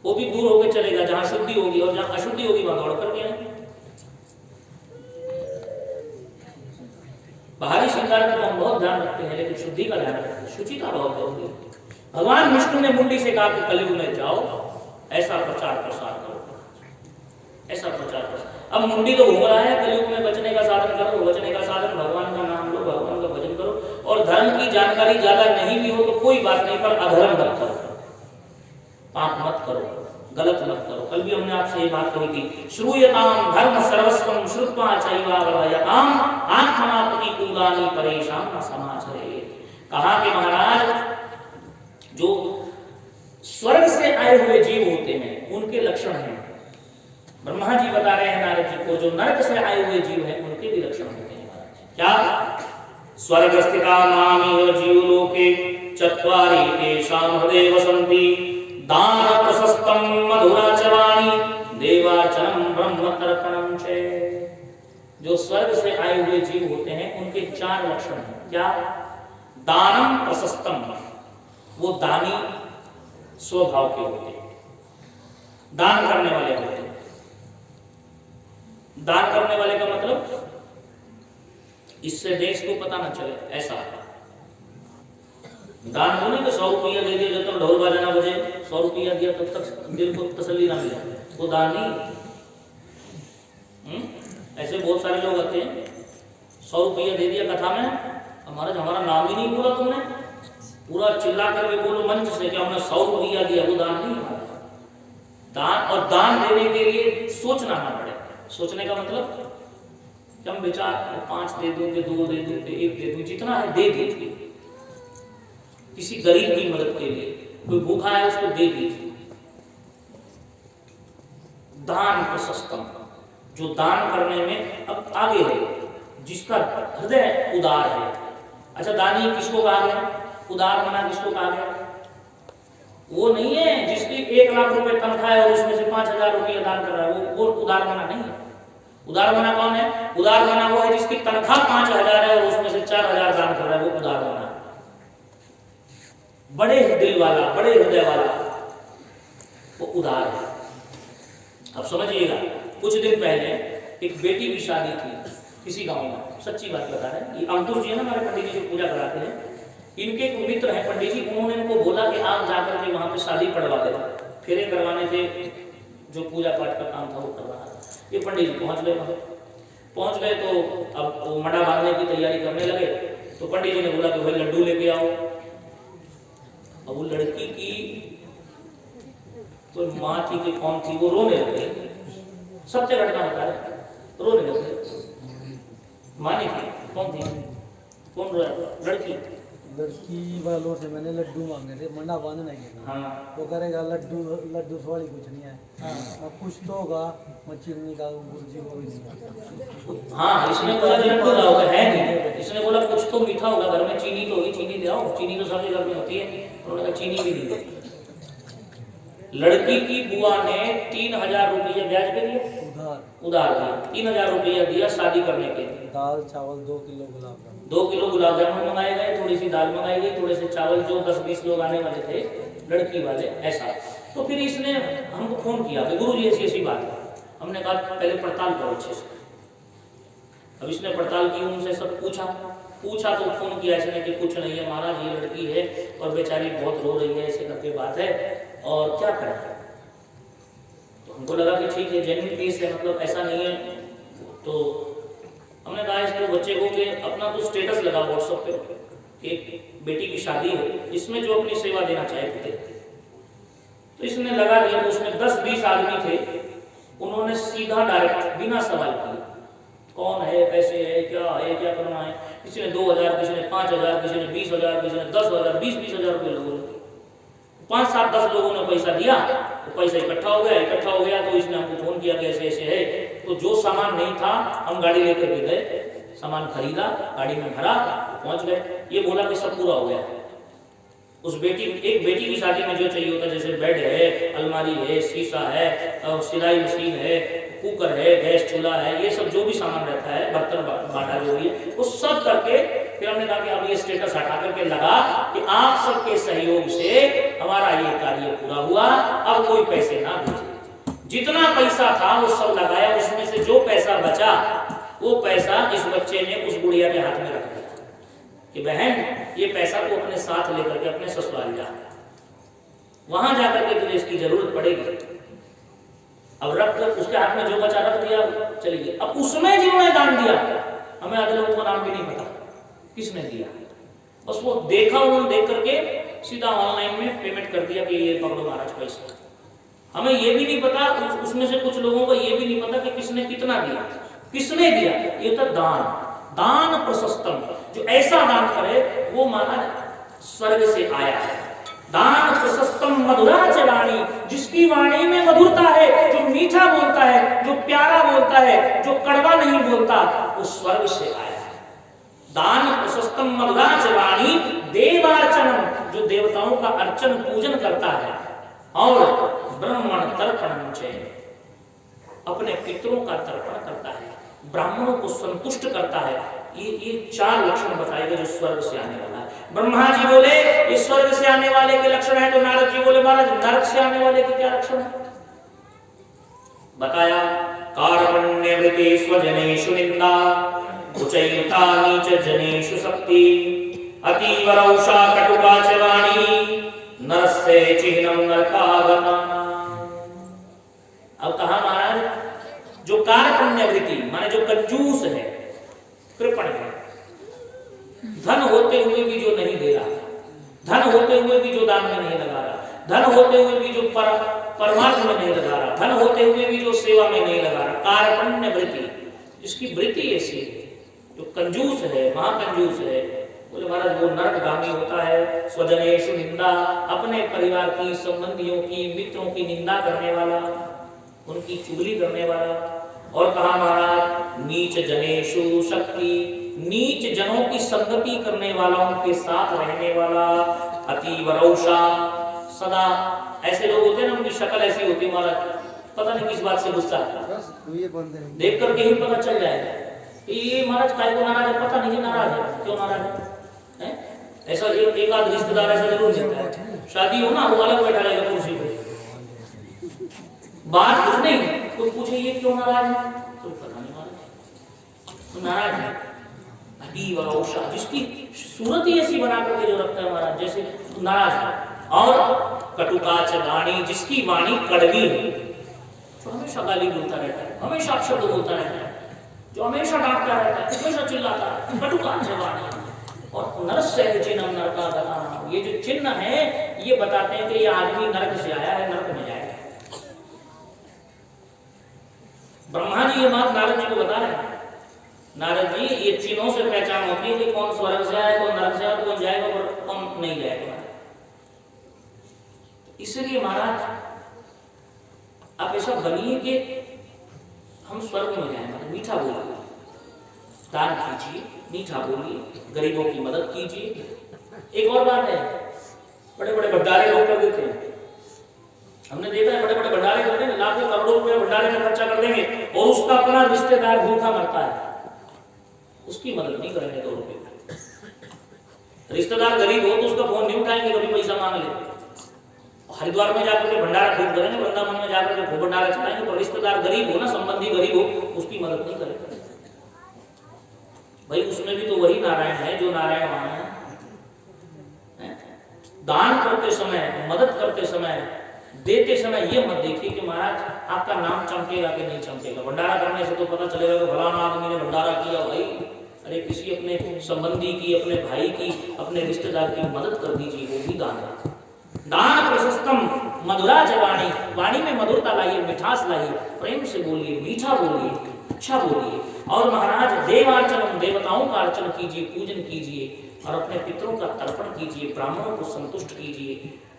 वो भी दूर होकर चलेगा जहां शुद्धि होगी, और जहां अशुद्धि होगी वहां दौड़ करके आएंगे। बाहरी श्रृंगार का हम बहुत ध्यान रखते हैं, लेकिन शुद्धि का ध्यान रखते हैं, शुचिता बहुत जरूरी है। भगवान विष्णु ने मुंडी से कहा कि कलयुग में जाओ, ऐसा प्रचार प्रसार करो, ऐसा प्रचार प्रसार। अब मुंडी तो घूम रहा है, कलयुग में बचने का साधन करो, बचने का साधन भगवान का नाम लो, भगवान का भजन करो। और धर्म की जानकारी ज्यादा नहीं भी हो तो कोई बात नहीं, पर अधर्म मत करो, पाप मत करो, गलत मत करो। कल भी हमने आपसे ये बात कही थी, श्रूयताम धर्म सर्वस्वम श्रुत्वा चैवावलयताम आत्मना प्रतिकूलानि परेशान न समाचरेत्। कहा कि महाराज जो स्वर्ग से आए हुए जीव होते हैं उनके लक्षण हैं। ब्रह्मा जी बता रहे हैं नारद जी को, जो नरक से आए हुए जीव हैं उनके भी लक्षण होते हैं। क्या? स्वर्ग स्थिता नामिह जीवलोके चत्वारि तेषां हृदये वसन्ति दान प्रशस्तं मधुरा च वाणी देवार्चनं जो स्वर्ग से आए हुए जीव होते हैं उनके 4 लक्षण हैं। क्या? दानम प्रशस्तम, वो दानी स्वभाव के होते हैं, दान करने वाले होते हैं। दान करने वाले का मतलब इससे देश को पता ना चले, ऐसा दान बोले तो 100 रुपया दे दिया जब तक ढोल बजाना बजे, 100 रुपया दिया तब तक दिल को तसल्ली ना मिले, वो दान नहीं। ऐसे बहुत सारे लोग आते हैं, 100 रुपया दे दिया कथा में, हमारा नाम ही नहीं बोला तुमने, पूरा चिल्ला करके बोलो मंच से कि हमने 100 रुपया दिया, वो दान नहीं। दान और दान देने के लिए सोचना ना पड़े। सोचने का मतलब कि हम विचार 5 दे दूंगे, 2 दे दूंगे, 1 दे दूंगे, जितना है दे दीजिए। किसी गरीब की मदद के लिए, कोई भूखा है उसको दे दीजिए। दान प्रशस्तम, जो दान करने में अब आगे है, जिसका हृदय उदार है। अच्छा, दानी किसको कहा गया? उदार मना किसको कहा गया? वो नहीं है जिसकी 1 लाख रुपए तनख्वाह है और उसमें से 5,000 रुपया दान कर रहा है, वो उदार मना नहीं है। उदार मना कौन है? उदार मना वो है जिसकी तनख्वाह 5,000 है और उसमें से 4,000 दान कर रहा है, वो उदार मना। बड़े दिल वाला, बड़े हृदय वाला, वो उदार है। अब समझिएगा, कुछ दिन पहले एक बेटी की शादी थी किसी गांव में, सच्ची बात बता रहे हैं। ये अंकुर जी है ना, हमारे पंडित जी जो पूजा कराते हैं, इनके एक मित्र हैं पंडित जी, उन्होंने इनको बोला कि आप जाकर के वहां पे शादी पढ़वा दे, फेरे करवाने थे, जो पूजा पाठ का काम था वो करवाना था। ये पंडित जी पहुंच गए तो अब वो मड़ा बांधने की तैयारी करने लगे। तो पंडित जी ने बोला कि भाई लड्डू लेके आओ। अब वो लड़की की तो माँ थी कि कौन थी, वो रोने लगे। सत्य घटना बता रहे, रोने लगे। माँ नहीं थी, कौन थी? कौन रोया? लड़की वालों से मैंने लड्डू मांगे थे, मंडा बांधने के लिए। हाँ। वो करेगा लड्डू सवाली कुछ नहीं है। हाँ। कुछ तो होगा, चीनी का गुरुजी को भी नहीं। हाँ, इसने बोला लड्डू लाओ, है नहीं। इसने बोला कुछ तो मीठा होगा, घर में चीनी तो होगी, चीनी ले आओ। चीनी तो सबके घर में होती है, उन्होंने कहा चीनी भी नहीं। लड़की की बुआ ने 3,000 रुपया ब्याज पे दिया, उधार दिया। 3,000 रुपया दिया शादी करने के लिए। दाल चावल 2 किलो गुलाब जामुन, 2 किलो गुलाब जामुन मंगाए गए, थोड़ी सी दाल मंगाई गई, थोड़े से चावल, जो 10-20 लोग आने वाले थे लड़की वाले, ऐसा। तो फिर इसने हमको फोन किया कि गुरुजी ऐसी ऐसी बात है। हमने कहा पहले पड़ताल करो अच्छे से। अब इसने पड़ताल की, उनसे सब पूछा तो फोन किया इसने कि कुछ नहीं है महाराज, ये लड़की है और बेचारी बहुत रो रही है, ऐसे करके बात है, और क्या करें। तो हमको लगा कि ठीक है, जेन्युइन केस है, मतलब ऐसा नहीं है। तो हमने कहा इसके बच्चे को कि अपना तो स्टेटस लगा व्हाट्सएप पे कि बेटी की शादी है, इसमें जो अपनी सेवा देना चाहते थे। तो इसने लगा दिया। तो उसमें 10-20 आदमी थे, उन्होंने सीधा डायरेक्ट बिना सवाल किए, कौन है, कैसे है, क्या करना है। किसी ने 2,000, किसी ने 5,000, किसी ने 20,000, किसी ने 10,000, 20,000 रुपये लोगों ने। 5-7-10 लोगों ने पैसा दिया, तो पैसा इकट्ठा हो गया। तो इसने हमको फोन किया कि ऐसे ऐसे है। तो जो सामान नहीं था हम गाड़ी लेकर के गए, सामान खरीदा, गाड़ी में भरा, पहुंच गए। ये बोला कि सब पूरा हो गया। उस एक बेटी की शादी में जो चाहिए होता है, जैसे बेड है, अलमारी है, शीशा है, सिलाई मशीन है, कुकर है, गैस चूल्हा है, ये सब जो भी सामान रहता है, बर्तन बाटा जो भी है, वो सब करके फिर हमने कहा कि अब ये स्टेटस हटा करके लगा कि आप सबके सहयोग से हमारा ये कार्य पूरा हुआ, अब कोई पैसे ना भेजे। जितना पैसा था वो सब लगाया, उसमें से जो पैसा बचा वो पैसा इस बच्चे ने उस गुड़िया के हाथ में रख दिया कि बहन ये पैसा तो अपने साथ लेकर के अपने ससुराल जा, वहां जाकर के तुझे इसकी जरूरत पड़ेगी। अब रख कर उसके हाथ में जो बचा रख दिया, चली गई। अब उसमें जिन्होंने दान दिया, हमें आधे लोगों का नाम भी नहीं पता किसने दिया, बस वो देखा, उन्होंने देख करके सीधा ऑनलाइन में पेमेंट कर दिया कि ये पकड़ो महाराज पैसा। हमें ये भी नहीं पता, उसमें से कुछ लोगों को ये भी नहीं पता कि किसने कितना दिया, किसने दिया। ये तो दान प्रशस्तम, जो ऐसा दान करे वो महाराज स्वर्ग से आया है। दान प्रशस्तम मधुराच वाणी, जिसकी वाणी में मधुरता है, जो मीठा बोलता है, जो प्यारा बोलता है, जो कड़वा नहीं बोलता, वो स्वर्ग से आया है। दान प्रशस्तम मधुराच वाणी देवार्चनम, जो देवताओं का अर्चन पूजन करता है, और ब्रह्मण तर्पण, अपने पितरों का तर्पण करता है। ब्राह्मणों को संतुष्ट करता है। ये 4 लक्षण बताए गए जो स्वर्ग से आने वाला है। ब्रह्मा जी बोले ये स्वर्ग से आने वाले के लक्षण है, तो नारद जी बोले महाराज नरक से आने वाले के क्या लक्षण है? बताया कार्पण्य वृत्ति स्वजनेषु निंदा उच्चैता नीच जनेषु शक्ति अतीव रौषा कटुका च वाणी नरस्य चिह्नम नरकागमना। अब कहा महाराज जो कार्पण्य वृत्ति माने जो कंजूस है, कृपण है, धन होते हुए भी जो नहीं दे रहा, धन होते हुए भी जो दान में नहीं लगा रहा, धन होते हुए भी जो परमार्थ में नहीं लगा रहा, धन होते हुए भी जो सेवा में नहीं लगा रहा, कार्पण्य वृत्ति, जिसकी वृत्ति ऐसी है, जो कंजूस है, महाकंजूस है, बोले महाराज वो नरकगामी होता है। स्वजनेषु निंदा, अपने परिवार की, संबंधियों की, मित्रों की निंदा करने वाला, उनकी चुगली करने वाला। और कहा महाराज नीच जनेषु शक्ति, नीच जनों की संगति करने वाला, उनके साथ रहने वाला। अतीव रौषा, सदा ऐसे लोग होते हैं ना, उनकी शक्ल ऐसी होती है महाराज, पता नहीं किस बात से गुस्सा देख करके ही पता चल जाएगा ये महाराज काय को नाराज है, पता नहीं नाराज है, क्यों नाराज है? ऐसा एक आध रिश्तेदार ऐसा जरूर मिलता है, शादी हो ना वो अलग बैठा रहेगा कुर्सी पे, बात कुछ नहीं, तो पूछे ये क्यों नाराज है, तो पता नहीं महाराज तो नाराज है। अतीव रौषा, जिसकी सूरत ही ऐसी बना करके जो रखता है महाराज जैसे नाराज है। और कटुकाच वाणी, जिसकी वाणी कड़वी है, जो हमेशा गाली बोलता रहता है, हमेशा अपशब्द बोलता रहता है, जो हमेशा डांटता रहता है, हमेशा चिल्लाता है, कटुकाच वाणी। और नरस्य चिन्हम नरकागमना, ये जो चिन्ह है ये बताते हैं कि ये आदमी नरक से आया है, नरक में जाएगा। ब्रह्मा जी ये बात नारद जी को बता रहे हैं। नारद जी ये चिन्हों से पहचान होती है कि कौन स्वर्ग से आया, कौन नरक से आया, कौन जाएगा और कौन नहीं जाएगा। इसलिए महाराज आप ऐसा बनिए कि हम स्वर्ग में जाएं, मीठा बोलिए, दान कीजिए, मीठा बोलिए, गरीबों की मदद कीजिए। एक और बात है, बड़े बड़े भंडारे लोग कर देते हैं, हमने देखा है बड़े बड़े भंडारे करते हैं, लाखों करोड़ों रुपए भंडारे में खर्चा कर देंगे और उसका अपना रिश्तेदार भूखा मरता है, उसकी मदद नहीं करेंगे 2 रुपए। रिश्तेदार गरीब हो तो उसका फोन नहीं उठाएंगे, कभी पैसा मांग ले। हरिद्वार में जाकर के भंडारा खूब करेंगे, वृंदावन में जाकर के खूब भंडारा चलाएंगे, पर रिश्तेदार गरीब हो ना, संबंधी गरीब हो, उसकी मदद नहीं करेंगे। भाई उसमें भी तो वही नारायण है जो नारायण वहां है। दान करते समय, मदद करते समय, देते समय ये मत देखिए कि महाराज आपका नाम चमकेगा कि नहीं चमकेगा। भंडारा करने से तो पता चलेगा कि फलाना आदमी ने भंडारा किया। भाई अरे किसी अपने संबंधी की, अपने भाई की, अपने रिश्तेदार की मदद कर दीजिए, वो भी दान है। दान प्रशस्तम मधुरा च वाणी, वाणी में मधुरता लाइए, मिठास लाइए, प्रेम से बोलिए, मीठा बोलिए, अच्छा बोलिए। और महाराज देवार्चनम, देवताओं का अर्चन कीजिए, पूजन कीजिए और अपने पितरों का तर्पण कीजिए, ब्राह्मणों को संतुष्ट कीजिए,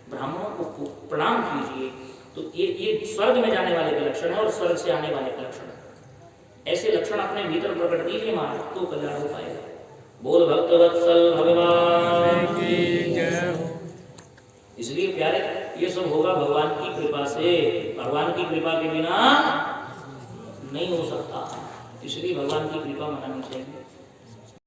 ब्राह्मणों को प्रणाम कीजिए। तो ये स्वर्ग में जाने वाले के लक्षण है और स्वर्ग से आने वाले के लक्षण है। ऐसे लक्षण अपने भीतर प्रकट कीजिए महाराज, तो कल्याण हो पाएगा। बोल भक्त वत्सल भगवान की जय। इसलिए प्यारे ये सब होगा भगवान की कृपा से। भगवान की कृपा के बिना